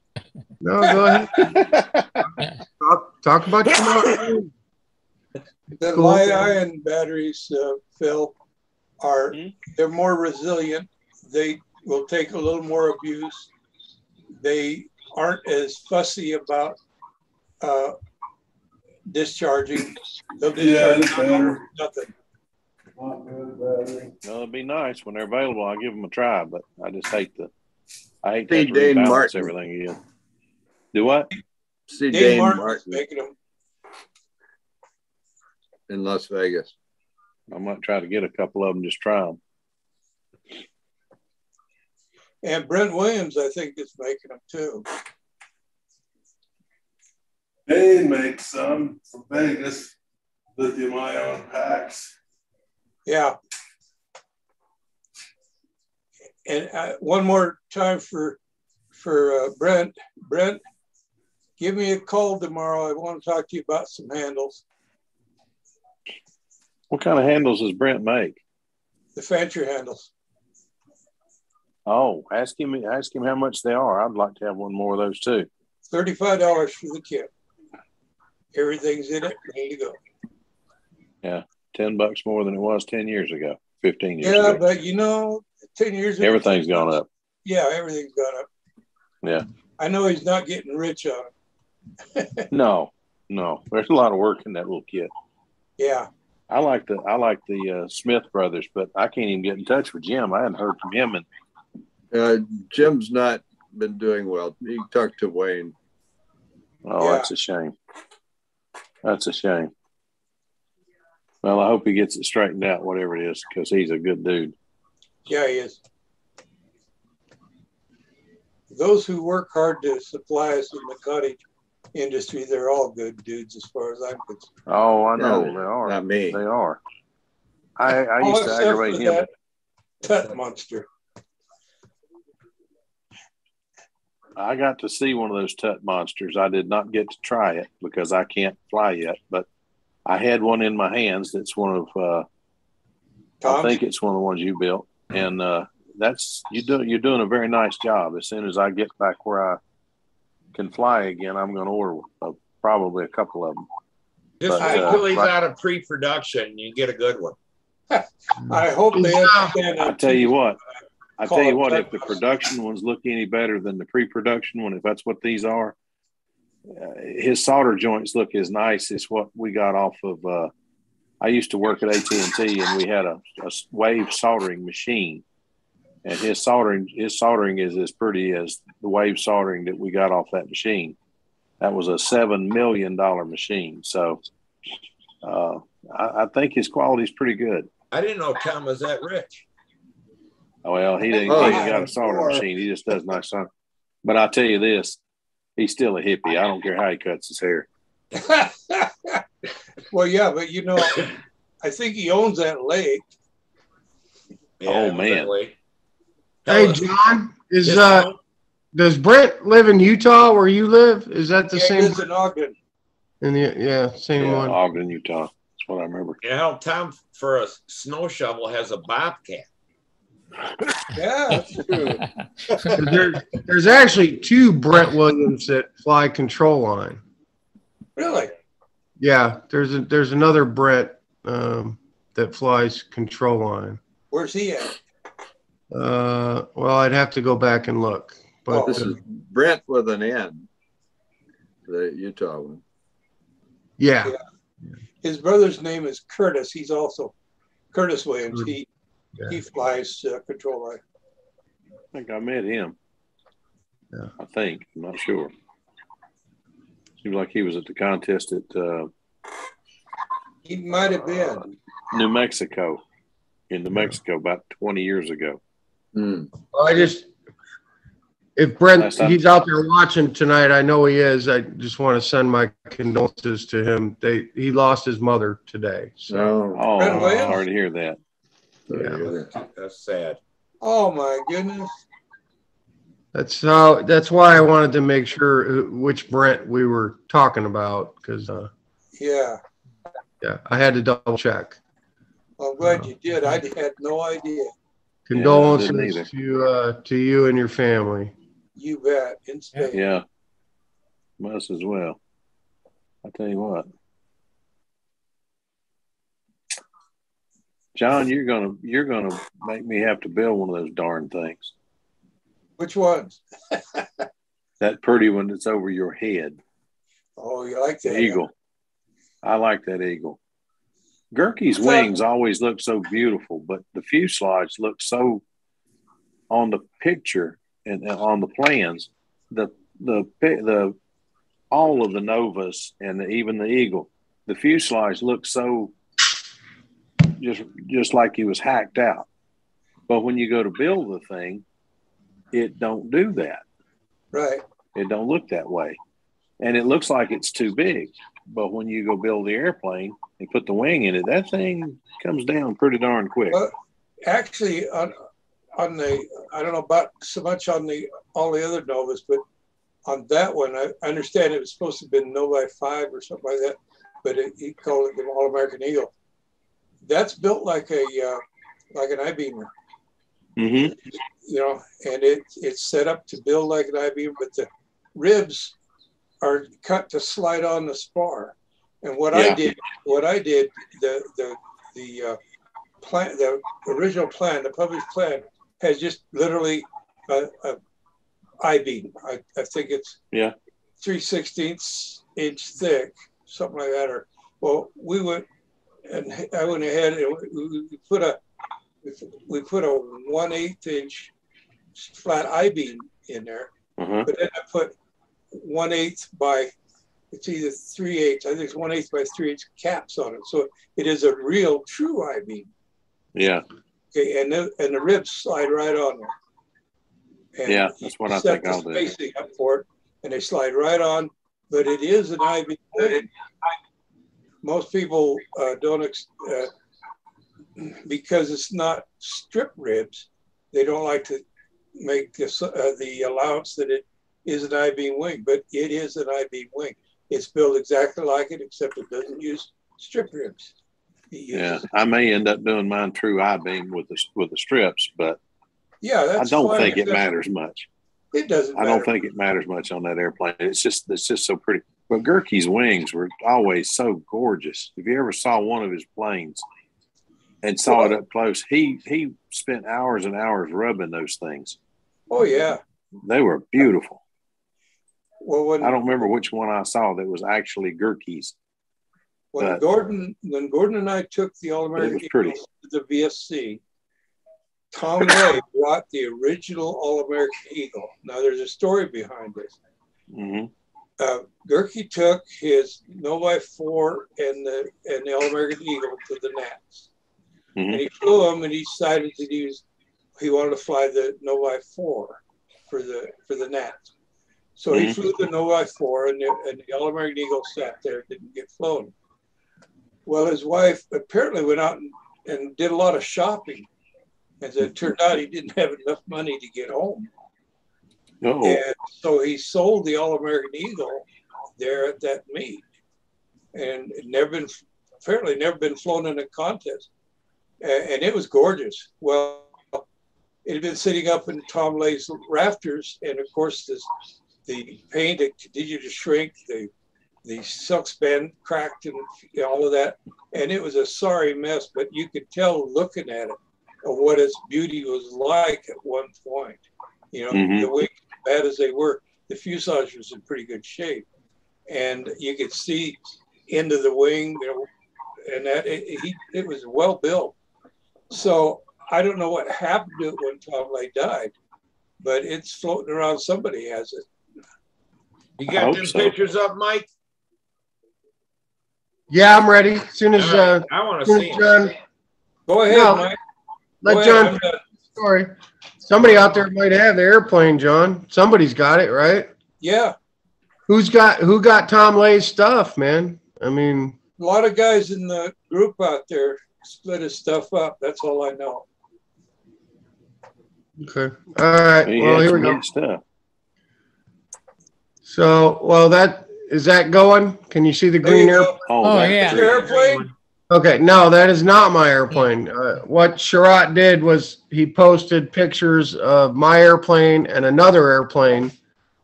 no, go ahead. talk about your the Li-ion batteries, Phil, they're more resilient. They will take a little more abuse. They aren't as fussy about discharging. They'll discharge nothing. No, it'd be nice when they're available. I'll give them a try, but I just hate to See to Dane rebalance Martin. everything again. Do what? See Dane Dane Martin's Martin making them. in Las Vegas. I might try to get a couple of them, just try them. And Brent Williams, I think, is making them too. They make some from Vegas, lithium ion packs. Yeah. And one more time for Brent. Brent, Give me a call tomorrow. I want to talk to you about some handles. What kind of handles does Brent make? The Fancher handles. Oh, ask him how much they are. I'd like to have one more of those too. $35 for the kit. Everything's in it, ready to go. Yeah, $10 more than it was 10 years ago, 15 years ago. Yeah, but 10 years ago. Everything's gone up. Yeah, everything's gone up. Yeah. I know he's not getting rich on it. No. There's a lot of work in that little kit. Yeah. I like the Smith brothers, but I can't even get in touch with Jim. I hadn't heard from him. And Jim's not been doing well. He talked to Wayne. Oh, yeah. That's a shame. That's a shame. Well, I hope he gets it straightened out, whatever it is, because he's a good dude. Yeah, he is. Those who work hard to supply us in the cottage industry, they're all good dudes as far as I'm concerned. Oh, I know. They are. Not me. They are. I used to aggravate him. That Tut monster. I got to see one of those Tut monsters. I did not get to try it because I can't fly yet, but I had one in my hands. That's one of, I think it's one of the ones you built. And you're doing a very nice job. As soon as I get back where I can fly again, I'm going to order probably a couple of them. Just wait till he's out of pre-production. You get a good one. I hope they understand. I tell you what, if the production ones look any better than the pre-production one, if that's what these are, his solder joints look as nice as what we got off of. I used to work at AT&T, and we had a wave soldering machine, and his soldering is as pretty as the wave soldering that we got off that machine. That was a $7 million machine, so I think his quality is pretty good. I didn't know Tom was that rich. Well, he ain't got a soldering machine. He just does nice soldering. But I'll tell you this, he's still a hippie. I don't care how he cuts his hair. Well, yeah, but I think he owns that lake. Yeah, oh, man. Hey, John, does Brent live in Utah where you live? Is that the same? He lives in Ogden. Same one. Ogden, Utah. That's what I remember. Yeah, Tom, for a snow shovel, has a bobcat. Yeah, that's true. There's actually two Brent Williams that fly control line. Really? Yeah, there's another Brent that flies control line. Where's he at? Well, I'd have to go back and look. But this is Brent with an N, the Utah one. Yeah. His brother's name is Curtis. He's also Curtis Williams. He flies control line. I think I met him. Yeah. I think. I'm not sure. Seems like he was at the contest at he might have been New Mexico, about 20 years ago. If Brent, he's out there watching tonight, I know he is. I just want to send my condolences to him. He lost his mother today. So. Sorry to hear that. Yeah, that's sad. Oh my goodness. That's why I wanted to make sure which Brent we were talking about, because yeah, I had to double check. I'm glad you did. I had no idea. Condolences to you and your family. You bet. In Spain. Yeah, us as well. I tell you what, John, you're gonna make me have to build one of those darn things. Which ones? That pretty one that's over your head. Oh, you like that? The eagle. I like that eagle. Gerke's wings always look so beautiful, but the fuselage looks so, on the picture and on the plans, the all of the Novas and even the Eagle, the fuselage looks so just like it was hacked out. But when you go to build the thing, it don't do that. Right. It don't look that way. And it looks like it's too big. But when you go build the airplane and put the wing in it, that thing comes down pretty darn quick. Well, actually, on the, I don't know about so much on all the other Novas, but on that one, I understand it was supposed to have been Novi 5 or something like that, but he called it the All-American Eagle. That's built like an I-beamer. Mm-hmm. You know, and it's set up to build like an I-beamer, but the ribs are cut to slide on the spar. And what I did, the plan, the original plan, the published plan, has just literally a I-beam. I think it's 3/16 inch thick, something like that. Or well, we went and I went ahead and we put a 1/8 inch flat I-beam in there, but then I put 1/8 by, it's either 3/8, I think it's 1/8 by 3/8 caps on it. So it is a real true I-beam. Yeah. Okay, and the ribs slide right on there. And yeah, that's what I think I'll do. Spacing up for it, and they slide right on, but it is an I-beam. Most people don't, because it's not strip ribs, they don't like to make the allowance that it is an I-beam wing, but it is an I-beam wing. It's built exactly like it, except it doesn't use strip ribs. Yeah, I may end up doing mine true I-beam with the strips, but yeah, that's I don't think it matters much. It doesn't matter. I don't think it matters much on that airplane. It's just so pretty. But Gerke's wings were always so gorgeous. If you ever saw one of his planes and saw it up close, he spent hours and hours rubbing those things. Oh yeah, they were beautiful. Well, I don't remember which one I saw that was actually Gerke's. When Gordon and I took the All-American Eagles to the VSC, Tom Lay brought the original All-American Eagle. Now there's a story behind this. Mm-hmm. Gerke took his Novi 4 and the All-American Eagle to the Nats. Mm-hmm. And he flew them, and he decided that he wanted to fly the Novi 4 for the Nats. So he flew the Novi 4, and the All-American Eagle sat there, didn't get flown. Well, his wife apparently went out and did a lot of shopping. As it turned out, he didn't have enough money to get home. Uh-oh. And so he sold the All-American Eagle there at that meet. And it apparently never been flown in a contest. And it was gorgeous. Well, it had been sitting up in Tom Lay's rafters. And of course, the paint had continued to shrink. The silk span cracked and all of that. And it was a sorry mess, but you could tell looking at it of what its beauty was like at one point. You know, the wings, bad as they were, the fuselage was in pretty good shape. And you could see into the wing, you know, and that it was well built. So I don't know what happened to it when Tom Lay died, but it's floating around. Somebody has it. You got them pictures up, Mike? Yeah, I'm ready. As soon as I want to see John, go ahead, Mike. Let John tell the story. Somebody out there might have the airplane, John. Somebody's got it, right? Yeah. Who got Tom Lay's stuff, man? I mean, a lot of guys in the group out there split his stuff up. That's all I know. Okay. All right. Well, here we go. Stuff. So, well, is that going? Can you see the green airplane? Oh yeah. Your airplane? Okay, no, that is not my airplane. What Sherratt did was he posted pictures of my airplane and another airplane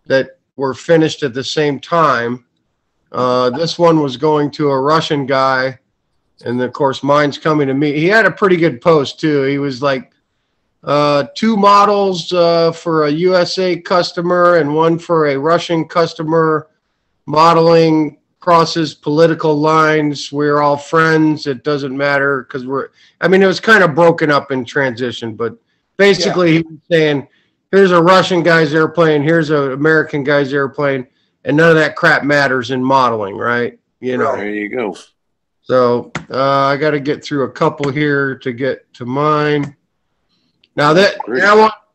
that were finished at the same time. This one was going to a Russian guy, and of course mine's coming to me. He had a pretty good post too. He was like 2 models for a USA customer and one for a Russian customer. Modeling crosses political lines. We're all friends. It doesn't matter because it was kind of broken up in transition, but basically he was saying, here's a Russian guy's airplane, here's an American guy's airplane, and none of that crap matters in modeling, right? You know. There you go. So I got to get through a couple here to get to mine. Now that's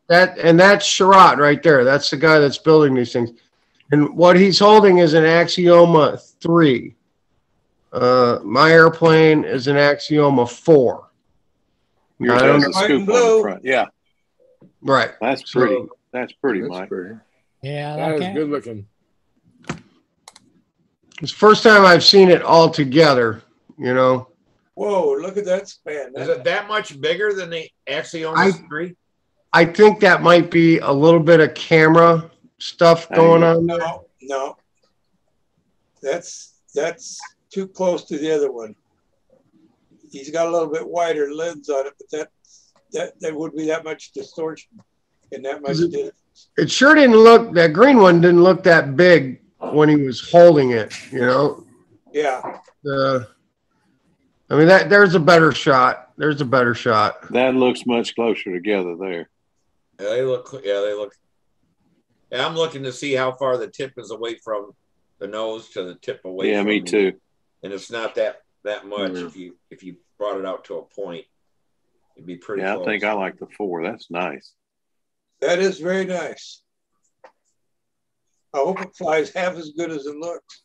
Sherratt right there. That's the guy that's building these things. And what he's holding is an Axioma 3. My airplane is an Axioma 4. Yours has a scoop on the front. Yeah. Right. That's pretty. That's pretty, Mike. Pretty. Yeah, that is good looking. It's the first time I've seen it all together, you know. Whoa, look at that span. Is it that much bigger than the Axiomas 3? I think that might be a little bit of camera stuff going on. No. That's too close to the other one. He's got a little bit wider lens on it, but that would be that much distortion and that much distance. It sure didn't look, that green one didn't look that big when he was holding it, you know? Yeah. I mean, there's a better shot. There's a better shot. That looks much closer together there. Yeah, they look. Yeah, I'm looking to see how far the tip is away from the nose to the tip away. Yeah, from me too. And it's not that much. If you brought it out to a point, it'd be pretty. Yeah, close. I think I like the 4. That's nice. That is very nice. I hope it flies half as good as it looks.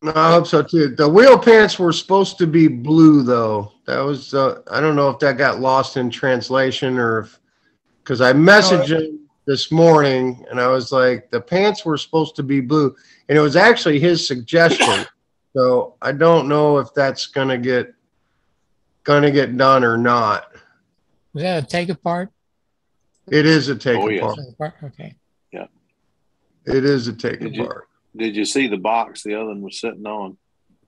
I hope so too. The wheel pants were supposed to be blue, though. That was I don't know if that got lost in translation or if, because I messaged him this morning and I was like, the pants were supposed to be blue, and it was actually his suggestion. So I don't know if that's gonna get done or not. Was that a take apart? It is a take apart. Okay. Yeah. It is a take apart. Did you see the box the other one was sitting on?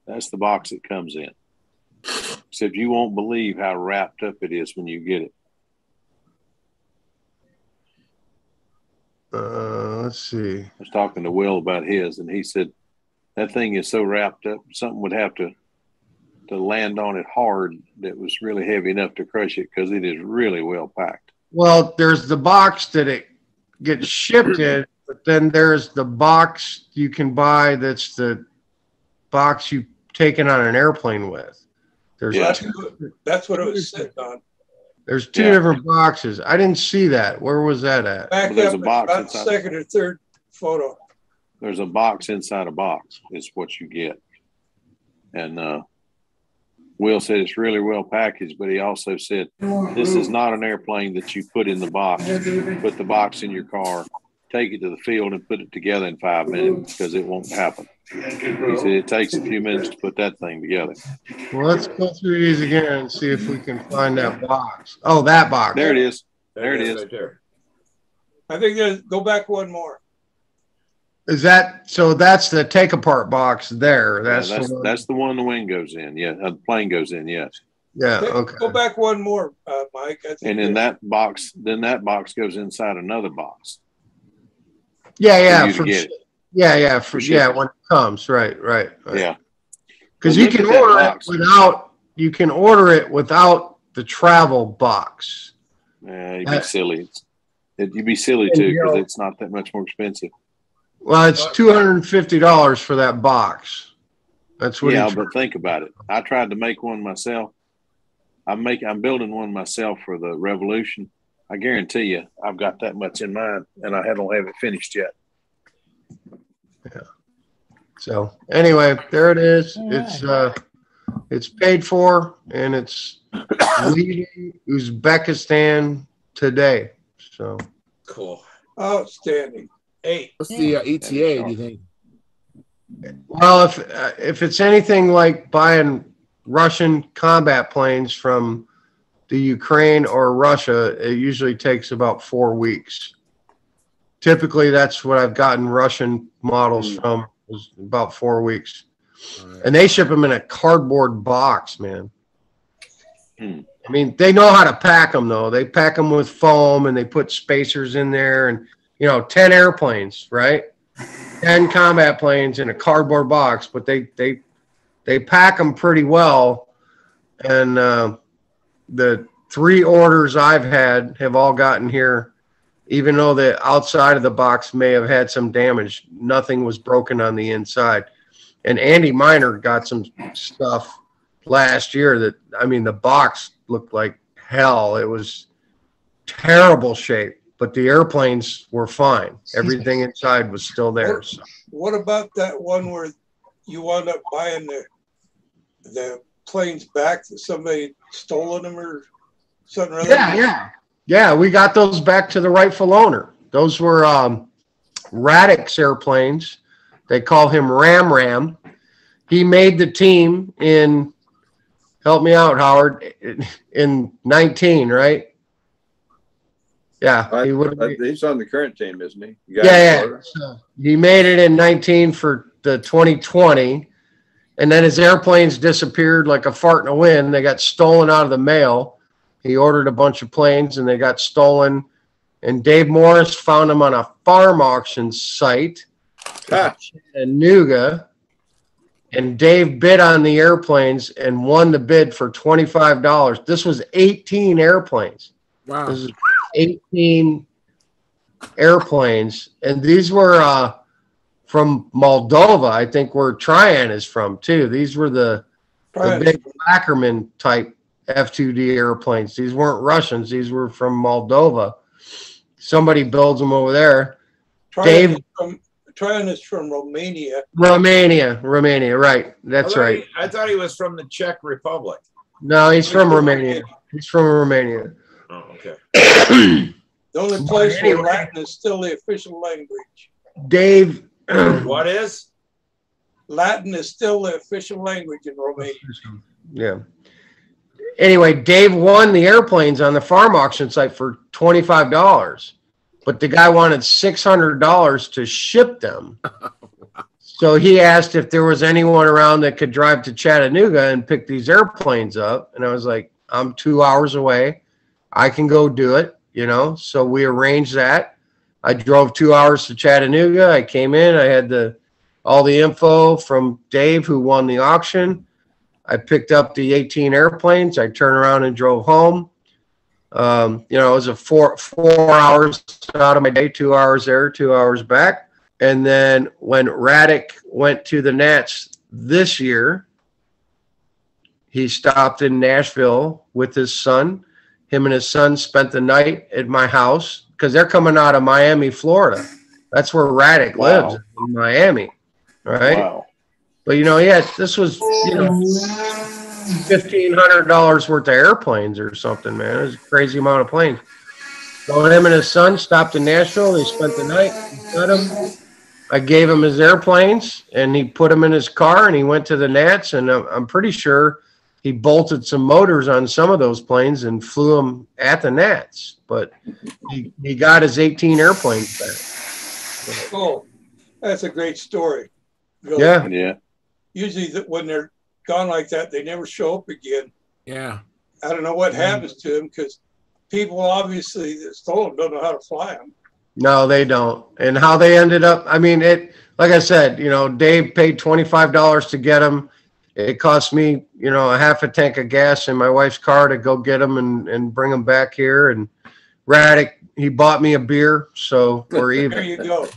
That's the box it comes in. Except you won't believe how wrapped up it is when you get it. Let's see. I was talking to Will about his, and he said that thing is so wrapped up, something would have to land on it hard that was really heavy enough to crush it because it is really well packed. Well, there's the box that it gets shipped in, but then there's the box you can buy that's the box you take it on an airplane with. There's That's what it was sitting on. There's two different boxes. I didn't see that. Where was that at? Back there's up a box about inside. second or third photo. There's a box inside a box is what you get. And Will said it's really well packaged, but he also said this is not an airplane that you put in the box. Put the box in your car, take it to the field, and put it together in 5 minutes because it won't happen. He said it takes a few minutes to put that thing together. Well, let's go through these again and see if we can find that box. Oh, that box. There it is. There it is. Right there. I think go back one more. Is that so? That's the take apart box there. That's the one the wing goes in. Yeah, the plane goes in. Yes. Yeah. Okay. Go back one more, Mike. I think and in that box, then that box goes inside another box. Yeah. For you to get it. Yeah. When it comes, right. Yeah. Because you can order it without. You can order it without the travel box. Yeah, you'd be silly. You'd be silly too because it's not that much more expensive. Well, it's $250 for that box. That's what. Yeah, but think about it. I tried to make one myself. I'm building one myself for the Revolution. I guarantee you, I've got that much in mind, and I don't have it finished yet. Yeah. So anyway, there it is. All It's paid for, and it's leaving Uzbekistan today. So cool. Outstanding. Hey, what's the ETA? Do you think? Well, if it's anything like buying Russian combat planes from the Ukraine or Russia, it usually takes about 4 weeks. Typically, that's what I've gotten Russian models from, is about 4 weeks. Right. And they ship them in a cardboard box, man. I mean, they know how to pack them, though. They pack them with foam, and they put spacers in there, and 10 airplanes, right? 10 combat planes in a cardboard box, but they pack them pretty well. And the 3 orders I've had have all gotten here, even though the outside of the box may have had some damage. Nothing was broken on the inside. And Andy Miner got some stuff last year the box looked like hell. It was terrible shape. But the airplanes were fine. Everything inside was still there. So. What about that one where you wound up buying the planes back that somebody stolen them or something? Yeah. We got those back to the rightful owner. Those were Radek's airplanes. They call him Ram Ram. He made the team in, help me out, Howard, in 19, right? Yeah, he's on the current team, isn't he? Yeah. So he made it in 19 for the 2020, and then his airplanes disappeared like a fart in the wind. They got stolen out of the mail. He ordered a bunch of planes, and they got stolen. And Dave Morris found them on a farm auction site in Chattanooga. And Dave bid on the airplanes and won the bid for $25. This was 18 airplanes. Wow. This is 18 airplanes. And these were from Moldova, I think, where Tryon is from, too. These were the big Ackerman type F-2D airplanes. These weren't Russians. These were from Moldova. Somebody builds them over there. Tryon is from Romania. Romania, right. That's right. I thought he was from the Czech Republic. No, he's from Romania. He's from Romania. Oh, okay. The only place where Latin is still the official language. Dave. What is? Latin is still the official language in Romania. Yeah. Anyway, Dave won the airplanes on the farm auction site for $25, but the guy wanted $600 to ship them. So he asked if there was anyone around that could drive to Chattanooga and pick these airplanes up. And I was like, I'm 2 hours away. I can go do it, you know? So we arranged that. I drove 2 hours to Chattanooga. I came in. I had all the info from Dave, who won the auction. I picked up the 18 airplanes. I turned around and drove home. You know, it was a four hours out of my day, 2 hours there, 2 hours back. And then when Radek went to the Nats this year, he stopped in Nashville with his son. Him and his son spent the night at my house because they're coming out of Miami, Florida. That's where Radek lives, in Miami, right? Wow. But, you know, yeah, this was, you know, $1,500 worth of airplanes or something, man. It was a crazy amount of planes. So him and his son stopped in Nashville. They spent the night. Got him. I gave him his airplanes, and he put them in his car, and he went to the Nats, and I'm pretty sure he bolted some motors on some of those planes and flew them at the Nats. But he got his 18 airplanes back. Oh, that's a great story. Really. Yeah. Usually when they're gone like that, they never show up again. Yeah. I don't know what happens to them because people obviously that stole them don't know how to fly them. No, they don't. And how they ended up, I mean, like I said, you know, Dave paid $25 to get them. It cost me, you know, a half a tank of gas in my wife's car to go get them and bring them back here. And Radek, he bought me a beer, so we're even. There you go.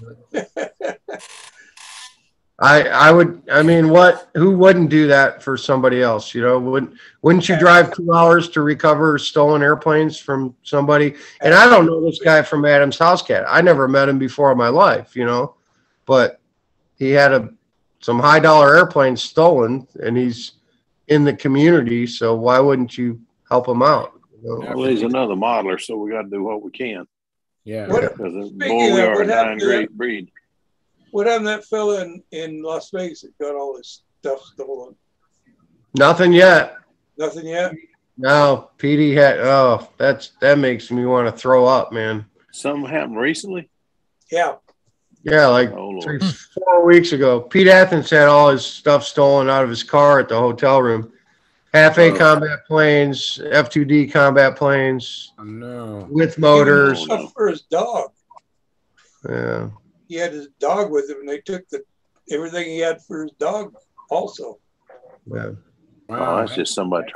Who wouldn't do that for somebody else? You know, wouldn't you drive 2 hours to recover stolen airplanes from somebody? And I don't know this guy from Adams House Cat. I never met him before in my life, you know, but he had some high dollar airplanes stolen and he's in the community. So why wouldn't you help him out? You know? Well, he's another modeler, so we got to do what we can. Yeah. Because boy, we are a dying great breed. What happened to that fella in Las Vegas that got all his stuff stolen? Nothing yet. Nothing yet? No, Petey had, that makes me want to throw up, man. Something happened recently? Yeah. Yeah, like 4 weeks ago. Pete Athens had all his stuff stolen out of his car at the hotel room. Half-A combat planes, F-2D combat planes. Oh, no. With motors. He was for his dog. Yeah. He had his dog with him, and they took everything he had for his dog also. Yeah. Wow, that's just somebody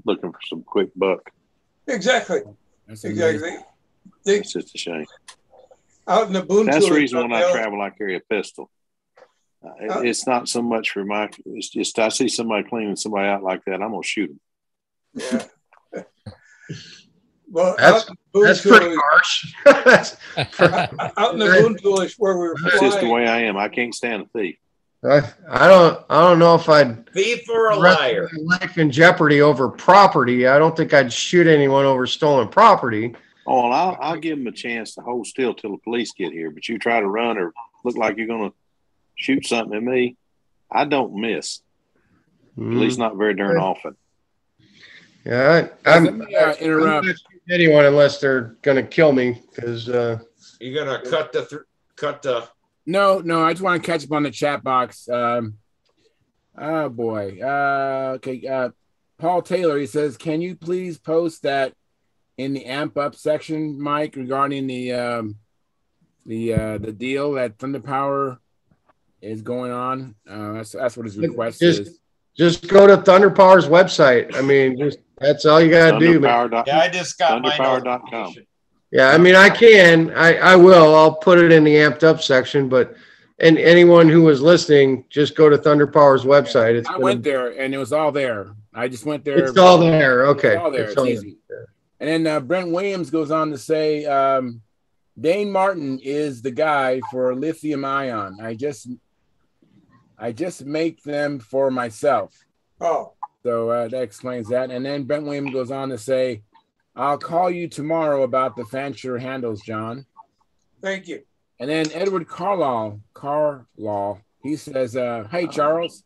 looking for some quick buck. Exactly. Exactly. It's just a shame. Out in the boondocks. That's the reason when I travel, I carry a pistol. It's not so much for it's just I see somebody cleaning somebody out like that, I'm going to shoot them. Yeah. Well, that's pretty harsh. Out in the boondocks where we were flying. It's just the way I am. I can't stand a thief. I don't know if I'd thief or a liar. Life in jeopardy over property. I don't think I'd shoot anyone over stolen property. Oh, well, I'll give them a chance to hold still till the police get here. But you try to run or look like you're going to shoot something at me, I don't miss. At least not very darn often. Yeah, I'm not shooting anyone unless they're going to kill me. Because you're going to cut the. No, I just want to catch up on the chat box. Oh boy. Okay. Paul Taylor, he says, "Can you please post that in the amp up section, Mike, regarding the deal that Thunder Power is going on?" That's what his request is. Just go to Thunder Power's website. I mean, that's all you got to do, man. Yeah, I just got thunderpower.com. Yeah, I mean, I will. I'll put it in the amped up section, but and anyone who was listening, just go to Thunder Power's website. I went there and it was all there. I just went there. It's all there. Okay. It's all there. It's easy. And then Brent Williams goes on to say, Dane Martin is the guy for lithium ion. I just make them for myself. Oh. So that explains that. And then Brent Williams goes on to say, "I'll call you tomorrow about the Fancher handles, John." Thank you. And then Edward Carlaw, he says, "Hey, Charles,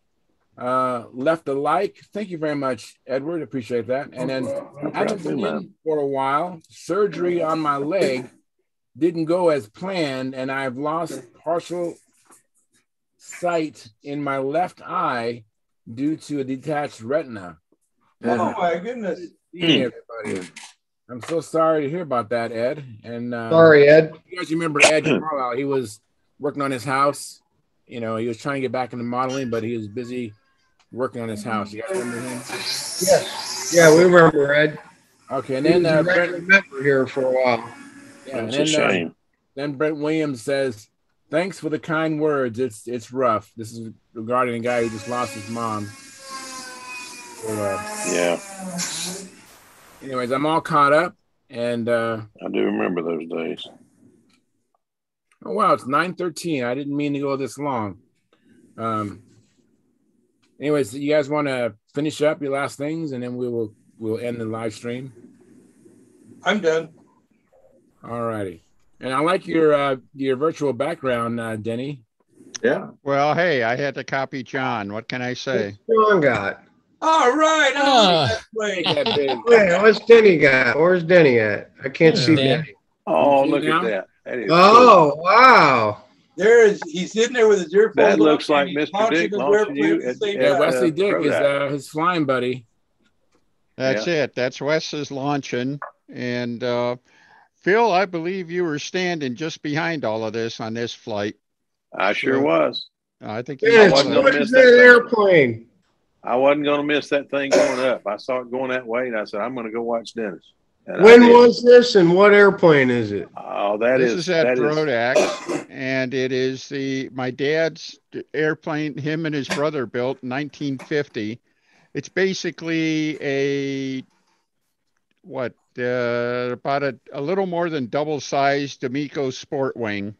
left a like. Thank you very much, Edward. Appreciate that." And then I haven't been in for a while. Surgery on my leg didn't go as planned, and I've lost partial sight in my left eye due to a detached retina. Oh my goodness. Everybody. I'm so sorry to hear about that, Ed. And sorry, Ed. You guys remember Ed Carlisle? He was working on his house. You know, he was trying to get back into modeling, but he was busy working on his house. You guys remember him? Yes. Yeah, we remember Ed. Okay, and then Brent member here for a while. Yeah, and then, a shame. Then Brent Williams says, "Thanks for the kind words. It's rough." This is regarding a guy who just lost his mom. So, yeah. Anyways, I'm all caught up, and I do remember those days. Oh wow, it's 9:13. I didn't mean to go this long. Anyways, you guys want to finish up your last things, and then we'll end the live stream. I'm done. All righty. And I like your virtual background, Denny. Yeah. Well, hey, I had to copy John. What can I say? John got. All right. Wait, what's Denny got? Where's Denny at? I can't see Denny. Oh, look at that. That is cool. Wow. He's sitting there with his earphones. That looks like Mr. Dick launching you. Wesley Dick is his flying buddy. That's it. That's Wes's launching. And Phil, I believe you were standing just behind all of this on this flight. I sure was. I think I wasn't going to miss that airplane. I wasn't going to miss that thing going up. I saw it going that way, and I said, "I'm going to go watch Dennis." And when was this, and what airplane is it? Oh, this is at Brodax, and it is my dad's airplane. Him and his brother built in 1950. It's basically about a little more than double-sized D'Amico Sport Wing.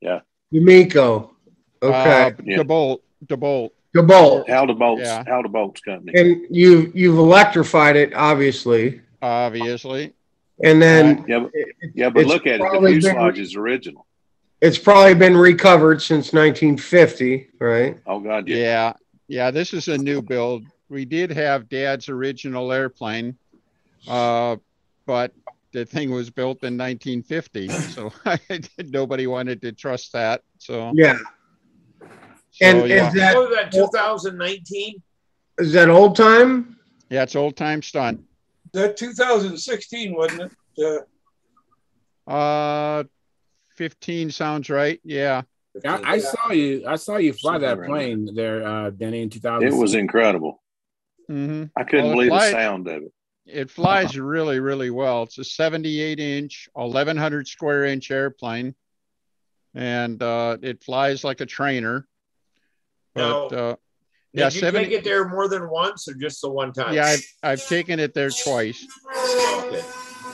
Yeah. D'Amico. Okay. DeBolt. Hal DeBolt's company. And you've electrified it, obviously. And then but look at it. The fuselage is original. It's probably been recovered since 1950, right? Oh God, yeah. This is a new build. We did have Dad's original airplane, but the thing was built in 1950, so nobody wanted to trust that. So yeah. And is that 2019? Is that old time? Yeah, it's old time stunt. That 2016, wasn't it? 15 sounds right. Yeah. I saw you fly that plane there, Denny, in 2000. It was incredible. Mm-hmm. I couldn't believe the sound of it. It flies really, really well. It's a 78-inch, 1,100 square inch airplane, and it flies like a trainer. But did you take it there more than once, or just the one time? Yeah, I've taken it there twice. Okay,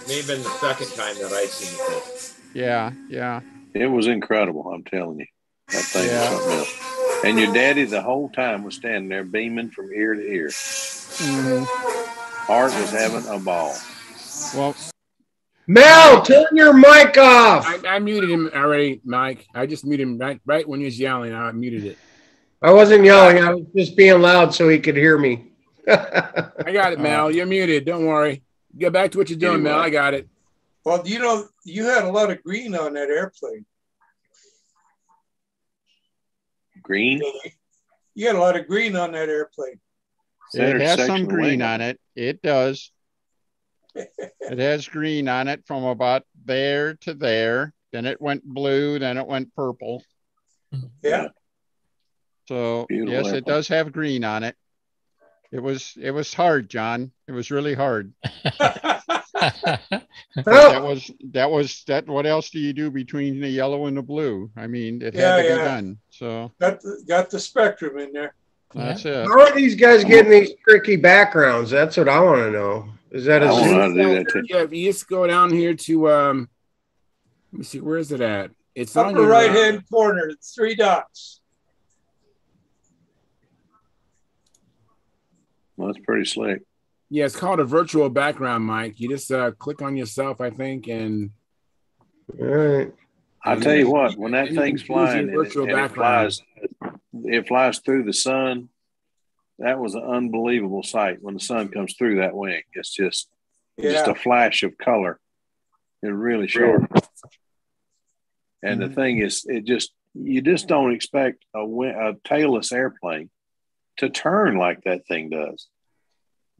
maybe been the second time that I've seen it. Yeah. It was incredible. I'm telling you, that thing was something else. And your daddy the whole time was standing there beaming from ear to ear. Mm-hmm. Art was having a ball. Well, Mel, turn your mic off. I muted him already, Mike. I just muted him right when he was yelling. I muted it. I wasn't yelling. I was just being loud so he could hear me. I got it, Mel. You're muted. Don't worry. Get back to what you're doing, Mel. I got it. Well, you know, you had a lot of green on that airplane. Green? You had a lot of green on that airplane. It has some green on it. It does. It has green on it from about there to there. Then it went blue. Then it went purple. Yeah. So Beautiful yes, airplane. it does have green on it. It was hard, John. It was really hard. What else do you do between the yellow and the blue? I mean, it had to be done. So got the spectrum in there. That's it. How are these guys getting these tricky backgrounds? That's what I want to know. Is that Yeah, you just go down here to let me see, where is it at? It's on upper your right hand corner, 3 dots. Well, that's pretty slick. Yeah, it's called a virtual background, Mike. You just click on yourself, I think, and all right. I tell you what, when that thing's flying and it flies through the sun, that was an unbelievable sight when the sun comes through that wing. It's just a flash of color. It really showed. And the thing is, you just don't expect a tailless airplane to turn like that thing does.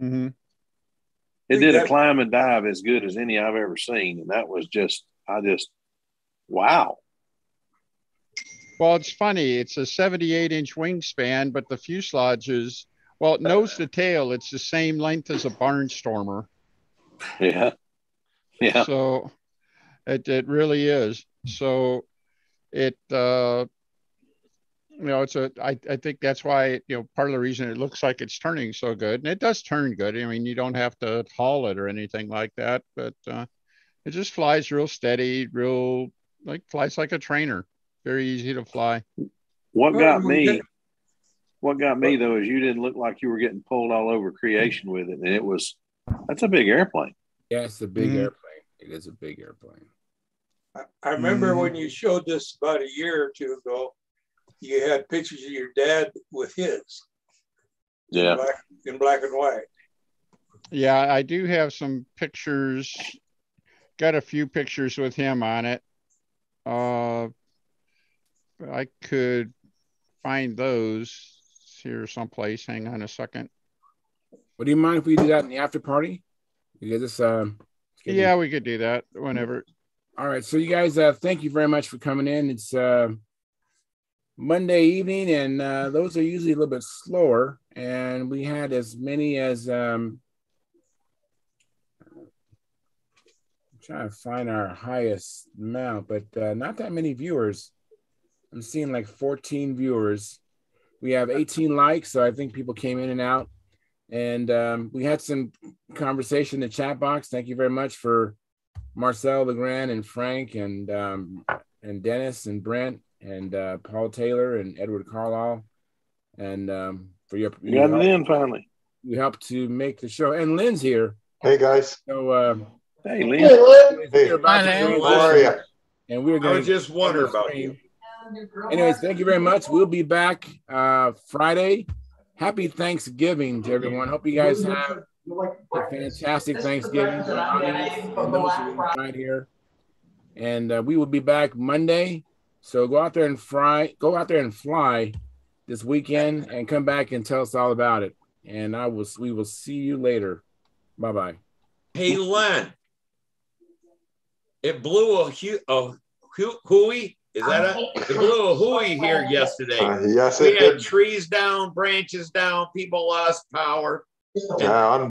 Mm-hmm. It did a climb and dive as good as any I've ever seen. And that was wow. Well, it's funny. It's a 78-inch wingspan, but the fuselage is, well, nose to tail, it's the same length as a Barnstormer. Yeah. Yeah. So it really is. So it, I think that's why, part of the reason it looks like it's turning so good, and it does turn good. I mean, you don't have to haul it or anything like that, but it just flies real steady, flies like a trainer. Very easy to fly. What got me though is you didn't look like you were getting pulled all over creation with it, and that's a big airplane. Yeah, it's a big airplane. It is a big airplane. I remember when you showed this about a year or two ago, you had pictures of your dad with his. Yeah. In black and white. Yeah, I do have some pictures. Got a few pictures with him on it. I could find those here someplace. Hang on a second. Would you mind if we do that in the after party? Because it's yeah, we could do that whenever. All right, so you guys, thank you very much for coming in. It's Monday evening, and those are usually a little bit slower. And we had as many as I'm trying to find our highest amount, but not that many viewers. I'm seeing like 14 viewers. We have 18 likes, so I think people came in and out. And we had some conversation in the chat box. Thank you very much for Marcel Legrand and Frank and Dennis and Brent and Paul Taylor and Edward Carlisle. And for your got Lynn finally. You helped to make the show. And Lynn's here. Hey guys. So hey Lynn. Hey, how are you? And we're going to just wonder about you. Anyways, thank you very much. We'll be back Friday. Happy Thanksgiving to everyone. Hope you guys have a fantastic Thanksgiving and those who are right here. And we will be back Monday. So go out there and fly this weekend and come back and tell us all about it. And we will see you later. Bye-bye. Hey, Len, it blew a hooey. Is that it? It blew a hooey here yesterday. Yes, we it had did. trees down, branches down, people lost power. Yeah,